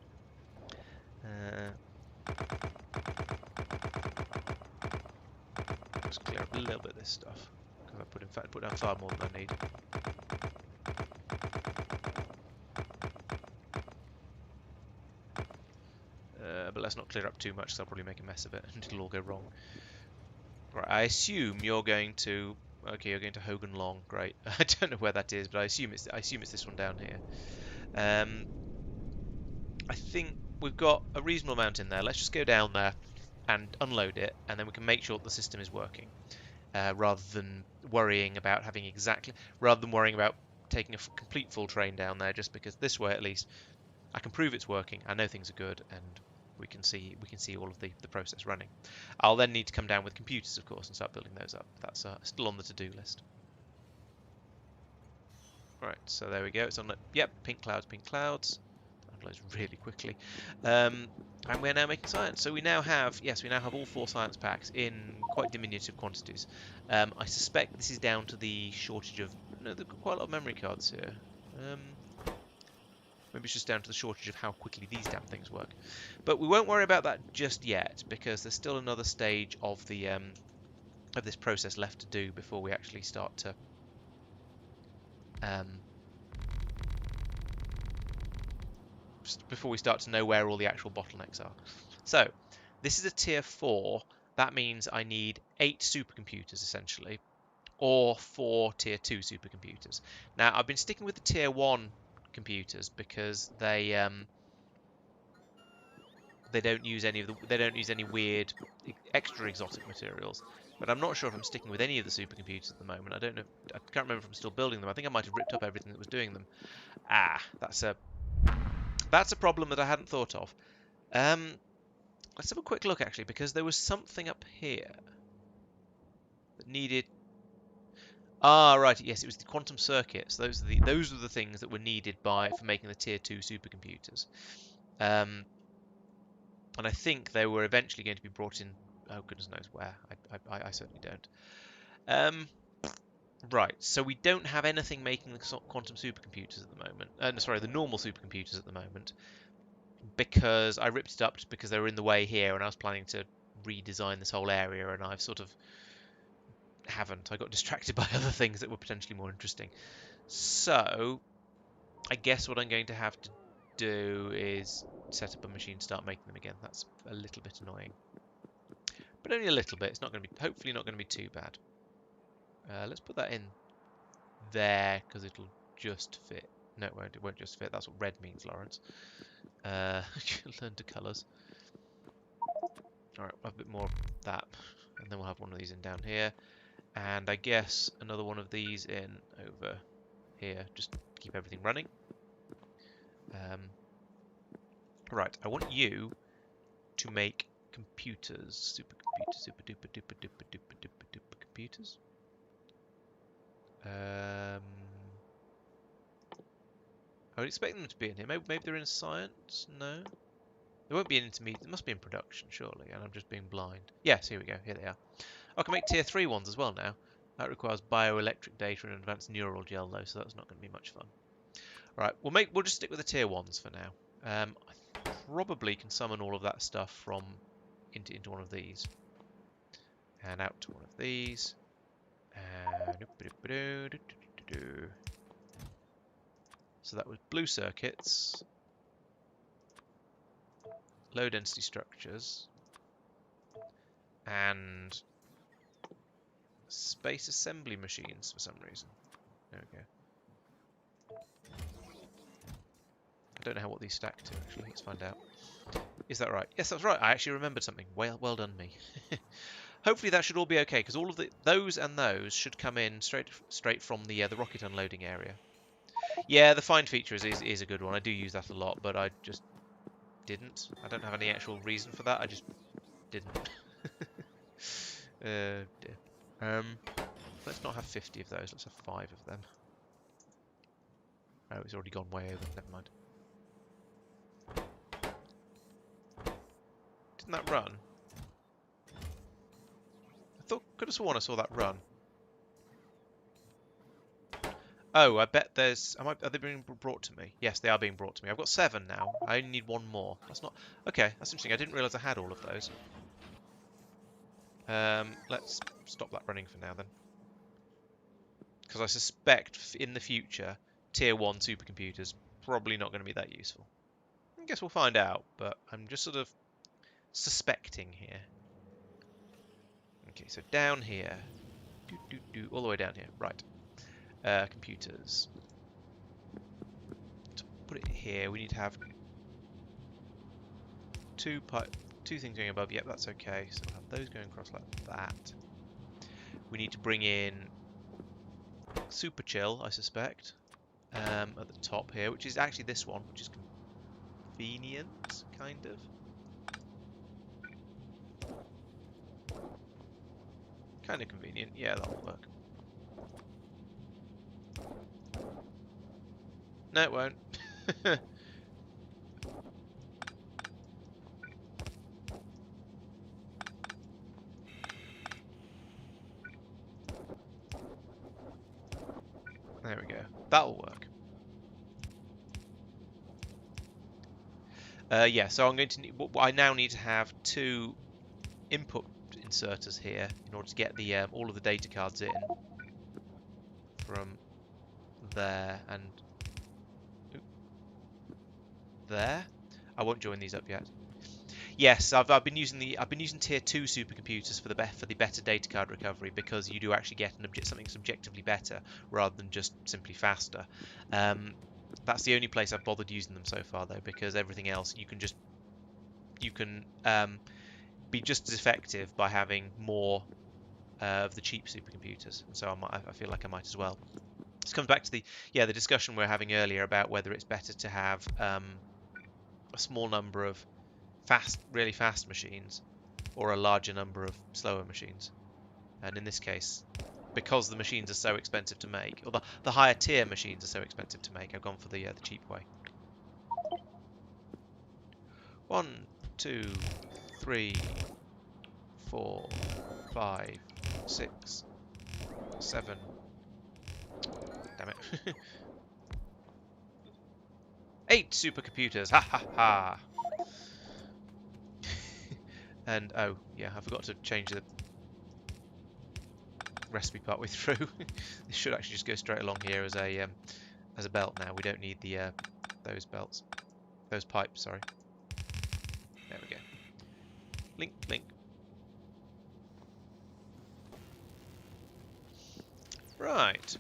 A: Let's clear up a little bit of this stuff, because I put down far more than I need. But let's not clear up too much, because I'll probably make a mess of it and it'll all go wrong. Right, I assume you're going to... Okay, you're going to Hogan Long. Great. I don't know where that is, but I assume it's this one down here. I think we've got a reasonable amount in there. Let's just go down there and unload it, and then we can make sure that the system is working, rather than worrying about taking a complete full train down there, just because this way at least I can prove it's working. I know things are good, and we can see all of the process running. I'll then need to come down with computers, of course, and start building those up. That's still on the to-do list. Right, so there we go. It's on the... Yep, pink clouds. That uploads really quickly. And we're now making science. So we now have all 4 science packs in quite diminutive quantities. I suspect this is down to the shortage of... No, there's quite a lot of memory cards here. Maybe it's just down to the shortage of how quickly these damn things work. But we won't worry about that just yet, because there's still another stage of the of this process left to do before we actually start to know where all the actual bottlenecks are. So this is a tier 4. That means I need 8 supercomputers essentially, or 4 tier 2 supercomputers. Now I've been sticking with the tier 1 computers because they don't use any weird extra exotic materials. But I'm not sure if I'm sticking with any of the supercomputers at the moment. I don't know. I can't remember if I'm still building them. I think I might have ripped up everything that was doing them. That's a problem that I hadn't thought of. Let's have a quick look actually, because there was something up here that needed... right, yes, it was the quantum circuits. Those are the things that were needed for making the tier 2 supercomputers. And I think they were eventually going to be brought in. Oh, goodness knows where. I certainly don't. Right, so we don't have anything making the quantum supercomputers at the moment. Sorry, the normal supercomputers at the moment, because I ripped it up because they were in the way here, and I was planning to redesign this whole area, and I've sort of haven't. I got distracted by other things that were potentially more interesting. So I guess what I'm going to have to do is set up a machine, start making them again. That's a little bit annoying, but only a little bit. It's not going to be, hopefully not going to be too bad. Let's put that in there because it'll just fit. No, it won't. It won't just fit. That's what red means, Laurence. Learn to colours. All right, we'll have a bit more of that, and then we'll have one of these in down here, and I guess another one of these in over here, just to keep everything running. Right, I want you to make computers, super duper duper duper duper duper duper computers. I would expect them to be in here. Maybe they're in science? No? They won't be in intermediate. They must be in production, surely, and I'm just being blind. Yes, here we go. Here they are. I can make tier 3 ones as well now. That requires bioelectric data and advanced neural gel, though, so that's not going to be much fun. Right, we'll just stick with the tier 1s for now. I probably can summon all of that stuff from into one of these. And out to one of these. So that was blue circuits, low density structures, and space assembly machines for some reason. There we go. I don't know what these stack to actually. Let's find out. Is that right? Yes, that's right. I actually remembered something. Well done me. Hopefully that should all be okay, because all of those and those should come in straight from the rocket unloading area. Yeah, the find feature is a good one. I do use that a lot, but I just didn't. I don't have any actual reason for that. I just didn't. Dear. Let's not have 50 of those. Let's have 5 of them. Oh, it's already gone way over. Never mind. Didn't that run? Could have sworn I saw that run. Oh, I bet there's... Are they being brought to me? Yes, they are being brought to me. I've got 7 now. I only need 1 more. That's not... Okay, that's interesting. I didn't realise I had all of those. Let's stop that running for now, then. Because I suspect in the future, Tier 1 supercomputers probably not going to be that useful. I guess we'll find out, but I'm just sort of suspecting here. Okay, so down here. All the way down here. Right. Computers. To put it here, we need to have two things going above. Yep, that's okay. So we'll have those going across like that. We need to bring in super chill, I suspect, at the top here, which is actually this one, which is convenient, kind of. Kind of convenient. Yeah, that'll work. No, it won't. There we go. That'll work. Yeah, so I'm going to need, I now need to have 2 input inserters here in order to get the all of the data cards in from there and there. I won't join these up yet. Yes, I've been using tier 2 supercomputers for the better data card recovery, because you do actually get something subjectively better rather than just simply faster. That's the only place I've bothered using them so far, though, because everything else you can be just as effective by having more of the cheap supercomputers. And so I feel like I might as well. This comes back to the discussion we were having earlier about whether it's better to have a small number of really fast machines or a larger number of slower machines. And in this case, because the machines are so expensive to make, or the higher tier machines are so expensive to make, I've gone for the cheap way. 1, 2, 3, 4, 5, 6, 7. Damn it. 8 supercomputers. Ha ha ha. And oh yeah, I forgot to change the recipe partway through. This should actually just go straight along here as a belt now. We don't need the those pipes. Sorry. There we go. Link. Right.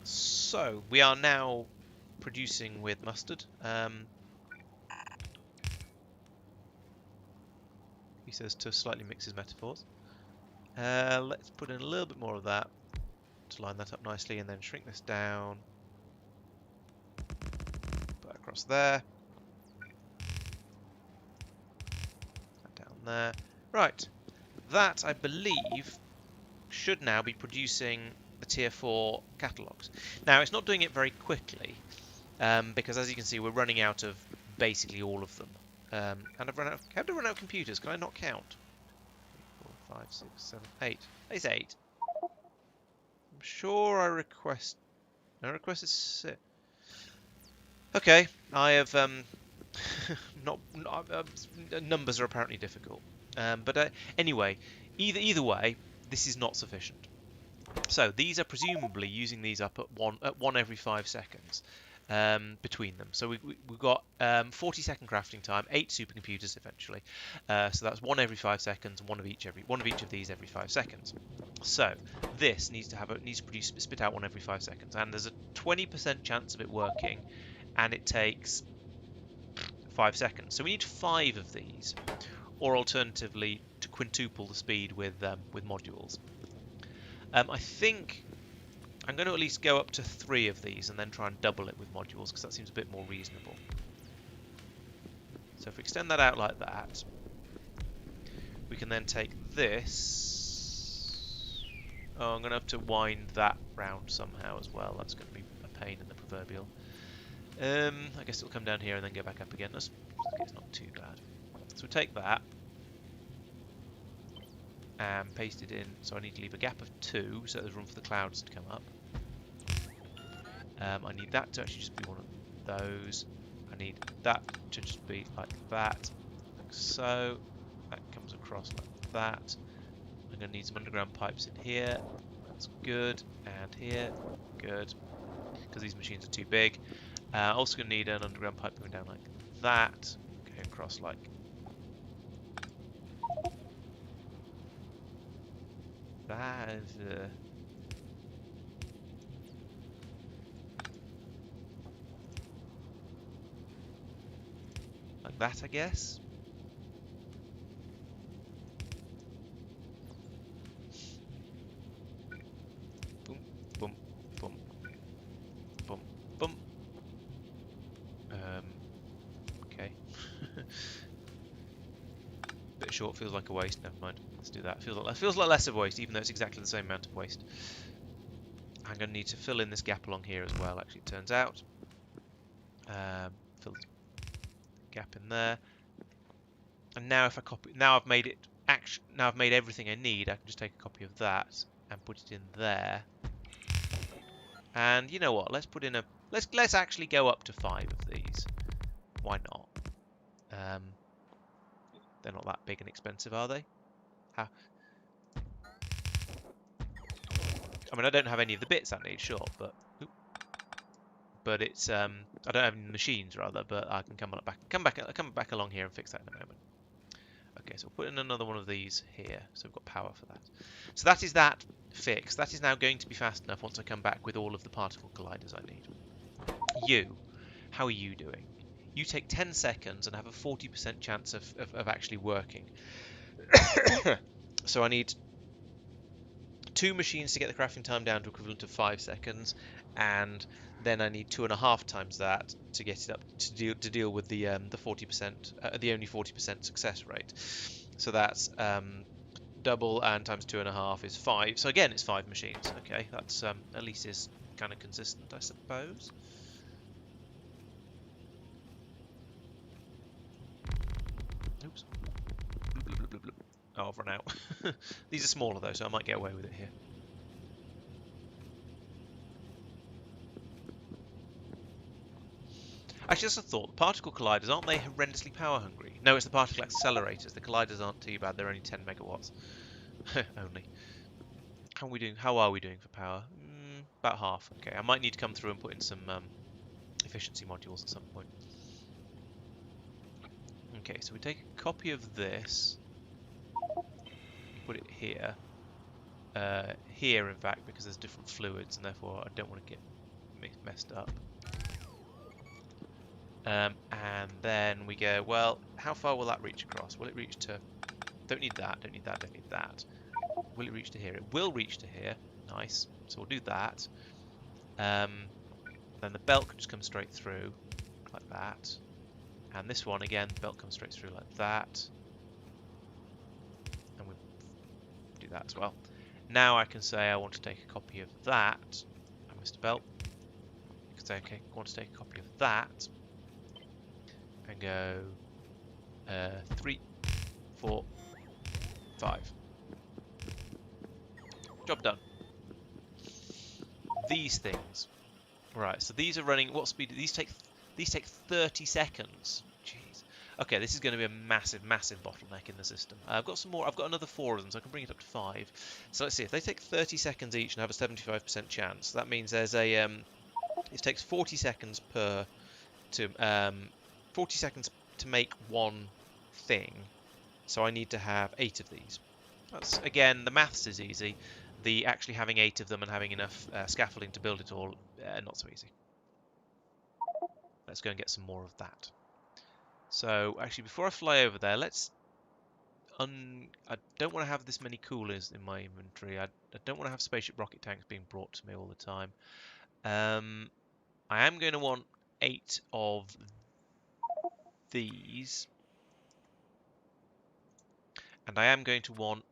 A: So we are now producing with mustard. He says to slightly mix his metaphors. Let's put in a little bit more of that to line that up nicely, and then shrink this down. Put that across there. That down there. Right. That, I believe, should now be producing the tier 4 catalogues. Now, it's not doing it very quickly, because as you can see, we're running out of basically all of them. And I've run out. How do I run out of computers? Can I not count? 3, 4, 5, 6, 7, 8. There's 8. I'm sure I request. I requested 6. Okay, I have numbers are apparently difficult. But anyway, either way, this is not sufficient. So these are presumably using these up at one every 5 seconds between them. So we've got 40-second crafting time, 8 supercomputers eventually. So that's one every 5 seconds, and one of each of these every 5 seconds. So this needs to spit out one every 5 seconds, and there's a 20% chance of it working, and it takes 5 seconds. So we need 5 of these, or alternatively to quintuple the speed with modules. I think I'm going to at least go up to 3 of these and then try and double it with modules, because that seems a bit more reasonable. So if we extend that out like that, we can then take this. Oh, I'm going to have to wind that round somehow as well. That's going to be a pain in the proverbial. I guess it'll come down here and then go back up again. It's not too bad. So we take that and paste it in. So I need to leave a gap of 2 so there's room for the clouds to come up. I need that to actually just be one of those. I need that to just be like that, like so. That comes across like that. I'm going to need some underground pipes in here. That's good. And here, good. Because these machines are too big. Also going to need an underground pipe going down like that. Going across like that. Like that, I guess. Boom, boom, boom, boom, boom. Okay. Bit short, feels like a waste. Never mind. Let's do that. Feels like less of a waste, even though it's exactly the same amount of waste. I'm going to need to fill in this gap along here as well. Actually, it turns out. Fill the gap in there. And now, if I copy, now I've made everything I need. I can just take a copy of that and put it in there. And you know what? Let's put in a. Let's actually go up to 5 of these. Why not? They're not that big and expensive, are they? How? I mean, I don't have any of the bits I need, sure, but it's I don't have any machines rather, but I can come back along here and fix that in a moment. Okay, so we'll put in another one of these here, so we've got power for that. So that is that fixed. That is now going to be fast enough once I come back with all of the particle colliders I need. You, how are you doing? You take 10 seconds and have a 40% chance of actually working. So I need 2 machines to get the crafting time down to equivalent of 5 seconds, and then I need 2.5 times that to get it up to deal with the 40%, the only 40% success rate. So that's double, and times 2.5 is 5. So again, it's 5 machines. Okay, that's at least is kind of consistent, I suppose. Oops. Oh, I've run out. These are smaller though, so I might get away with it here. Actually, just a thought. Particle colliders, aren't they horrendously power hungry? No, it's the particle accelerators. The colliders aren't too bad. They're only 10 megawatts. Only. How are we doing for power? About half. Okay, I might need to come through and put in some efficiency modules at some point. Okay, so we take a copy of this. Put it here. Here, in fact, because there's different fluids, and therefore I don't want to get messed up. And then we go, well, how far will that reach across? Will it reach to... Don't need that, don't need that, don't need that. Will it reach to here? It will reach to here. Nice. So we'll do that. Then the belt can just come straight through, like that. And this one, again, the belt comes straight through like that. And we do that as well. Now I can say I want to take a copy of that. I missed a belt. I can say, okay, I want to take a copy of that. And go 3, 4, 5. Job done. These things. Right, so these are running, what speed? These take 30 seconds. Jeez. Okay, this is going to be a massive bottleneck in the system. I've got some more. I've got another 4 of them, so I can bring it up to 5. So let's see. If they take 30 seconds each and have a 75% chance, that means there's a it takes 40 seconds per to 40 seconds to make one thing. So I need to have 8 of these. That's, again, the maths is easy. The actually having 8 of them and having enough scaffolding to build it all, not so easy. Let's go and get some more of that. So actually, before I fly over there, let's I don't want to have this many coolers in my inventory. I don't want to have spaceship rocket tanks being brought to me all the time. I am going to want 8 of these. And I am going to want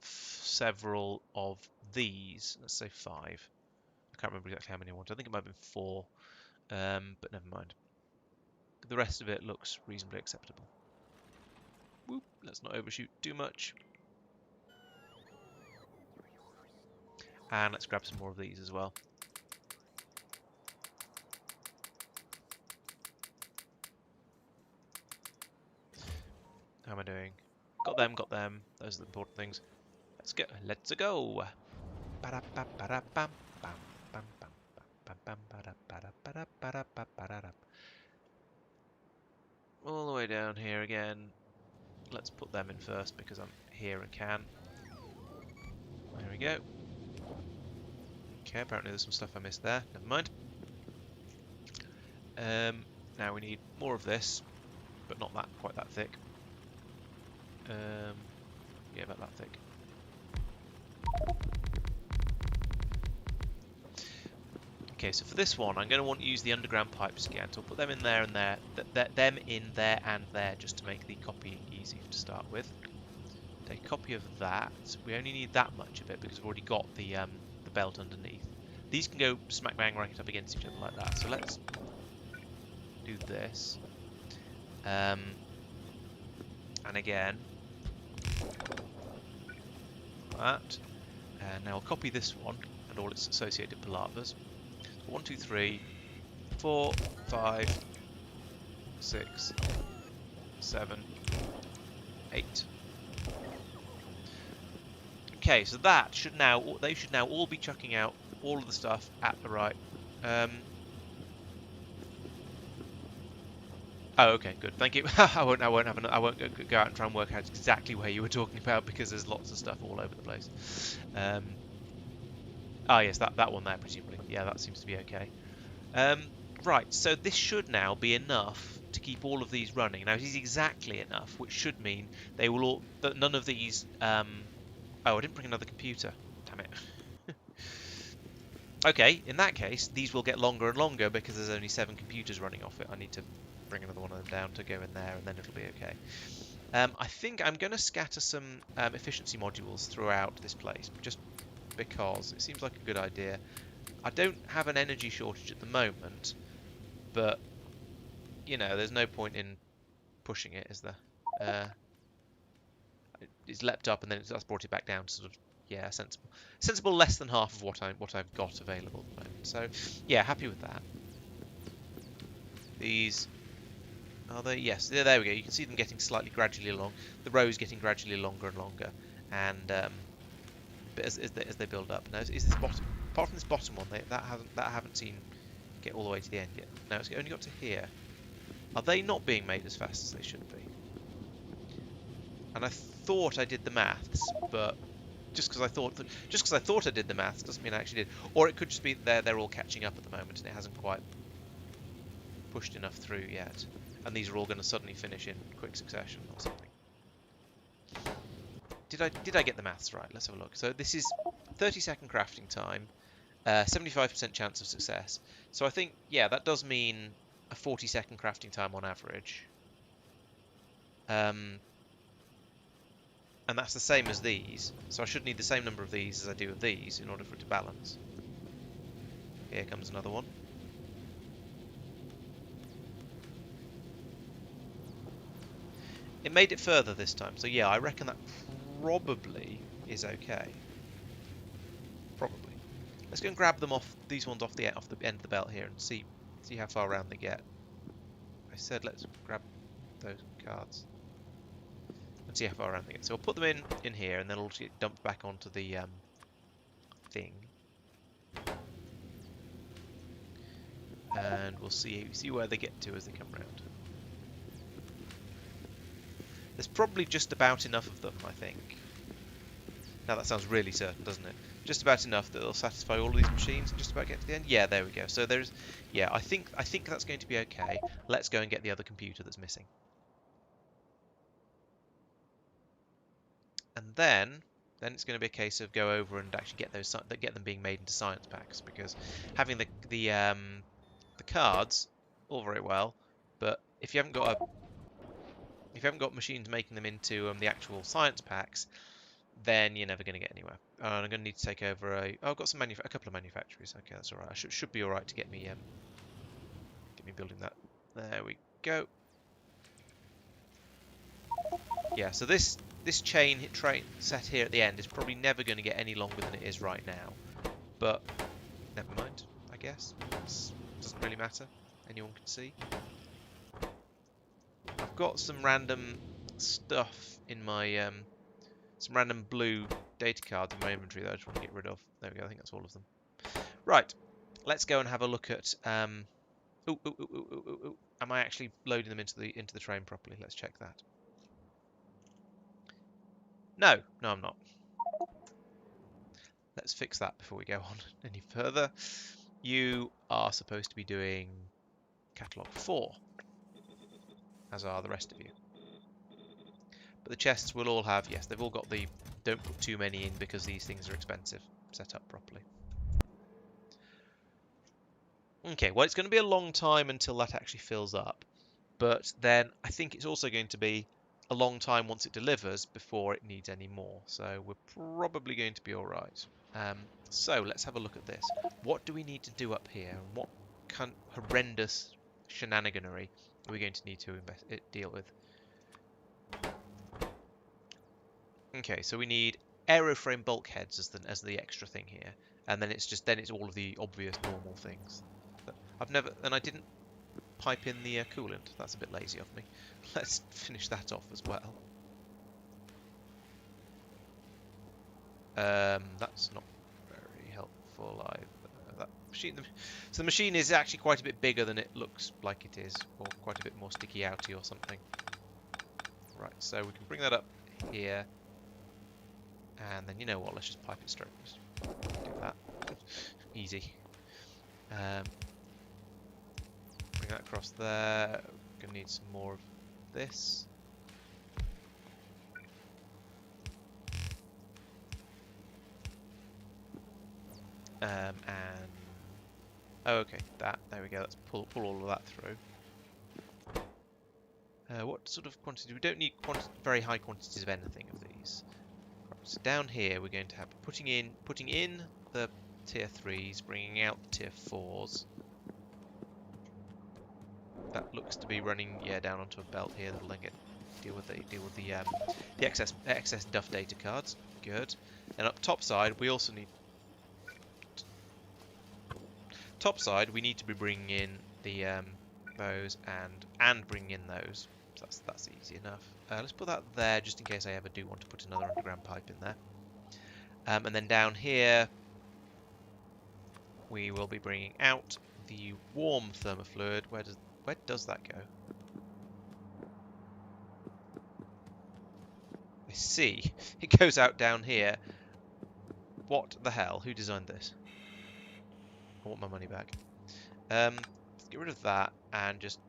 A: several of these. Let's say 5. I can't remember exactly how many I want. I think it might have been 4. But never mind. The rest of it looks reasonably acceptable. Whoop, let's not overshoot too much. And let's grab some more of these as well. How am I doing? Got them. Those are the important things. Let's go. Let's go. All the way down here again. Let's put them in first because I'm here and can. There we go. Okay, apparently there's some stuff I missed there. Never mind. Now we need more of this, but not quite that thick. Yeah, about that thick. Okay, so for this one, I'm going to want to use the underground pipes again. So I'll put them in there and there, them in there and there, just to make the copying easy to start with. Take a copy of that. We only need that much of it because we've already got the belt underneath. These can go smack bang right up against each other like that. So let's do this. And again, that. And now I'll copy this one and all its associated palavas. 1, 2, 3, 4, 5, 6, 7, 8. Okay, so that should now, they should now all be chucking out all of the stuff at the right. Oh, okay, good. Thank you. I won't go out and try and work out exactly where you were talking about because there's lots of stuff all over the place. Ah, yes, that one there, presumably. Yeah, that seems to be okay. Right, so this should now be enough to keep all of these running. Now, it is exactly enough, which should mean they will all... that none of these... Oh, I didn't bring another computer. Damn it. Okay, in that case, these will get longer and longer because there's only 7 computers running off it. I need to bring another one of them down to go in there, and then it'll be okay. I think I'm going to scatter some efficiency modules throughout this place, just because it seems like a good idea. I don't have an energy shortage at the moment, but, you know, there's no point in pushing it, is there? It's leapt up and then that's brought it back down to sort of, yeah, sensible less than half of what I've got available at the moment. So, yeah, happy with that. These... Are they? Yes, there we go. You can see them getting slightly gradually along. The rows getting gradually longer and longer, and but as they build up. Now, is this bottom? Apart from this bottom one, that I haven't seen get all the way to the end yet. No, it's only got to here. Are they not being made as fast as they should be? And I thought I did the maths, but just because I thought I did the maths doesn't mean I actually did. Or it could just be that they're all catching up at the moment and it hasn't quite pushed enough through yet. And these are all going to suddenly finish in quick succession or something. Did I get the maths right? Let's have a look. So this is 30-second crafting time, 75% chance of success. So I think, yeah, that does mean a 40-second crafting time on average. And And that's the same as these, so I should need the same number of these as I do of these in order for it to balance. Here comes another one. It made it further this time, so yeah, I reckon that probably is okay. Probably. Let's go and grab them off these ones off the end of the belt here and see how far around they get. I said let's grab those cards and see how far around they get. So we'll put them in here, and then it'll get dumped back onto the thing, and we'll see where they get to as they come round. There's probably just about enough of them, I think. Now that sounds really certain, doesn't it? Just about enough that it'll satisfy all of these machines and just about get to the end. Yeah, there we go. So there's, yeah, I think that's going to be okay. Let's go and get the other computer that's missing. And then it's going to be a case of go over and actually get them being made into science packs, because having the cards, all very well, but if you haven't got machines making them into the actual science packs, then you're never going to get anywhere. I'm going to need to take over I've got a couple of manufactories. Okay, that's all right. I should be all right to get me building that. There we go. Yeah, so this train set here at the end is probably never going to get any longer than it is right now. But never mind, I guess. Doesn't really matter. Anyone can see. I've got some random stuff in my some random blue data cards in my inventory that I just want to get rid of. There we go. I think that's all of them. Right. Let's go and have a look at. Am I actually loading them into the train properly? Let's check that. No, I'm not. Let's fix that before we go on any further. You are supposed to be doing catalog 4, as are the rest of you. But the chests will all have, yes, they've all got the don't put too many in because these things are expensive, set up properly. Okay, well, it's going to be a long time until that actually fills up. But then I think it's also going to be a long time once it delivers before it needs any more. So we're probably going to be all right. So let's have a look at this. What do we need to do up here? And what horrendous shenaniganery are we going to need to deal with? Okay, so we need aeroframe bulkheads as the extra thing here, and then it's all of the obvious normal things. I didn't pipe in the coolant. That's a bit lazy of me. Let's finish that off as well. That's not very helpful either. So the machine is actually quite a bit bigger than it looks like it is, or quite a bit more sticky outy or something. Right, so we can bring that up here. And then, you know what, let's just pipe it straight. Just do that. Easy. Bring that across there. We're going to need some more of this. Oh, okay, there we go. Let's pull all of that through. What sort of quantity? We don't need very high quantities of anything of these. So down here we're going to have putting in the tier 3s, bringing out the tier 4s. That looks to be running down onto a belt here that'll then deal with the excess duff data cards. Good. And up top side we also need we need to be bringing in the those and bringing in those. So that's easy enough. Let's put that there just in case I ever do want to put another underground pipe in there. And then down here we will be bringing out the warm thermofluid. Where does that go? I see. It goes out down here. What the hell? Who designed this? I want my money back. Let's get rid of that and just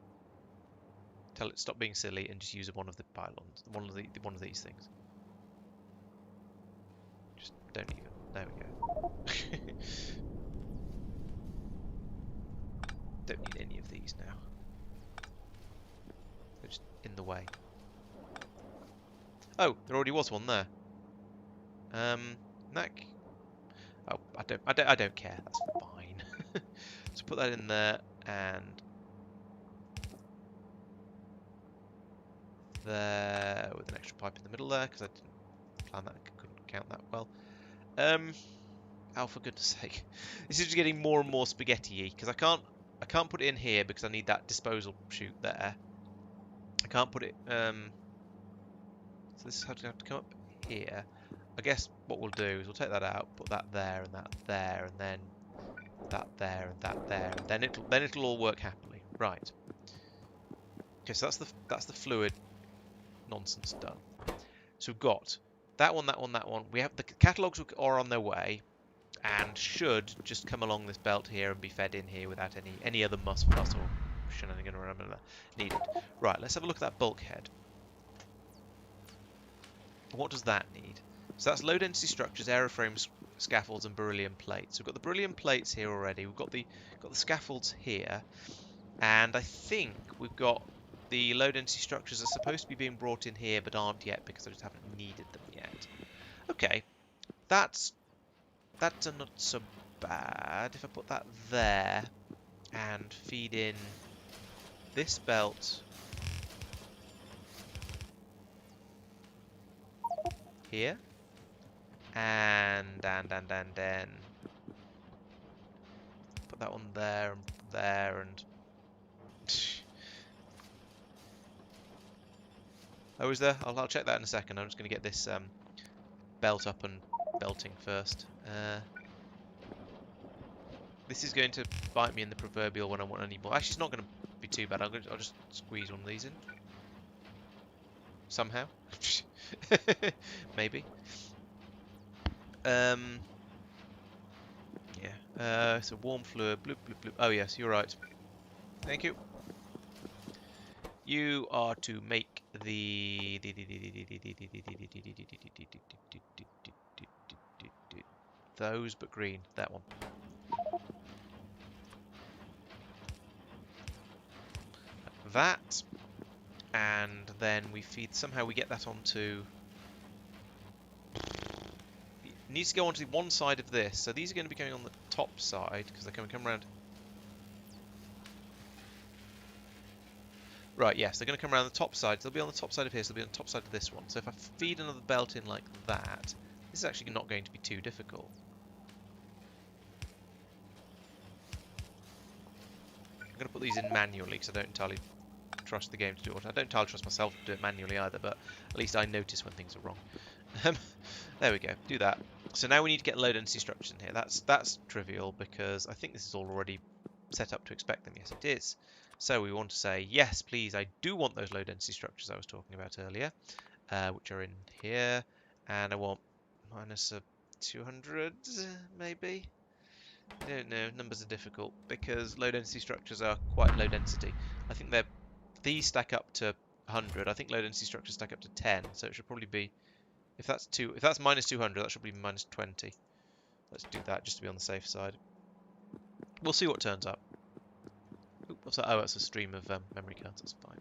A: tell it to stop being silly and just use one of the pylons, one of these things. Just don't even. There we go. Don't need any of these now. They're just in the way. Oh, there already was one there. That. Oh, I don't care. That's fine. So put that in there and there with an extra pipe in the middle there because I didn't plan that. I couldn't count that well. Oh, for goodness sake, this is just getting more and more spaghetti-y because I can't put it in here because I need that disposal chute there. I can't put it. So this is how to have to come up here. I guess what we'll do is we'll take that out, put that there and that there, and then that there and that there, and then it'll all work happily. Right. Okay, so that's the fluid nonsense done. So we've got that one, that one, that one. We have the catalogues are on their way and should just come along this belt here and be fed in here without any other muss or shenanigan or whatever needed. Right, let's have a look at that bulkhead. What does that need? So that's low density structures, aeroframes, scaffolds, and beryllium plates. We've got the beryllium plates here already. We've got the scaffolds here, and I think we've got the low density structures are supposed to be being brought in here, but aren't yet because I just haven't needed them yet. Okay, that's not so bad. If I put that there and feed in this belt here, and then put that one there and there, and oh, is there? I'll check that in a second. I'm just going to get this belt up and belting first. This is going to bite me in the proverbial when I want any more. Actually, it's not going to be too bad. I'll just squeeze one of these in somehow. Maybe. Yeah. So warm fluid. Bloop, bloop, bloop. Oh yes, you're right. Thank you. You are to make the those, but green. That one. That, and then we feed. Somehow we get that onto. It needs to go onto one side of this. So these are going to be going on the top side because they're going to come around. Right, yes, they're going to come around the top side. They'll be on the top side of here, so they'll be on the top side of this one. So if I feed another belt in like that, this is actually not going to be too difficult. I'm going to put these in manually because I don't entirely trust the game to do it. I don't entirely trust myself to do it manually either, but at least I notice when things are wrong. There we go, do that. So now we need to get low density structures in here. That's trivial because I think this is all already set up to expect them. Yes, it is. So we want to say, yes, please, I do want those low density structures I was talking about earlier, which are in here. And I want minus a 200, maybe? I don't know, numbers are difficult because low density structures are quite low density. I think these stack up to 100. I think low density structures stack up to 10, so it should probably be, if that's minus 200, that should be minus 20. Let's do that just to be on the safe side. We'll see what turns up. What's that? Oh, that's a stream of memory cards. That's fine.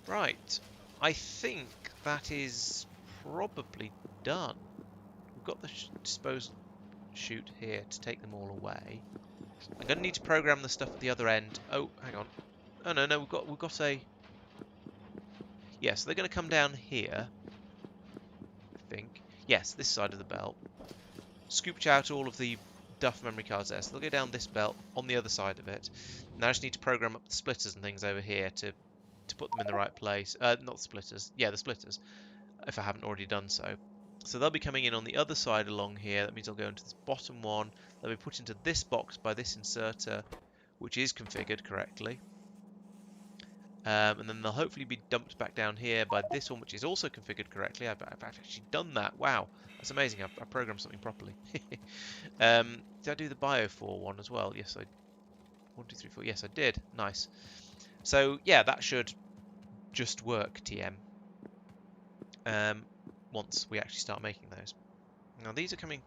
A: Right. I think that is probably done. We've got the disposal chute here to take them all away. I'm going to need to program the stuff at the other end. Oh, hang on. Oh no, we've got a. Yes, they're going to come down here. I think. Yes, this side of the belt. Scooped out all of the duff memory cards there, so they'll go down this belt on the other side of it. Now I just need to program up the splitters and things over here to put them in the right place. Not the splitters. Yeah, the splitters, if I haven't already done so. So they'll be coming in on the other side along here. That means they'll go into this bottom one. They'll be put into this box by this inserter, which is configured correctly. And then they'll hopefully be dumped back down here by this one, which is also configured correctly. I've actually done that. Wow, that's amazing. I programmed something properly. Did I do the Bio4 one as well? Yes, I. 1, 2, 3, 4. Yes, I did. Nice. So yeah, that should just work. TM. Once we actually start making those. Now these are coming.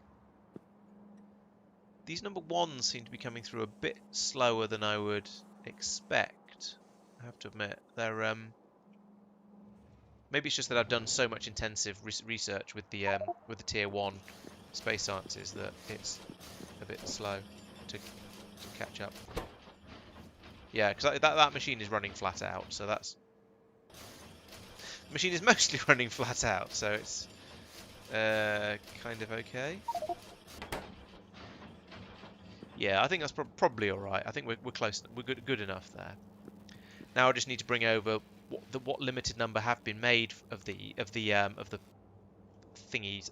A: these number ones seem to be coming through a bit slower than I would expect. I have to admit, they're maybe it's just that I've done so much intensive research with the tier one space sciences that it's a bit slow to catch up. Yeah, because that machine is running flat out, so the machine is mostly running flat out, so it's kind of okay. Yeah, I think that's probably all right. I think we're close. We're good enough there. Now I just need to bring over what limited number have been made of the thingies.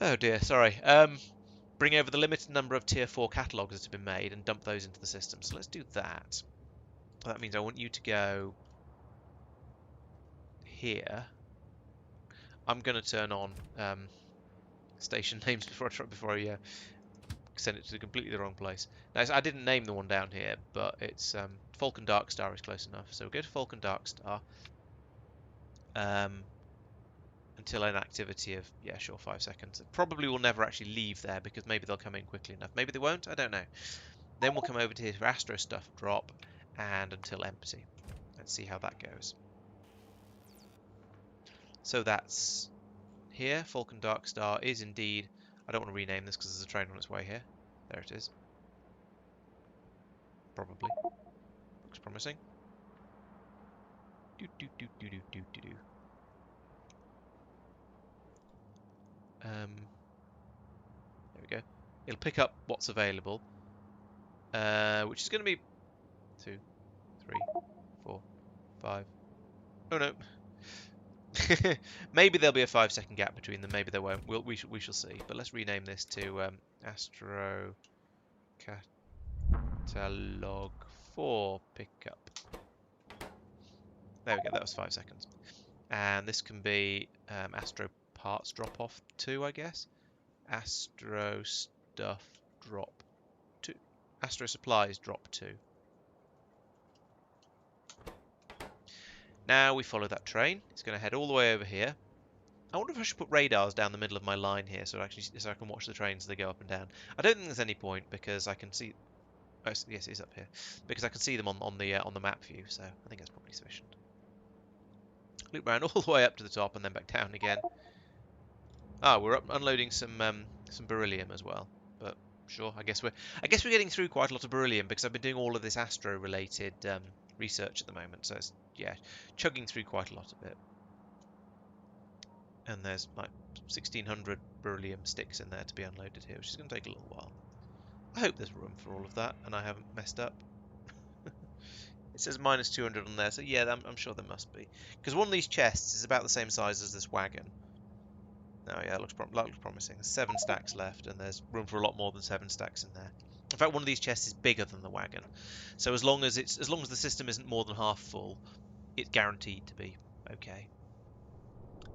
A: Oh dear, sorry. Bring over the limited number of tier 4 catalogs that have been made and dump those into the system. So let's do that. That means I want you to go here. I'm going to turn on station names before I send it to completely the wrong place. Now, I didn't name the one down here, but it's Falcon Dark Star is close enough. So we'll go to Falcon Dark Star until an activity of, yeah, sure, 5 seconds. It probably will never actually leave there because maybe they'll come in quickly enough. Maybe they won't, I don't know. Then we'll come over to here for Astro Stuff drop and until empty. Let's see how that goes. So that's here. Falcon Dark Star is indeed... I don't want to rename this because there's a train on its way here. There it is. Probably. Looks promising. Do do do do do do do do. There we go. It'll pick up what's available, which is going to be 2, 3, 4, 5. Oh no. Maybe there'll be a 5-second gap between them. Maybe there won't. We shall see. But let's rename this to Astro Catalog 4 pickup. There we go. That was 5 seconds. And this can be Astro Parts drop off 2, I guess. Astro Stuff drop 2. Astro Supplies drop 2. Now we follow that train. It's going to head all the way over here. I wonder if I should put radars down the middle of my line here so I can watch the trains as they go up and down. I don't think there's any point because I can see. Oh, yes, it is up here because I can see them on the map view. So I think that's probably sufficient. Loop around all the way up to the top and then back down again. Ah, we're unloading some beryllium as well. But sure, I guess we're getting through quite a lot of beryllium because I've been doing all of this astro-related research at the moment. So it's, yeah, chugging through quite a lot of it. And there's like 1,600 beryllium sticks in there to be unloaded here, which is going to take a little while. I hope there's room for all of that and I haven't messed up. It says minus 200 on there, so yeah, I'm sure there must be. Because one of these chests is about the same size as this wagon. Oh yeah, that looks promising. There's 7 stacks left, and there's room for a lot more than 7 stacks in there. In fact, one of these chests is bigger than the wagon. So as long as the system isn't more than half full, it's guaranteed to be okay.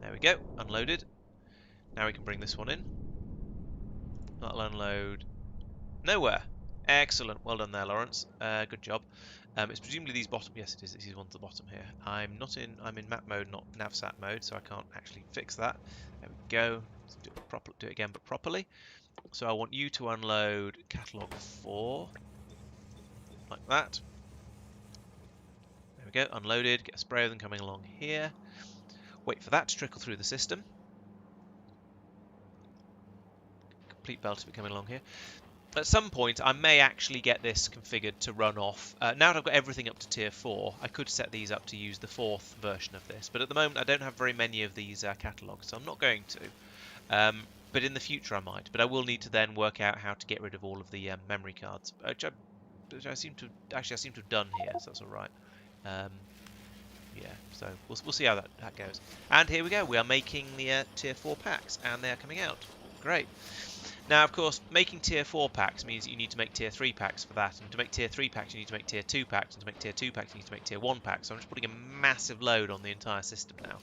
A: There we go, unloaded. Now we can bring this one in. That'll unload nowhere. Excellent, well done there, Laurence. Good job. It's presumably these bottom. Yes, it is. These ones at the bottom here. I'm in map mode, not navsat mode, so I can't actually fix that. There we go. Let's do it again, but properly. So I want you to unload catalog 4, like that. There we go. Unloaded. Get a spray of them coming along here. Wait for that to trickle through the system. Complete belt of it coming along here. At some point, I may actually get this configured to run off. Now that I've got everything up to tier 4, I could set these up to use the 4th version of this. But at the moment, I don't have very many of these catalogs, so I'm not going to. But in the future, I might. But I will need to then work out how to get rid of all of the memory cards, which I seem to have done here, so that's all right. Yeah, so we'll see how that goes. And here we go. We are making the tier 4 packs, and they are coming out. Great. Now, of course, making tier 4 packs means that you need to make tier 3 packs for that, and to make tier 3 packs you need to make tier 2 packs, and to make tier 2 packs you need to make tier 1 packs, so I'm just putting a massive load on the entire system now.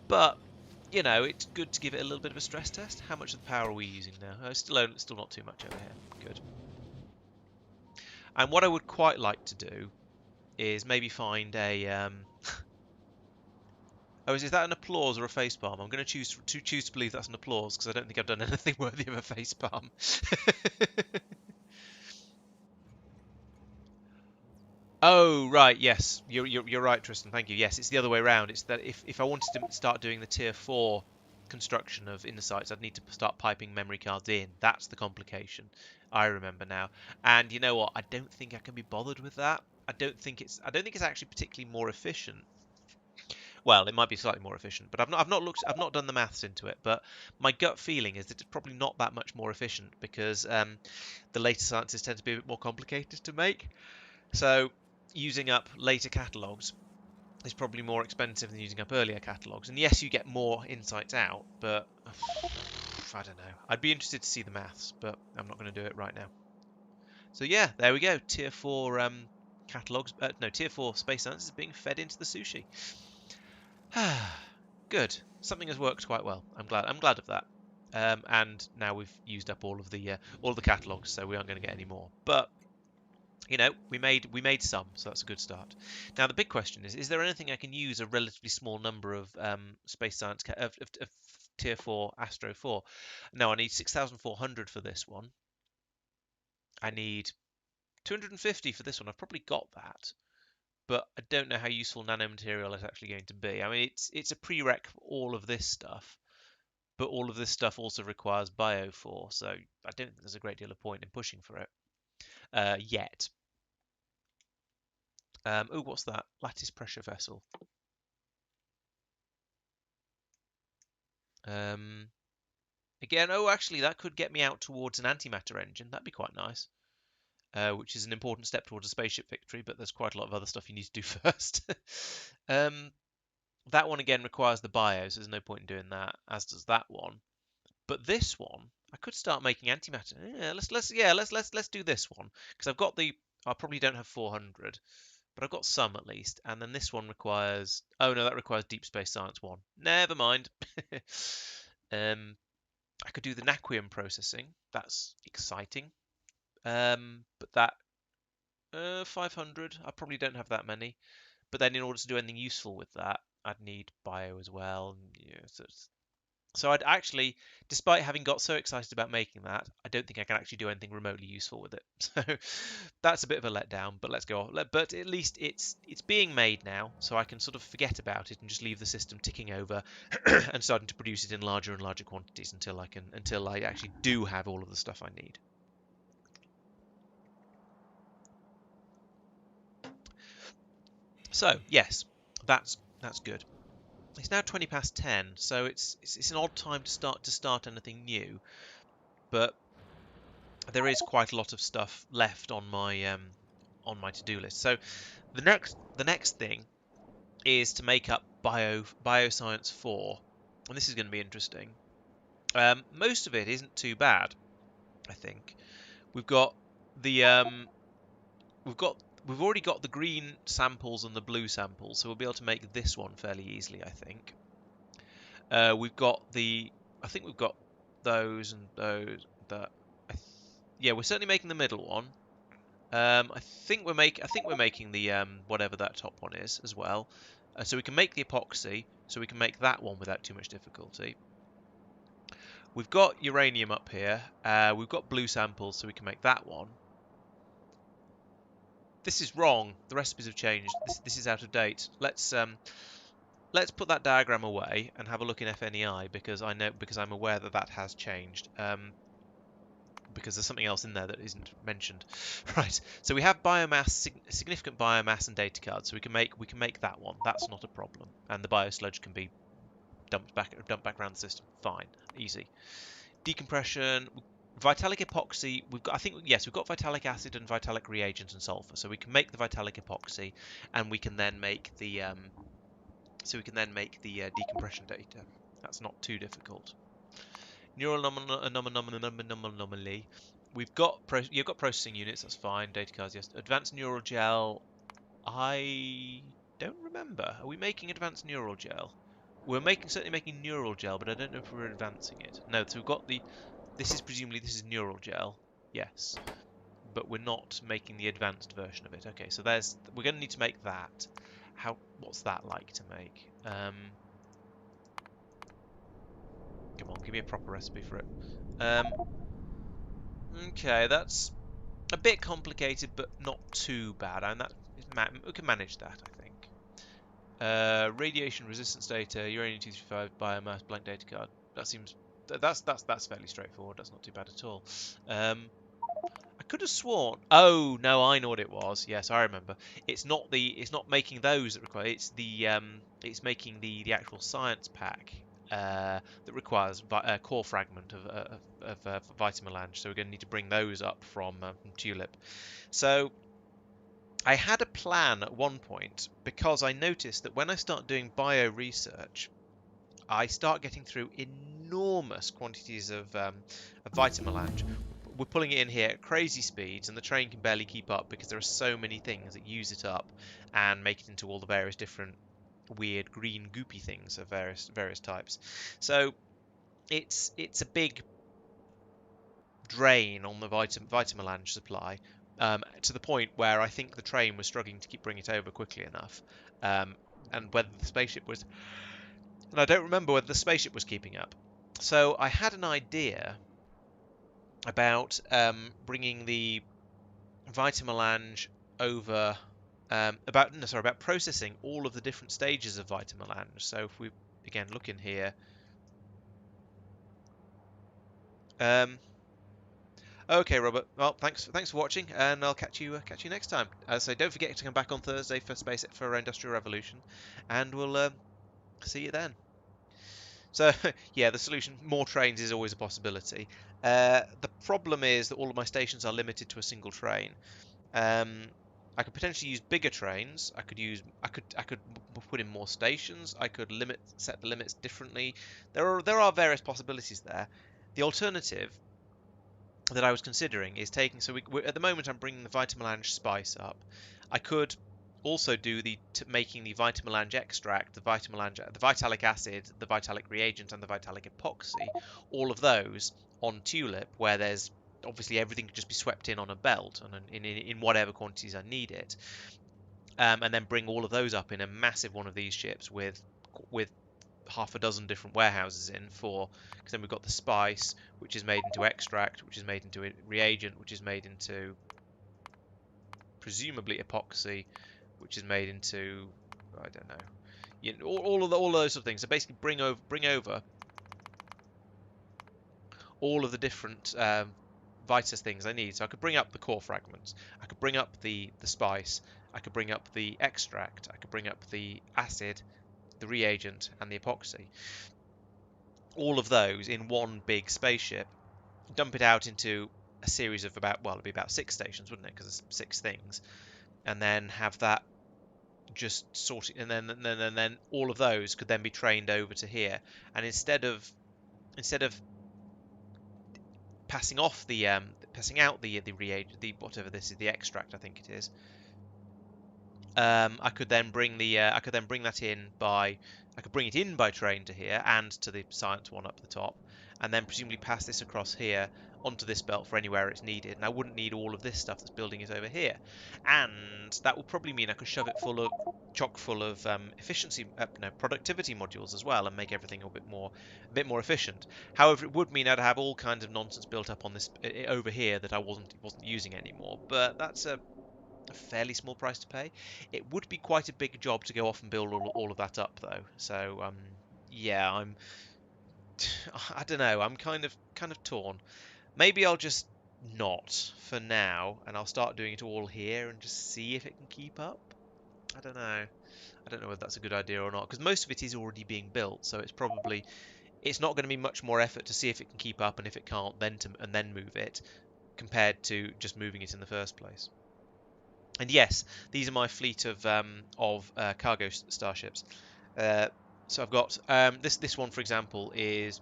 A: But, you know, it's good to give it a little bit of a stress test. How much of the power are we using now? Still not too much over here. Good. And what I would quite like to do is maybe find a Oh, is that an applause or a facepalm? I'm going to choose to believe that's an applause because I don't think I've done anything worthy of a facepalm. Oh, right, yes. You're right, Tristan. Thank you. Yes, it's the other way around. It's that if I wanted to start doing the tier 4 construction of inner sites, I'd need to start piping memory cards in. That's the complication. I remember now. And you know what? I don't think I can be bothered with that. I don't think it's actually particularly more efficient. Well, it might be slightly more efficient, but I've not done the maths into it, but my gut feeling is that it's probably not that much more efficient because the later sciences tend to be a bit more complicated to make. So using up later catalogues is probably more expensive than using up earlier catalogues. And yes, you get more insights out, but I don't know. I'd be interested to see the maths, but I'm not going to do it right now. So yeah, there we go. Tier 4 catalogues, no, Tier 4 space science is being fed into the sushi. Good. Something has worked quite well. I'm glad. I'm glad of that. And now we've used up all the catalogues, so we aren't going to get any more. But you know, we made some, so that's a good start. Now the big question is there anything I can use a relatively small number of space science of tier 4 Astro 4? No, I need 6,400 for this one. I need 250 for this one. I've probably got that, but I don't know how useful nanomaterial is actually going to be. I mean, it's a prereq for all of this stuff, but all of this stuff also requires bio 4, so I don't think there's a great deal of point in pushing for it yet. Oh, what's that? Lattice pressure vessel. Um, Again, oh, actually, that could get me out towards an antimatter engine. That'd be quite nice. Which is an important step towards a spaceship victory, but there's quite a lot of other stuff you need to do first. um, that one again requires the bio, so there's no point in doing that, as does that one. But this one, I could start making antimatter. Yeah, let's do this one because I've got the. I probably don't have 400, but I've got some at least. And then this one requires. Oh no, that requires Deep Space Science 1. Never mind. I could do the Naquium processing. That's exciting. But that 500. I probably don't have that many. But then in order to do anything useful with that, I'd need bio as well. Yeah, so I'd actually, despite having got so excited about making that, I don't think I can actually do anything remotely useful with it. So that's a bit of a letdown. But let's go. But at least it's being made now, so I can sort of forget about it and just leave the system ticking over and starting to produce it in larger and larger quantities until I actually do have all of the stuff I need. So yes, that's good. It's now 20 past 10, so it's an odd time to start anything new, but there is quite a lot of stuff left on my to-do list. So the next thing is to make up bioscience 4, and this is going to be interesting. Most of it isn't too bad, I think. We've got the we've got we've already got the green samples and the blue samples, so we'll be able to make this one fairly easily, I think. We've got I think we've got those and those. Yeah, we're certainly making the middle one. I think we're making the whatever that top one is as well. So we can make the epoxy, so we can make that one without too much difficulty. We've got uranium up here. We've got blue samples, so we can make that one. This is wrong. The recipes have changed. This is out of date. Let's put that diagram away and have a look in FNEI because I'm aware that that has changed. Because there's something else in there that isn't mentioned. Right. So we have biomass, significant biomass and data cards. So we can make that one. That's not a problem. And the biosludge can be dumped back around the system. Fine. Easy. Decompression. Vitalic epoxy. We've got vitalic acid and vitalic reagents and sulfur. So we can make the vitalic epoxy, and we can then make the decompression data. That's not too difficult. Neural anomaly. You've got processing units. That's fine. Data cards, yes. Advanced neural gel. I don't remember. Are we making advanced neural gel? Certainly making neural gel, but I don't know if we're advancing it. No, so we've got the. This is neural gel. Yes, but we're not making the advanced version of it. Okay, so we're going to need to make that. What's that like to make? Come on, give me a proper recipe for it. Um, okay, that's a bit complicated, but not too bad. And that we can manage that, I think. Radiation resistance data, uranium 235 biomass blank data card. That seems that's fairly straightforward. That's not too bad at all. I could have sworn. Oh no, I know what it was. Yes, I remember. It's not making those that require. It's making the actual science pack that requires a core fragment of Vitamelange. So we're going to need to bring those up from Tulip. So I had a plan at one point because I noticed that when I start doing bio research, I start getting through enormous quantities of Vitamelange. We're pulling it in here at crazy speeds, and the train can barely keep up because there are so many things that use it up and make it into all the various different weird green goopy things of various types. So it's a big drain on the Vitamelange supply, to the point where I think the train was struggling to keep bringing it over quickly enough, and whether the spaceship was, and I don't remember whether the spaceship was keeping up. So I had an idea about bringing the Vitamelange over, about processing all of the different stages of Vitamelange. So if we again look in here, um, okay, Robert. Well, thanks for watching, and I'll catch you next time. So don't forget to come back on Thursday for Industrial Revolution, and we'll see you then. So yeah, the solution, more trains, is always a possibility. The problem is that all of my stations are limited to a single train. Um, I could potentially use bigger trains. I could put in more stations. I could set the limits differently. There are various possibilities there. The alternative that I was considering is taking. So at the moment I'm bringing the Vitamelange spice up. I could also do making the Vitamelange extract, the vitalic acid, the vitalic reagent, and the vitalic epoxy. All of those on Tulip, where there's obviously everything could just be swept in on a belt and in whatever quantities I need it, and then bring all of those up in a massive one of these ships with half a dozen different warehouses in for, because then we've got the spice, which is made into extract, which is made into a reagent, which is made into presumably epoxy, which is made into, I don't know, all of those sort of things. So basically bring over all of the different Vitus things I need. So I could bring up the core fragments, I could bring up the spice, I could bring up the extract, I could bring up the acid, the reagent, and the epoxy. All of those in one big spaceship, dump it out into a series of it'd be about 6 stations, wouldn't it? Because there's 6 things, and then have that just sorted, and then all of those could then be trained over to here. And instead of passing off passing out the reagent, the whatever this is, the extract, I think it is. I could then bring that in by, I could bring it in by train to here and to the science one up the top, and then presumably pass this across here onto this belt for anywhere it's needed. And I wouldn't need all of this stuff that's building it over here, and that would probably mean I could shove it chock full of productivity modules as well, and make everything a bit more efficient. However, it would mean I'd have all kinds of nonsense built up on this over here that I wasn't using anymore. But that's a fairly small price to pay. It would be quite a big job to go off and build all of that up, though. So yeah, I don't know. I'm kind of torn. Maybe I'll just not for now, and I'll start doing it all here and just see if it can keep up. I don't know. I don't know whether that's a good idea or not, because most of it is already being built, so it's not going to be much more effort to see if it can keep up, and if it can't, then move it, compared to just moving it in the first place. And yes, these are my fleet of cargo starships. So I've got this one, for example, is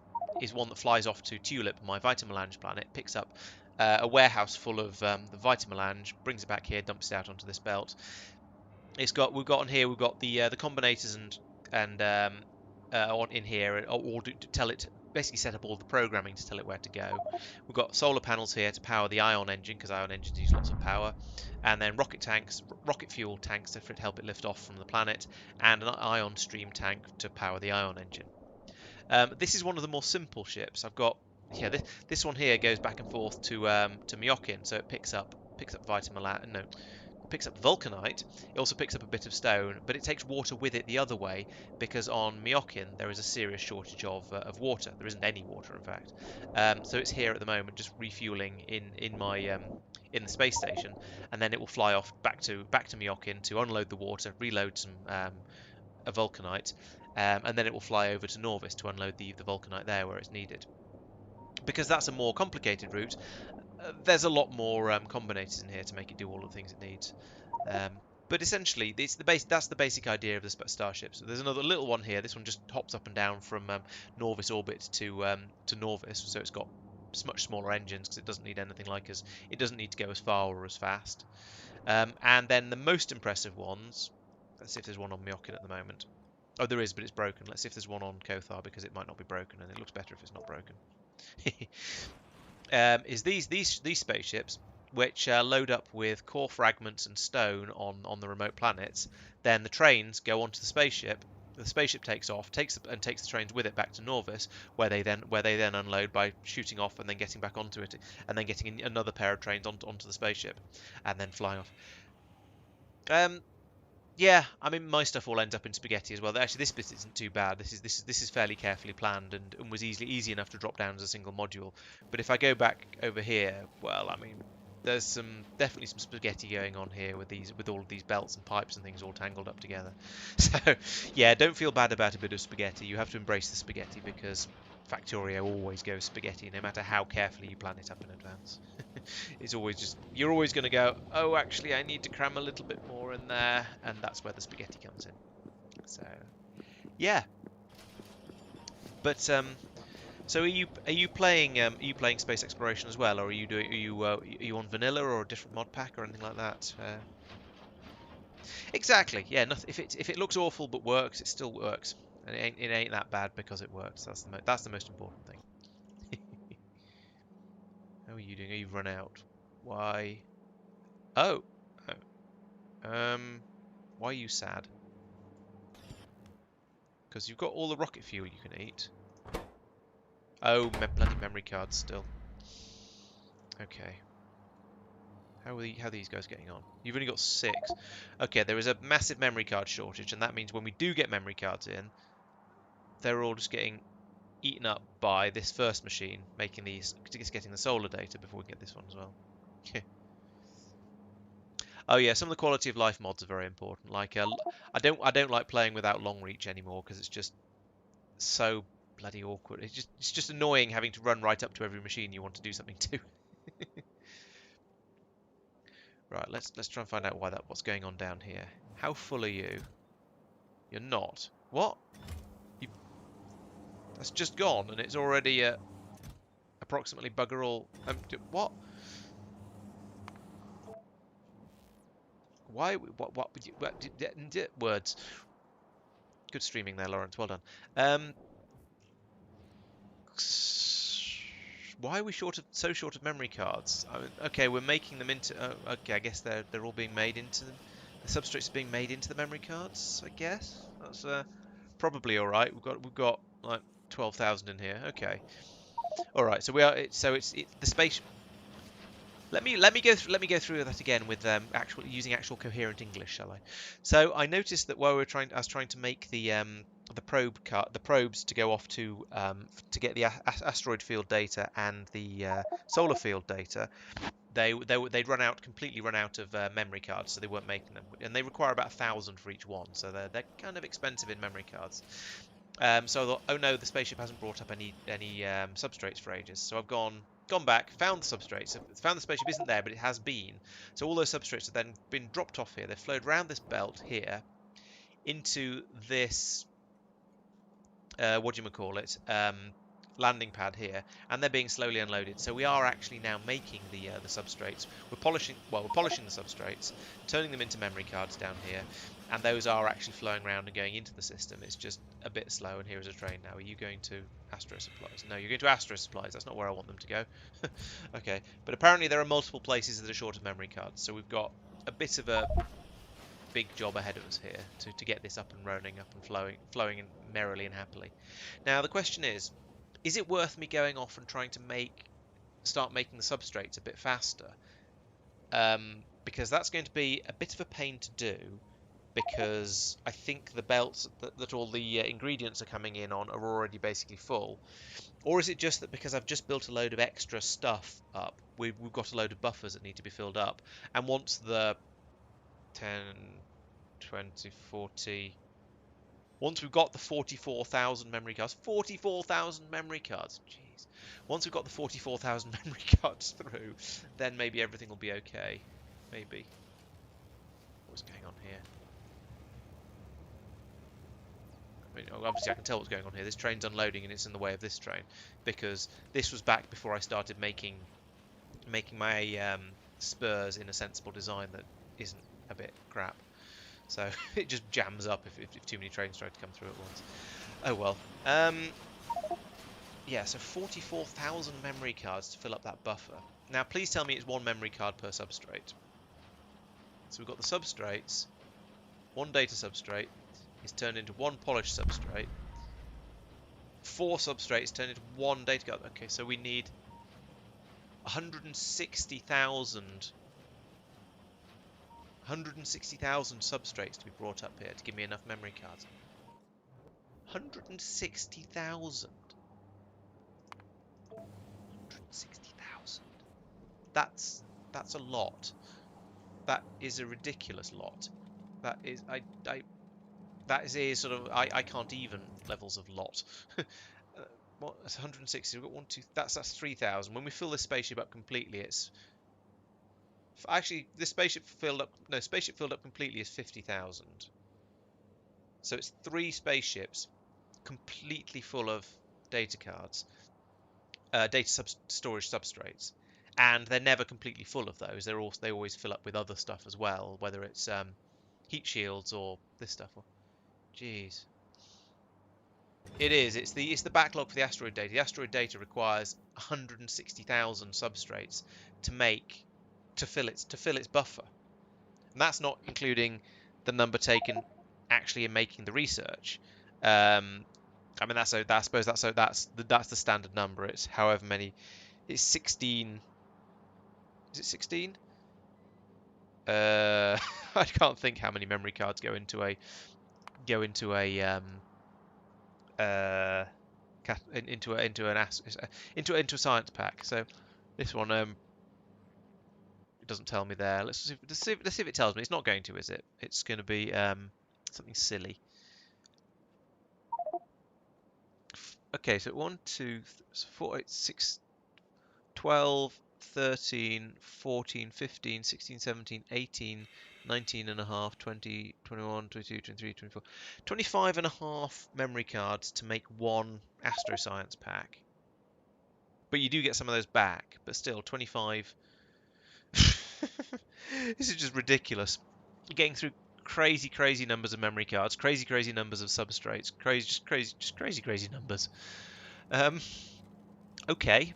A: one that flies off to Tulip, my Vitamelange planet, picks up a warehouse full of the Vitamelange, brings it back here, dumps it out onto this belt. We've got the combinators and in here, or to tell it, basically set up all the programming to tell it where to go. We've got solar panels here to power the ion engine, because ion engines use lots of power, and then rocket fuel tanks to help it lift off from the planet, and an ion stream tank to power the ion engine. This is one of the more simple ships. I've got this one here goes back and forth to Myokin, so it picks up no, it picks up vulcanite. It also picks up a bit of stone, but it takes water with it the other way because on Myokin there is a serious shortage of water. There isn't any water, in fact. So it's here at the moment, just refueling in my in the space station, and then it will fly off back to Myokin to unload the water, reload some a vulcanite, and then it will fly over to Norvis to unload the vulcanite there where it's needed. Because that's a more complicated route, there's a lot more combinators in here to make it do all the things it needs. But essentially, that's the basic idea of the starship. So there's another little one here. This one just hops up and down from Norvis orbit to Norvis, so it's got much smaller engines because it doesn't need anything like us. It doesn't need to go as far or as fast. And then the most impressive ones. Let's see if there's one on Myokin at the moment. Oh, there is, but it's broken. Let's see if there's one on Kothar because it might not be broken, and it looks better if it's not broken. Is these spaceships, which load up with core fragments and stone on the remote planets. Then the trains go onto the spaceship. The spaceship takes off, takes the trains with it back to Norvis, where they then unload by shooting off and then getting back onto it, and then getting another pair of trains onto the spaceship, and then flying off. Yeah, I mean my stuff all ends up in spaghetti as well. Actually, this bit isn't too bad. This is fairly carefully planned and was easy enough to drop down as a single module. But if I go back over here, well, I mean, there's definitely some spaghetti going on here with all of these belts and pipes and things all tangled up together. So yeah, don't feel bad about a bit of spaghetti. You have to embrace the spaghetti because Factorio always goes spaghetti, no matter how carefully you plan it up in advance. It's always you're always going to go, oh, actually, I need to cram a little bit more in there, and that's where the spaghetti comes in. So, yeah. But so are you playing space exploration as well, or are you on vanilla or a different mod pack or anything like that? Exactly. Yeah. Nothing, if it looks awful but works, it still works, and it ain't that bad because it works. That's the most important thing. How are you doing? You've run out. Why? Oh. Why are you sad? Because you've got all the rocket fuel you can eat. Oh, bloody memory cards still. Okay. How are these guys getting on? You've only got 6. Okay, there is a massive memory card shortage, and that means when we do get memory cards in, they're all just getting eaten up by this first machine, just getting the solar data before we get this one as well. Oh yeah, some of the quality of life mods are very important. Like I don't like playing without long reach anymore because it's just so bloody awkward. It's just annoying having to run right up to every machine you want to do something to. Right, let's try and find out what's going on down here. How full are you? You're not. What? That's just gone and it's already approximately bugger all. What? Why? What? Words. Good streaming there, Laurence. Well done. Why are we so short of memory cards? I mean, okay, we're making them into. Okay, I guess they're all being made into them. The substrates are being made into the memory cards. I guess that's probably all right. We've got like 12,000 in here. Okay, all right. So we are. It's the space. Let me go through that again with using actual coherent English, shall I? So I noticed that while I was trying to make the probes to go off to get the asteroid field data and the solar field data, they'd completely run out of memory cards, so they weren't making them, and they require about 1,000 for each one, so they're kind of expensive in memory cards. So I thought, oh no, the spaceship hasn't brought up any substrates for ages. So I've gone back, found the substrates, found the spaceship isn't there, but it has been. So all those substrates have then been dropped off here. They've flowed around this belt here into this, what do you call it, landing pad here, and they're being slowly unloaded. So we are actually now making the substrates. We're polishing the substrates, turning them into memory cards down here, and those are actually flowing around and going into the system. It's just a bit slow, and here is a train now. Are you going to Astro Supplies? No, you're going to Astro Supplies. That's not where I want them to go. Okay, but apparently there are multiple places that are short of memory cards, so we've got a bit of a big job ahead of us here to get this up and running, up and flowing and merrily and happily. Now the question is it worth me going off and trying to start making the substrates a bit faster? Because that's going to be a bit of a pain to do, because I think the belts that all the ingredients are coming in on are already basically full. Or is it just that because I've just built a load of extra stuff up, we've got a load of buffers that need to be filled up, and once the 10, 20, 40... Once we've got the 44,000 memory cards... 44,000 memory cards! Jeez. Once we've got the 44,000 memory cards through, then maybe everything will be okay. Maybe. What's going on here? I mean, obviously I can tell what's going on here. This train's unloading and it's in the way of this train, because this was back before I started making my spurs in a sensible design that isn't a bit crap. So it just jams up if too many trains try to come through at once. Oh well. Yeah, so 44,000 memory cards to fill up that buffer. Now please tell me it's one memory card per substrate. So we've got the substrates. One data substrate is turned into one polished substrate. 4 substrates turned into one data card. Okay, so we need 160,000 substrates to be brought up here to give me enough memory cards. 160,000. 160,000. That's a lot. That is a ridiculous lot. That is that is sort of I can't even levels of lot. What? That's 160. We've got 1, 2. That's 3,000. When we fill this spaceship up completely, it's actually this spaceship filled up. No, spaceship filled up completely is 50,000. So it's 3 spaceships completely full of data cards, storage substrates, and they're never completely full of those. They always fill up with other stuff as well, whether it's heat shields or this stuff. Jeez. It is. It's the backlog for the asteroid data. The asteroid data requires 160,000 substrates to fill its buffer, and that's not including the number taken actually in making the research. I mean that's the standard number. It's however many. It's 16. Is it 16? I can't think how many memory cards go into a into a science pack. So this one it doesn't tell me there. Let's see if it tells me. It's not going to, is it? It's going to be something silly. Okay, so 1, 2, 4, 8, 6, 12, 13, 14, 15, 16, 17, 18, 19 and a half, 20, 21, 22, 23, 24, 25 and a half memory cards to make one Astro Science pack. But you do get some of those back, but still 25. This is just ridiculous. You're getting through crazy numbers of memory cards, crazy numbers of substrates, crazy numbers. Okay.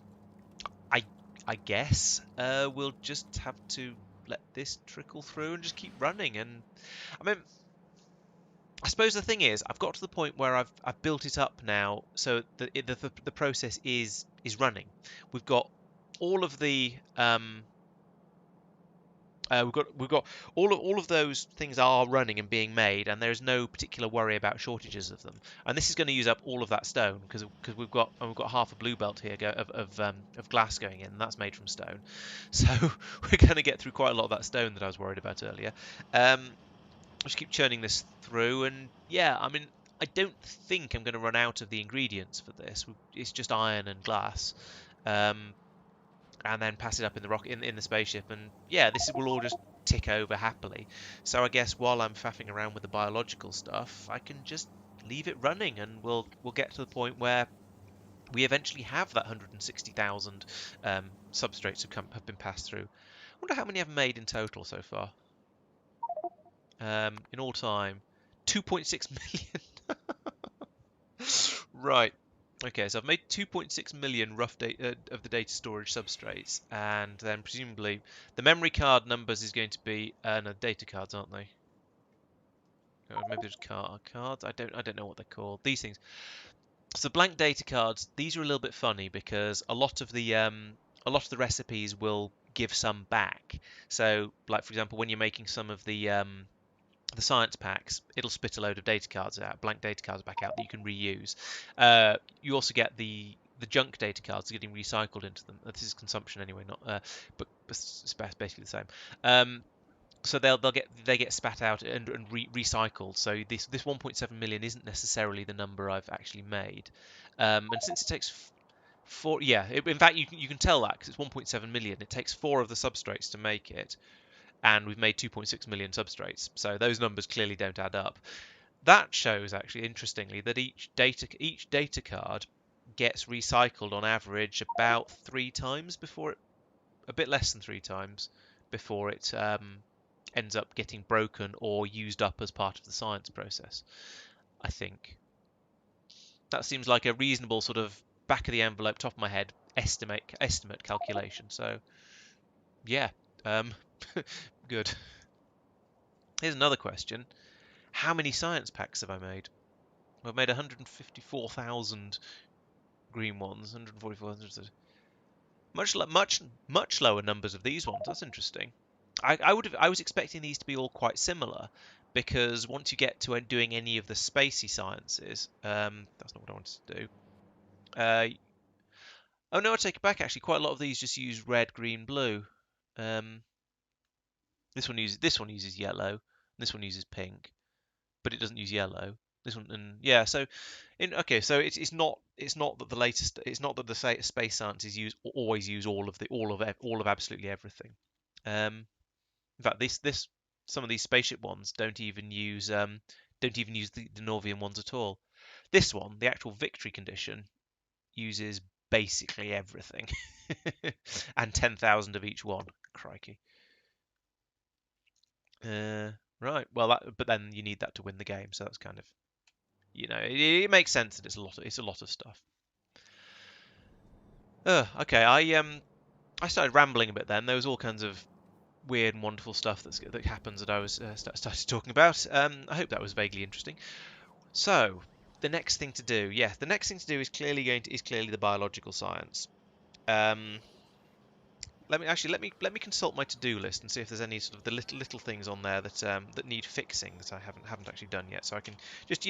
A: I guess we'll just have to let this trickle through and just keep running. And I mean, I suppose the thing is, I've got to the point where I've built it up now, so the process is running. We've got all of the we've got all of those things are running and being made, and there's no particular worry about shortages of them. And this is going to use up all of that stone because we've got half a blue belt here of glass going in, and that's made from stone. So we're going to get through quite a lot of that stone that I was worried about earlier. Just keep churning this through, and yeah, I mean, I don't think I'm going to run out of the ingredients for this. It's just iron and glass. And then pass it up in the rocket in the spaceship, and yeah, this will all just tick over happily. So I guess while I'm faffing around with the biological stuff, I can just leave it running, and we'll get to the point where we eventually have that 160,000 substrates have been passed through. I wonder how many I've made in total so far. In all time, 2.6 million. Right. Okay, so I've made 2.6 million rough data of the data storage substrates, and then presumably the memory card numbers is going to be no, data cards, aren't they? Maybe there's cards. I don't know what they're called. These things. So blank data cards. These are a little bit funny because a lot of the recipes will give some back. So, like for example, when you're making some of the science packs, it'll spit a load of data cards out, blank data cards back out that you can reuse. You also get the junk data cards getting recycled into them. This is consumption anyway, not but it's basically the same. So they get spat out and recycled. So this 1.7 million isn't necessarily the number I've actually made, and since it takes four, yeah, in fact you can tell that because it's 1.7 million. It takes 4 of the substrates to make it, and we've made 2.6 million substrates. So those numbers clearly don't add up. That shows actually interestingly that each data card gets recycled on average about 3 times before it, a bit less than 3 times before it ends up getting broken or used up as part of the science process. I think that seems like a reasonable sort of back of the envelope, top of my head estimate calculation. So yeah, um, good. Here's another question: how many science packs have I made? I've made 154,000 green ones, 144,000. Much lower numbers of these ones. That's interesting. I was expecting these to be all quite similar because once you get to doing any of the spacey sciences, that's not what I wanted to do. Uh, oh no, I take it back. Actually, quite a lot of these just use red, green, blue. Um, this one uses yellow. This one uses pink, but it doesn't use yellow. This one and yeah, so okay, so it's not that the latest it's not that the space sciences always use all of absolutely everything. In fact, this some of these spaceship ones don't even use the Norvian ones at all. This one, the actual victory condition, uses basically everything, and 10,000 of each one. Crikey. Right. Well, but then you need that to win the game, so that's kind of it makes sense that it's a lot of stuff. Okay. I started rambling a bit then. There was all kinds of weird and wonderful stuff that happens that I was started talking about. I hope that was vaguely interesting. So the next thing to do, yeah, the next thing to do is clearly the biological science. Um, let me consult my to-do list and see if there's any sort of the little things on there that need fixing that I haven't actually done yet. So I can just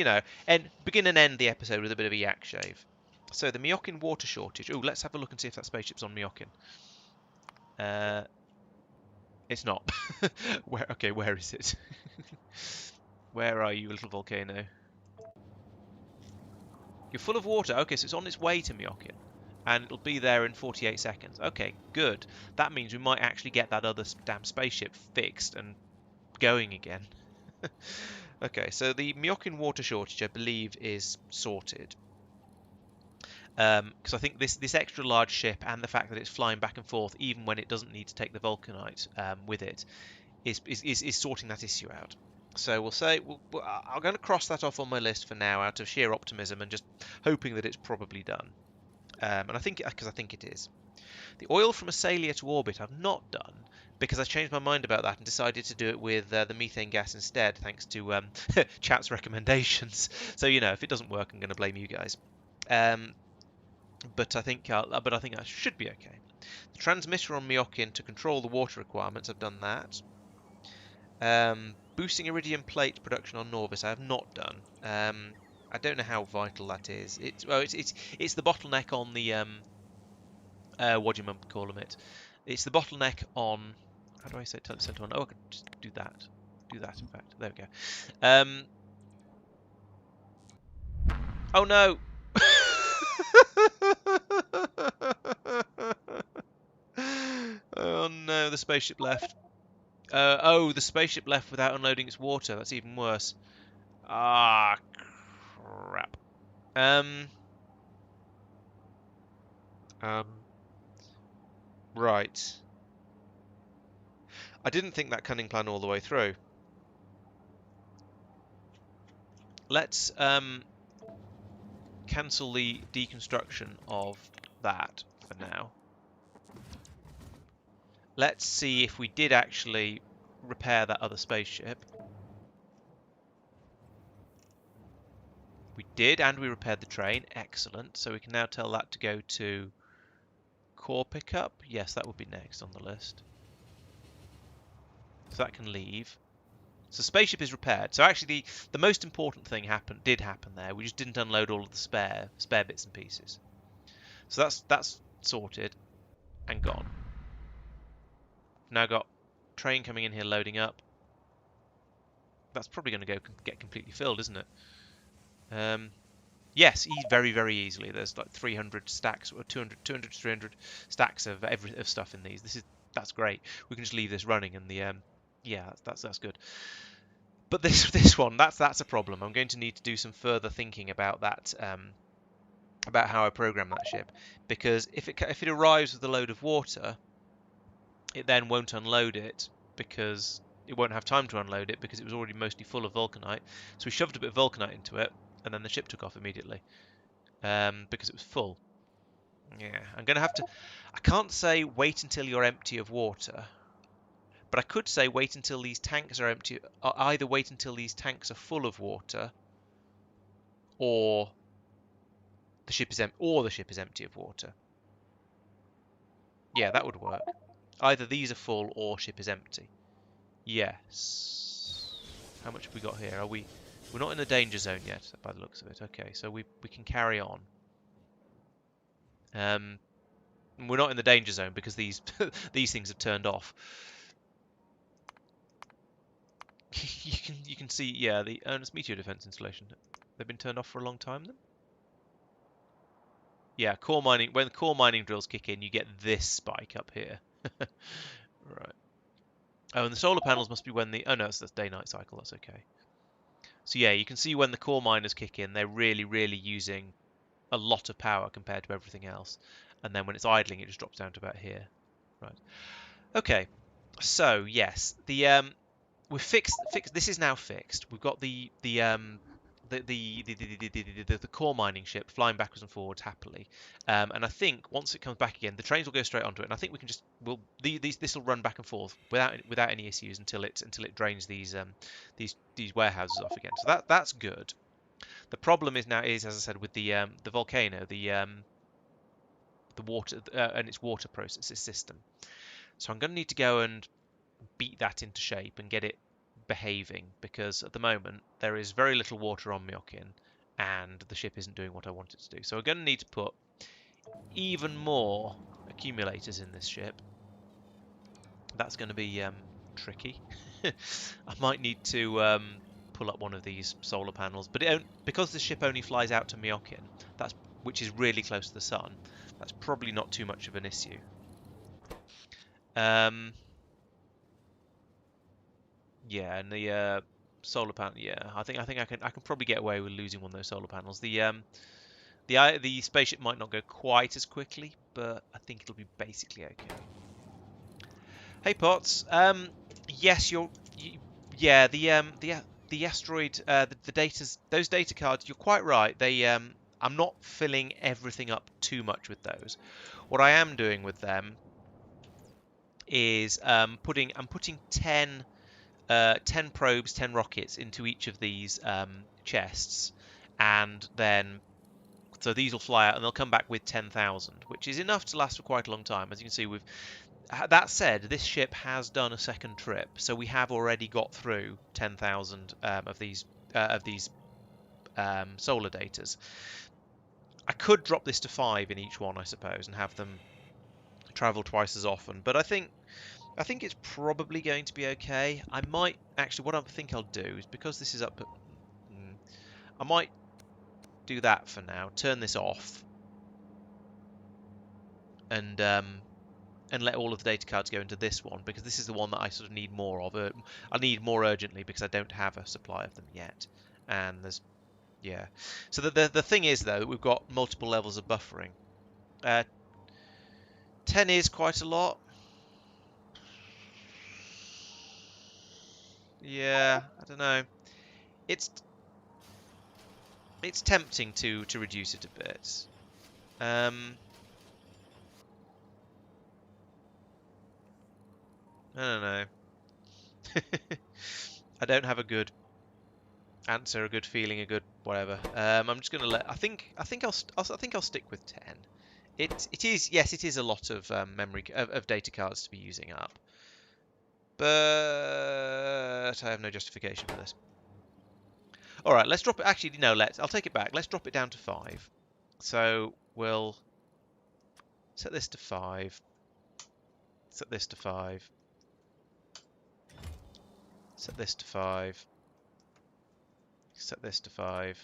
A: begin and end the episode with a bit of a yak shave. So the Myokin water shortage. Oh, let's have a look and see if that spaceship's on Myokin. Uh, it's not. Where is it? Where are you, little volcano? You're full of water. Okay, so it's on its way to Myokin, and it'll be there in 48 seconds. Okay, good. That means we might actually get that other damn spaceship fixed and going again. Okay, so the Myokin water shortage, I believe, is sorted. Because I think this extra large ship and the fact that it's flying back and forth, even when it doesn't need to take the vulcanite with it, is sorting that issue out. So we'll say I'm going to cross that off on my list for now, out of sheer optimism and just hoping that it's probably done. And I think because I think it is. The oil from Asalia to orbit I've not done because I changed my mind about that and decided to do it with the methane gas instead, thanks to chat's recommendations. So if it doesn't work, I'm going to blame you guys. But I think that should be okay. The transmitter on Myokin to control the water requirements, I've done that. Boosting iridium plate production on Norvis, I have not done. I don't know how vital that is. It's the bottleneck on the what do you call it? It's the bottleneck on. How do I say center on? Oh, I could just do that. Do that. In fact, there we go. Oh no! Oh no, the spaceship left. Oh, the spaceship left without unloading its water. That's even worse. Ah, crap. Right. I didn't think that cunning plan all the way through. Let's cancel the deconstruction of that for now. Let's see if we did actually repair that other spaceship. We did, and we repaired the train. Excellent. So we can now tell that to go to core pickup. Yes, that would be next on the list. So that can leave. So spaceship is repaired. So actually the most important thing did happen there. We just didn't unload all of the spare bits and pieces. So that's sorted and gone. Now got train coming in here loading up. That's probably going to get completely filled, isn't it? Yes, very, very easily. There's like 300 stacks or 200 to 300 stacks of stuff in these. That's great. We can just leave this running, and yeah, that's good. But this one, that's a problem. I'm going to need to do some further thinking about that, about how I program that ship, because if it arrives with a load of water, it then won't unload it because it won't have time to unload it because it was already mostly full of vulcanite. So we shoved a bit of vulcanite into it, and then the ship took off immediately because it was full. Yeah, I'm going to have to... I can't say wait until you're empty of water, but I could say wait until these tanks are empty. Either wait until these tanks are full of water, or the ship is empty of water. Yeah, that would work. Either these are full or ship is empty. Yes. How much have we got here? We're not in the danger zone yet, by the looks of it. Okay, so we can carry on. We're not in the danger zone because these these things have turned off. you can see, yeah, the Ernest Meteor Defense installation. They've been turned off for a long time then? Yeah, core mining. When core mining drills kick in, you get this spike up here. Right. Oh, and the solar panels must be when the... Oh no, that's day-night cycle. That's okay. So yeah, you can see when the core miners kick in, they're really, really using a lot of power compared to everything else. And then when it's idling, it just drops down to about here. Right. Okay. So yes, we've fixed. This is now fixed. We've got the core mining ship flying backwards and forwards happily, and I think once it comes back again, the trains will go straight onto it, and I think we can just this will run back and forth without any issues until it drains these warehouses off again. So that's good. The problem is as I said, with the volcano, the water and its water processes system. So I'm going to need to go and beat that into shape and get it behaving, because at the moment there is very little water on Myokin and the ship isn't doing what I want it to do. So we're going to need to put even more accumulators in this ship. That's going to be tricky. I might need to pull up one of these solar panels, but because the ship only flies out to Myokin, which is really close to the sun, that's probably not too much of an issue. Yeah, and the solar panel. Yeah, I think I can probably get away with losing one of those solar panels. The spaceship might not go quite as quickly, but I think it'll be basically okay. Hey Potts. Yes, yeah, the asteroid, those data cards. You're quite right. I'm not filling everything up too much with those. What I am doing with them is I'm putting 10 probes, 10 rockets into each of these chests, and then so these will fly out and they'll come back with 10,000, which is enough to last for quite a long time. As you can see, that said, this ship has done a second trip, so we have already got through 10,000 of these solar datas. I could drop this to 5 in each one, I suppose, and have them travel twice as often, but I think it's probably going to be okay. I might actually, what I think I'll do is, because this is up at, I might do that for now. Turn this off, and let all of the data cards go into this one, because this is the one that I sort of need more of. I need more urgently because I don't have a supply of them yet, and yeah. So the thing is though, we've got multiple levels of buffering. 10 is quite a lot. Yeah, I don't know. It's tempting to reduce it a bit. I don't know. I don't have a good Answer a good feeling, a good whatever. I'm just gonna let. I think I'll stick with 10. It is, yes, it is a lot of memory of data cards to be using up, but I have no justification for this. All right, let's drop it. Actually, no, I'll take it back. Let's drop it down to 5. So we'll set this to 5. Set this to 5. Set this to 5. Set this to 5.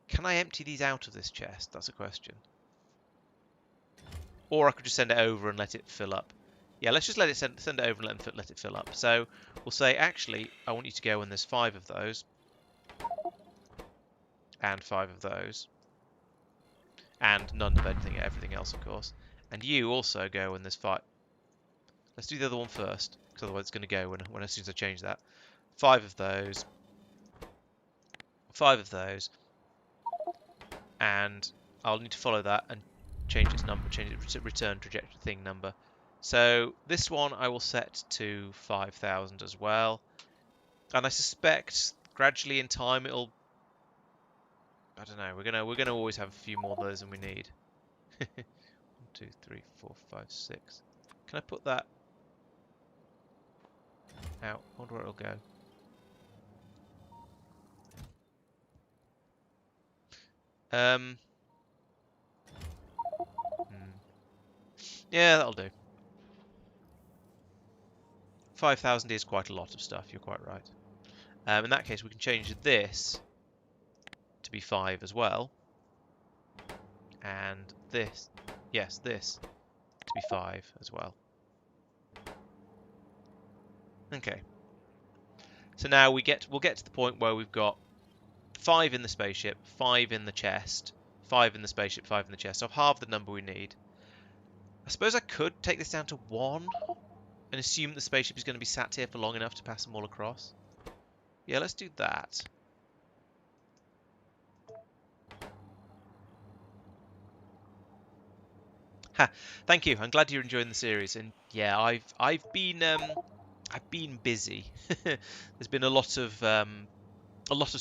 A: Can I empty these out of this chest? That's a question. Or I could just send it over and let it fill up. Yeah, let's just let it send it over and let it fill up. So we'll say, actually, I want you to go when there's 5 of those. And 5 of those. And none of everything else, of course. And you also go when there's 5. Let's do the other one first, because otherwise it's going to go when as soon as I change that. 5 of those. 5 of those. And I'll need to follow that and change its number, change it to return trajectory thing number. So this one I will set to 5,000 as well. And I suspect gradually in time it'll, I don't know, we're gonna always have a few more of those than we need. 1, 2, 3, 4, 5, 6. Can I put that out? I wonder where it'll go. Yeah, that'll do. 5,000 is quite a lot of stuff, you're quite right. In that case, we can change this to be 5 as well. And this, yes, this to be 5 as well. Okay. So now we'll get to the point where we've got 5 in the spaceship, 5 in the chest, 5 in the spaceship, 5 in the chest. So I've halved the number we need. I suppose I could take this down to 1 and assume the spaceship is going to be sat here for long enough to pass them all across. Yeah, let's do that. Ha! Thank you. I'm glad you're enjoying the series. And yeah, I've been busy. There's been a lot of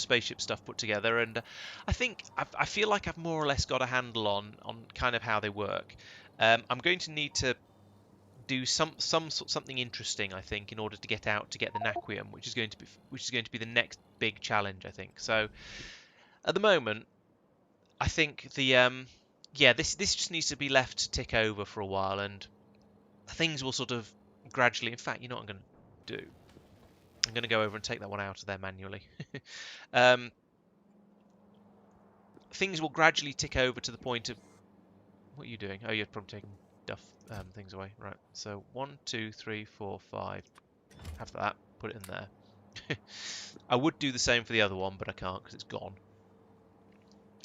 A: spaceship stuff put together, and I feel like I've more or less got a handle on kind of how they work. I'm going to need to do something interesting, I think, in order to get the Naquium, which is going to be the next big challenge, I think. So at the moment, I think this just needs to be left to tick over for a while, and things will sort of gradually. In fact, you know what I'm going to do? I'm going to go over and take that one out of there manually. Things will gradually tick over to the point of... What are you doing? Oh, you're probably taking things away. Right, so 1, 2, 3, 4, 5. Have that. Put it in there. I would do the same for the other one, but I can't because it's gone.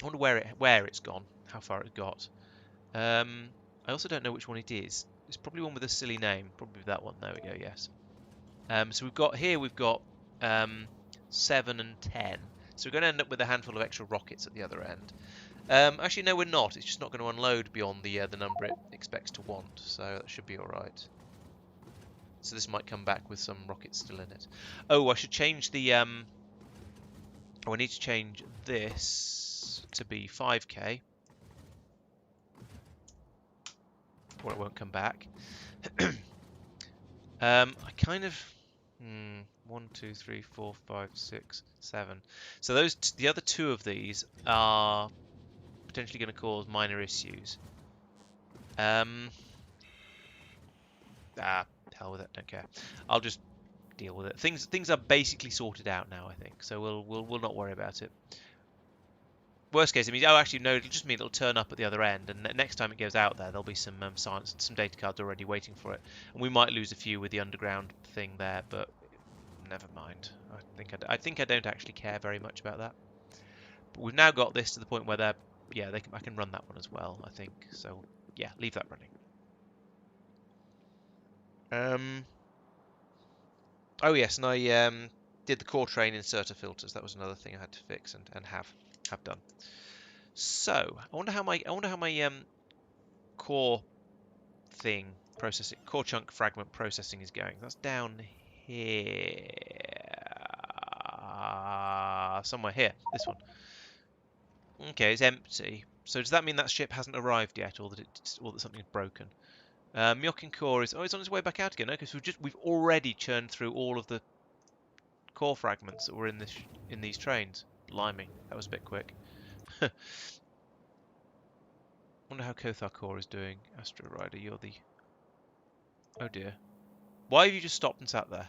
A: I wonder where it's gone, how far it got. I also don't know which one it is. It's probably one with a silly name. Probably that one. There we go, yes. So we've got 7 and 10. So we're going to end up with a handful of extra rockets at the other end. Actually, no, we're not. It's just not going to unload beyond the number it expects to want. So that should be all right. So this might come back with some rockets still in it. Oh, I should change the... I need to change this to be 5k. Or it won't come back. I kind of... 1, 2, 3, 4, 5, 6, 7. So the other 2 of these are potentially going to cause minor issues. Hell with it, don't care. I'll just deal with it. Things are basically sorted out now, I think. So we'll not worry about it. Worst case, it means no, it'll just mean it'll turn up at the other end, and next time it goes out there, there'll be some data cards already waiting for it, and we might lose a few with the underground thing there, but never mind. I think I don't actually care very much about that. But we've now got this to the point where I can run that one as well, I think. So yeah, leave that running. Oh yes, and I did the core train inserter filters. That was another thing I had to fix and have done. So I wonder how my core thing Processing. Core chunk fragment processing is going. That's down here. Somewhere here. This one. Okay, it's empty. So does that mean that ship hasn't arrived yet, or that something's broken? Myokin core is it's on its way back out again. Okay, so we've already churned through all of the core fragments that were in these trains. Blimey, that was a bit quick. Wonder how Kothar core is doing. Astro Rider, you're the... Oh dear. Why have you just stopped and sat there?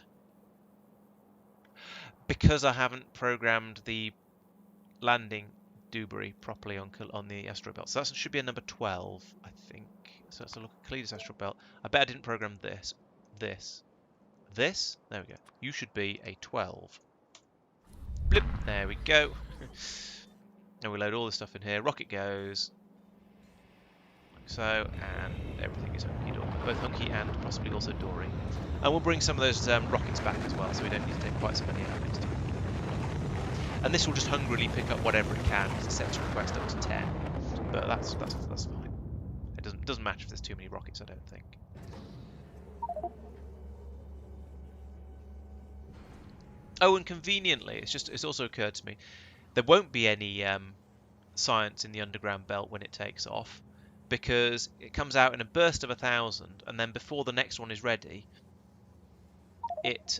A: Because I haven't programmed the landing Dewberry properly on the asteroid belt. So that should be a number 12, I think. So let's look at Kalidas asteroid belt. I bet I didn't program this. This. There we go. You should be a 12. Blip. There we go. And we load all the stuff in here. Rocket goes. Like so. And everything is hunky-dory. Both hunky and possibly also dory. And we'll bring some of those rockets back as well, so we don't need to take quite so many out next time. And this will just hungrily pick up whatever it can. It's set to request up to 10. But that's fine. It doesn't matter if there's too many rockets, I don't think. Oh, and conveniently, it's also occurred to me, there won't be any science in the underground belt when it takes off, because it comes out in a burst of 1,000, and then before the next one is ready, it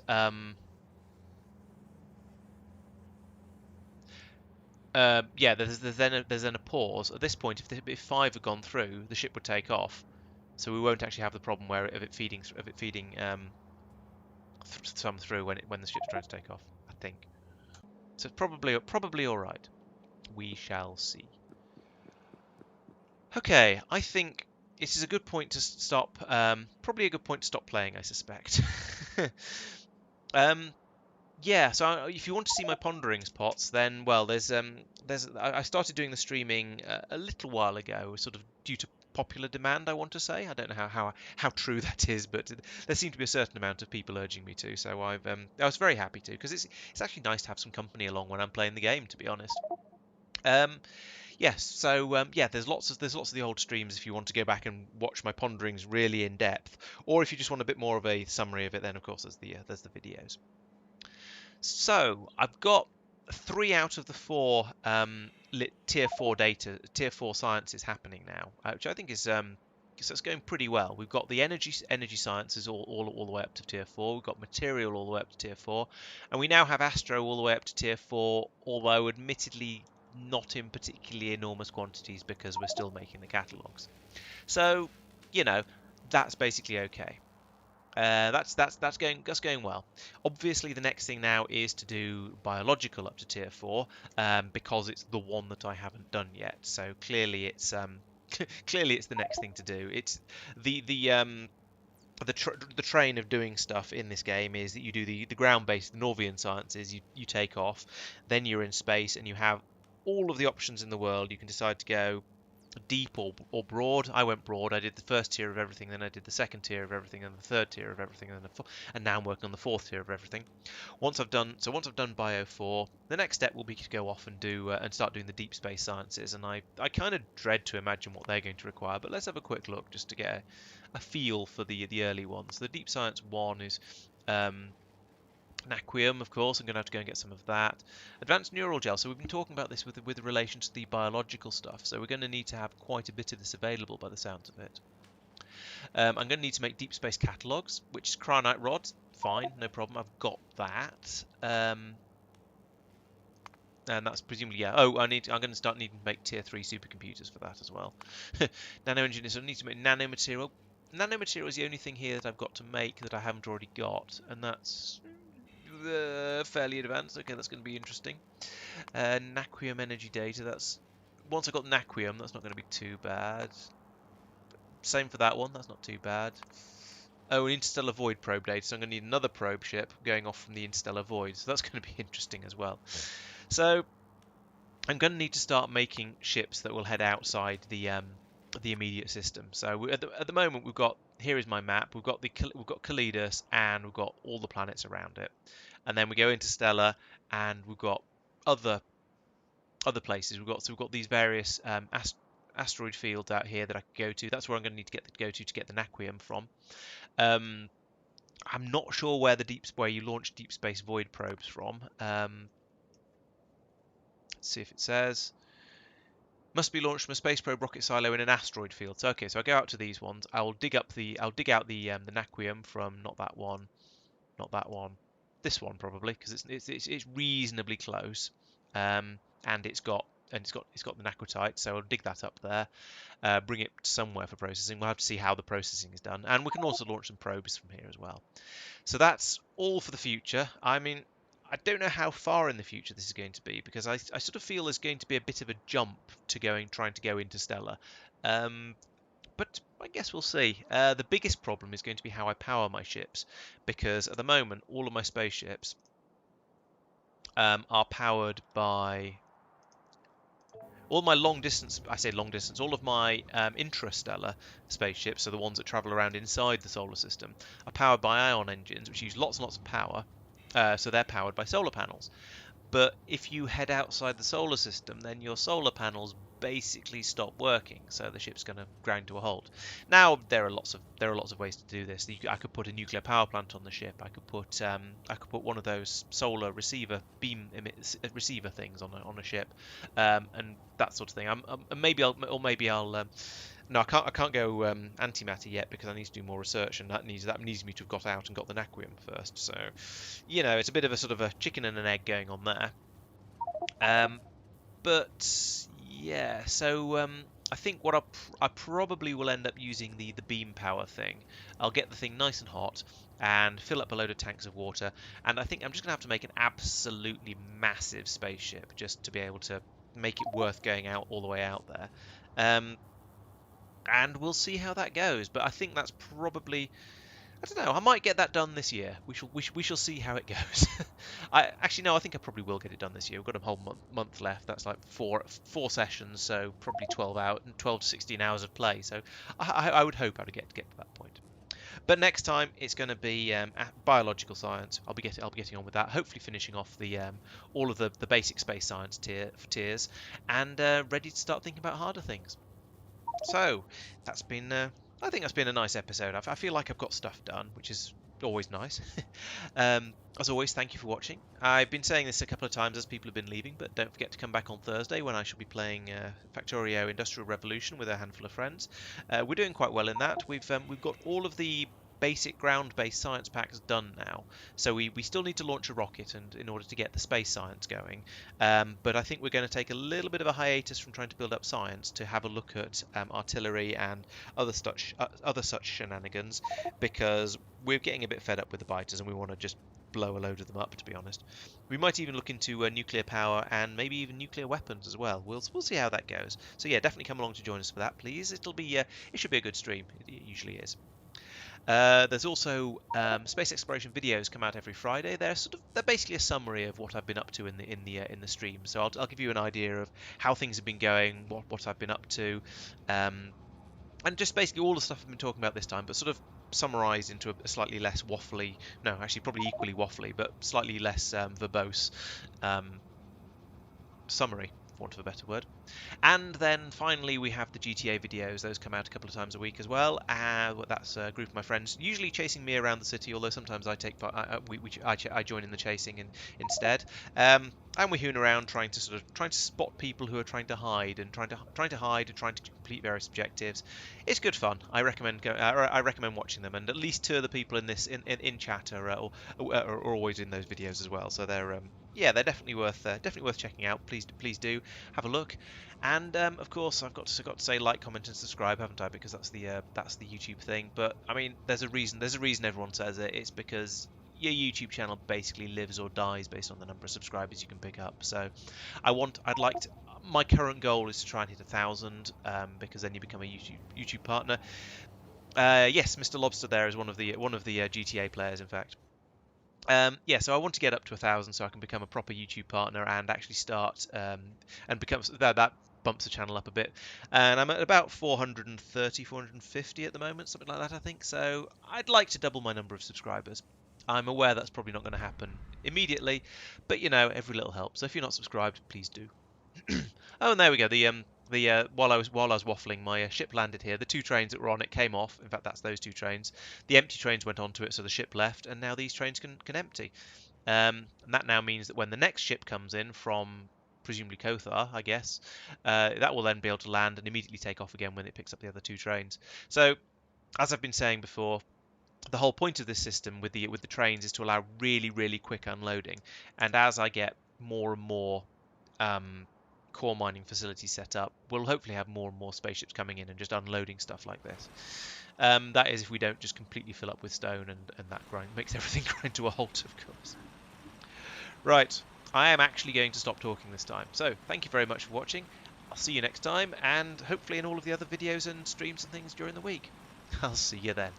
A: there's then a pause. At this point, if 5 have gone through, the ship would take off, so we won't actually have the problem of it feeding some through when the ship's trying to take off. I think so. It's probably all right. We shall see. Okay, I think this is a good point to stop. Probably a good point to stop playing, I suspect. Yeah, so if you want to see my ponderings pots, then well, I started doing the streaming a little while ago, sort of due to popular demand, I want to say. I don't know how true that is, but there seemed to be a certain amount of people urging me to, so I was very happy to, because it's actually nice to have some company along when I'm playing the game, to be honest. Yes, so yeah, there's lots of the old streams if you want to go back and watch my ponderings really in depth, or if you just want a bit more of a summary of it, then of course there's the videos. So I've got 3 out of the 4 tier 4 sciences happening now, which I think is so it's going pretty well. We've got the energy sciences all the way up to tier 4. We've got material all the way up to tier 4, and we now have astro all the way up to tier 4. Although admittedly not in particularly enormous quantities because we're still making the catalogs. So that's basically okay. That's going well. Obviously, the next thing now is to do biological up to tier 4, because it's the one that I haven't done yet. So clearly, it's the next thing to do. It's the train of doing stuff in this game is that you do the ground-based, the Norvian sciences. You take off, then you're in space, and you have all of the options in the world. You can decide to go deep or broad. I went broad. I did the first tier of everything, then I did the second tier of everything, and the third tier of everything, and now I'm working on the 4th tier of everything. Once I've done Bio 4, the next step will be to go off and do and start doing the deep space sciences. And I kind of dread to imagine what they're going to require, but let's have a quick look just to get a feel for the early ones. The deep science one is Naquium, of course. I'm going to have to go and get some of that. Advanced neural gel. So we've been talking about this with relation to the biological stuff. So we're going to need to have quite a bit of this available by the sounds of it. I'm going to need to make deep space catalogs, which is cryonite rods. Fine, no problem. I've got that. And that's presumably, yeah. Oh, I'm going to start needing to make tier 3 supercomputers for that as well. Nano engineers. So I need to make nanomaterial. Nanomaterial is the only thing here that I've got to make that I haven't already got, and that's fairly advanced. Okay, that's going to be interesting. Naquium energy data. That's once I got Naquium, that's not going to be too bad. Same for that one. That's not too bad. Oh, an interstellar void probe data. So I'm going to need another probe ship going off from the interstellar void. So that's going to be interesting as well. So I'm going to need to start making ships that will head outside the immediate system. So at the moment we've got, here is my map. We've got Kalidas and we've got all the planets around it. And then we go into Stellar, and we've got other places. We've got these various asteroid fields out here that I could go to. That's where I'm going to need to go to get the Naquium from. I'm not sure where you launch deep space void probes from. Let's see if it says. Must be launched from a space probe rocket silo in an asteroid field. So okay, so I go out to these ones. I'll dig out the Naquium from not that one, this one probably, because it's reasonably close, and it's got the naquitite. So I'll dig that up there, bring it somewhere for processing. We'll have to see how the processing is done, and we can also launch some probes from here as well. So that's all for the future. I mean, I don't know how far in the future this is going to be, because I sort of feel there's going to be a bit of a jump to trying to go interstellar. But I guess we'll see. The biggest problem is going to be how I power my ships, because at the moment all of my spaceships are powered by all my long distance. I say long distance. All of my intrastellar spaceships, so the ones that travel around inside the solar system, are powered by ion engines, which use lots and lots of power. So they're powered by solar panels. But if you head outside the solar system, then your solar panels basically stop working, so the ship's going to grind to a halt. Now there are lots of ways to do this. I could put a nuclear power plant on the ship. I could put one of those solar receiver receiver things on a ship, and that sort of thing. Maybe I'll. No, I can't go antimatter yet, because I need to do more research, and that needs me to have got out and got the Naquium first. So, it's a bit of a sort of a chicken and an egg going on there. But yeah, so I think I probably will end up using the beam power thing. I'll get the thing nice and hot and fill up a load of tanks of water, and I think I'm just gonna have to make an absolutely massive spaceship just to be able to make it worth going out all the way out there. And we'll see how that goes. But I think that's probably, I don't know, I might get that done this year. We shall see how it goes. I think I probably will get it done this year. We've got a whole month left. That's like four sessions, so probably 12 to 16 hours of play. So I would hope I would get to that point. But next time it's going to be biological science. I'll be getting on with that. Hopefully finishing off the all of the basic space science tiers, and ready to start thinking about harder things. So that's been, I think that's been a nice episode. I feel like I've got stuff done, which is always nice. As always, thank you for watching. I've been saying this a couple of times as people have been leaving, but don't forget to come back on Thursday when I shall be playing Factorio Industrial Revolution with a handful of friends. We're doing quite well in that. We've got all of the basic ground-based science packs done now, so we still need to launch a rocket and in order to get the space science going, but I think we're going to take a little bit of a hiatus from trying to build up science to have a look at artillery and other such shenanigans, because we're getting a bit fed up with the biters and we want to just blow a load of them up, to be honest. We might even look into nuclear power and maybe even nuclear weapons as well. We'll see how that goes. So yeah, definitely come along to join us for that, please. It should be a good stream. It usually is. There's also space exploration videos come out every Friday. They're basically a summary of what I've been up to in the stream. So I'll give you an idea of how things have been going, what I've been up to, and just basically all the stuff I've been talking about this time, but sort of summarised into a slightly less waffly, no, actually probably equally waffly, but slightly less verbose summary, for want of a better word. And then finally we have the GTA videos. Those come out a couple of times a week as well. That's a group of my friends, usually chasing me around the city, although sometimes I take part, I join in the chasing instead. And we hoon around trying to spot people who are trying to hide and trying to complete various objectives. It's good fun. I recommend watching them, and at least two of the people in chat are always in those videos as well. So they're definitely worth checking out. Please do have a look. And of course, I've got to say like, comment, and subscribe, haven't I? Because that's the YouTube thing. But I mean, there's a reason everyone says it. It's because your YouTube channel basically lives or dies based on the number of subscribers you can pick up. So my current goal is to try and hit 1,000, because then you become a YouTube partner. Yes, Mr. Lobster there is one of the GTA players, in fact. So I want to get up to 1,000 so I can become a proper YouTube partner and actually start and become that bumps the channel up a bit. And I'm at about 430, 450 at the moment, something like that, I think. So I'd like to double my number of subscribers. I'm aware that's probably not going to happen immediately, but every little helps. So if you're not subscribed, please do. Oh, and there we go. the while I was waffling, my ship landed here. The 2 trains that were on it came off. In fact, that's those 2 trains. The empty trains went onto it, so the ship left, and now these trains can empty. And that now means that when the next ship comes in from presumably Kothar, I guess, that will then be able to land and immediately take off again when it picks up the other 2 trains. So, as I've been saying before, the whole point of this system with the trains is to allow really, really quick unloading. And as I get more and more core mining facilities set up, we'll hopefully have more and more spaceships coming in and just unloading stuff like this. That is if we don't just completely fill up with stone and that makes everything grind to a halt, of course. Right, I am actually going to stop talking this time. So, thank you very much for watching. I'll see you next time, and hopefully in all of the other videos and streams and things during the week. I'll see you then.